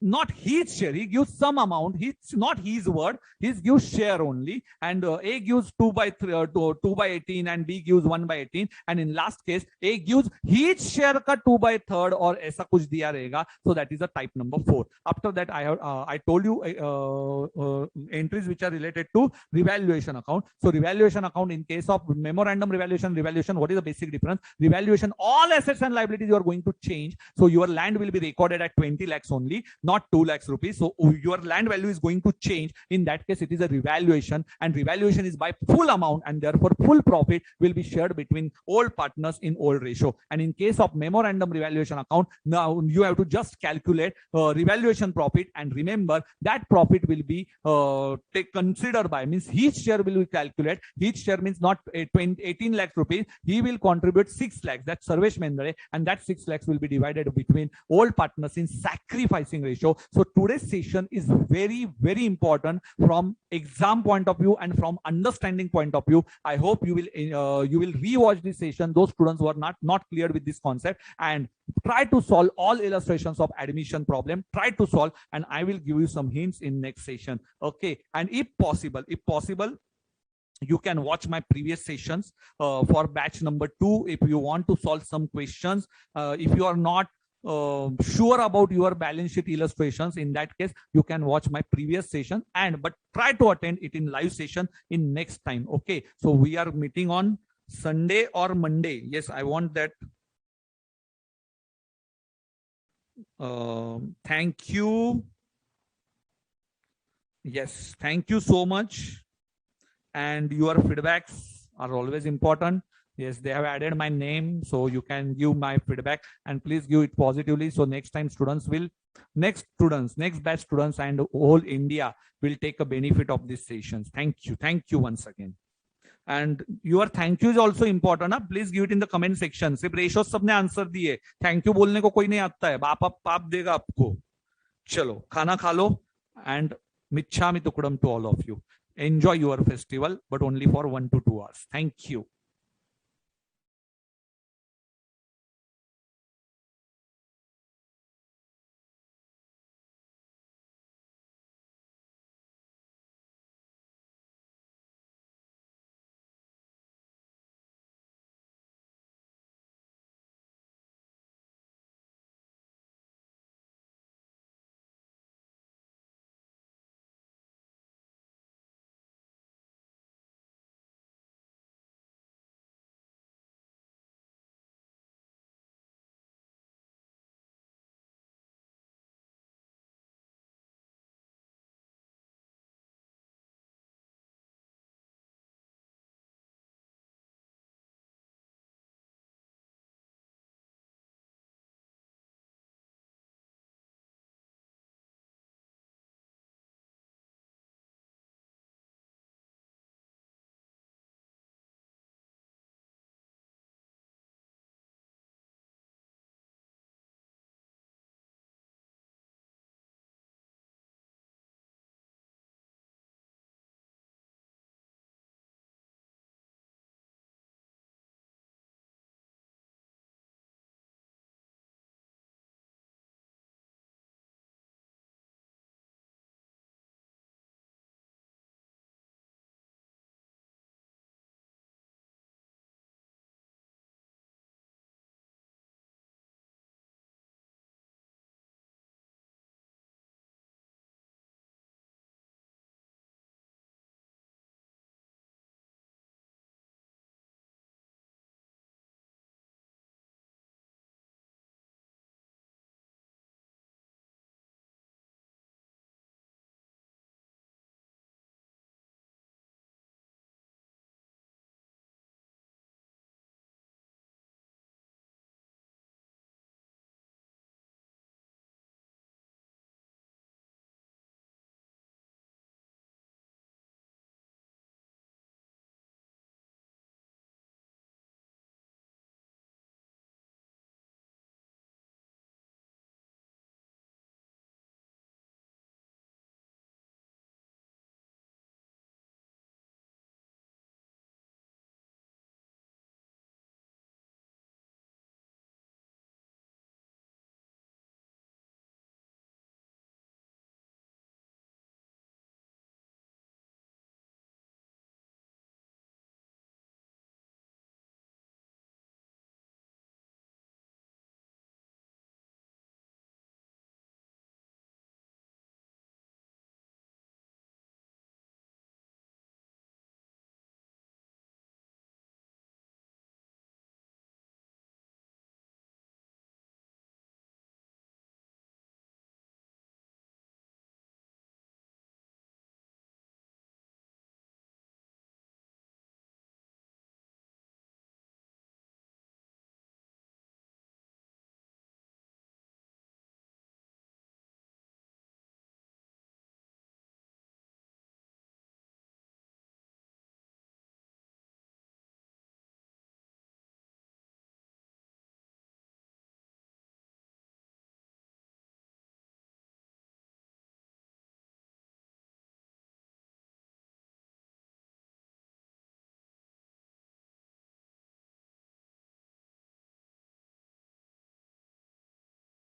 not his share, he gives some amount. It's not his word, he gives share only. And A gives 2 by 18 and B gives 1 by 18. And in last case, A gives his share ka 2 by 3rd or ऐसा कुछ दिया रहेगा. So that is a type number 4. After that, I told you entries which are related to revaluation account. So revaluation account, in case of memorandum revaluation, what is the basic difference? Revaluation, all assets and liabilities you are going to change. So your land will be recorded at 20 lakhs only, not 2 lakhs rupees. So your land value is going to change. In that case, it is a revaluation, and revaluation is by full amount, and therefore full profit will be shared between all partners in old ratio. And in case of memorandum revaluation account, now you have to just calculate revaluation profit, and remember that profit will be considered by, means his share will be calculated. His share means not 18 lakhs rupees, he will contribute 6 lakhs, that's Sarvesh Mendare, and that 6 lakhs will be divided between all partners in sacrificing ratio. So today's session is very, very important from exam point of view and from understanding point of view. I hope you will rewatch this session, those students who are not clear with this concept, and try to solve all illustrations of admission problem. Try to solve, and I will give you some hints in next session. Okay, and if possible, you can watch my previous sessions for batch number 2 if you want to solve some questions. If you are not sure about your balance sheet illustrations, in that case you can watch my previous session, but try to attend it in live session in next time. Okay, so we are meeting on Sunday or Monday. Yes, I want that. Thank you. Yes, thank you so much, and your feedbacks are always important. Yes, they have added my name, so you can give my feedback, and please give it positively. So next time next batch students and whole India will take a benefit of these sessions. Thank you once again. And your thank you is also important. Please give it in the comment section. सिर्फ ratio सबने answer दिए, thank you बोलने को कोई नहीं आता है. बाप देगा आपको. चलो खाना खा लो, and मिच्छामि तुकडम to all of you. Enjoy your festival, but only for 1 to 2 hours. Thank you.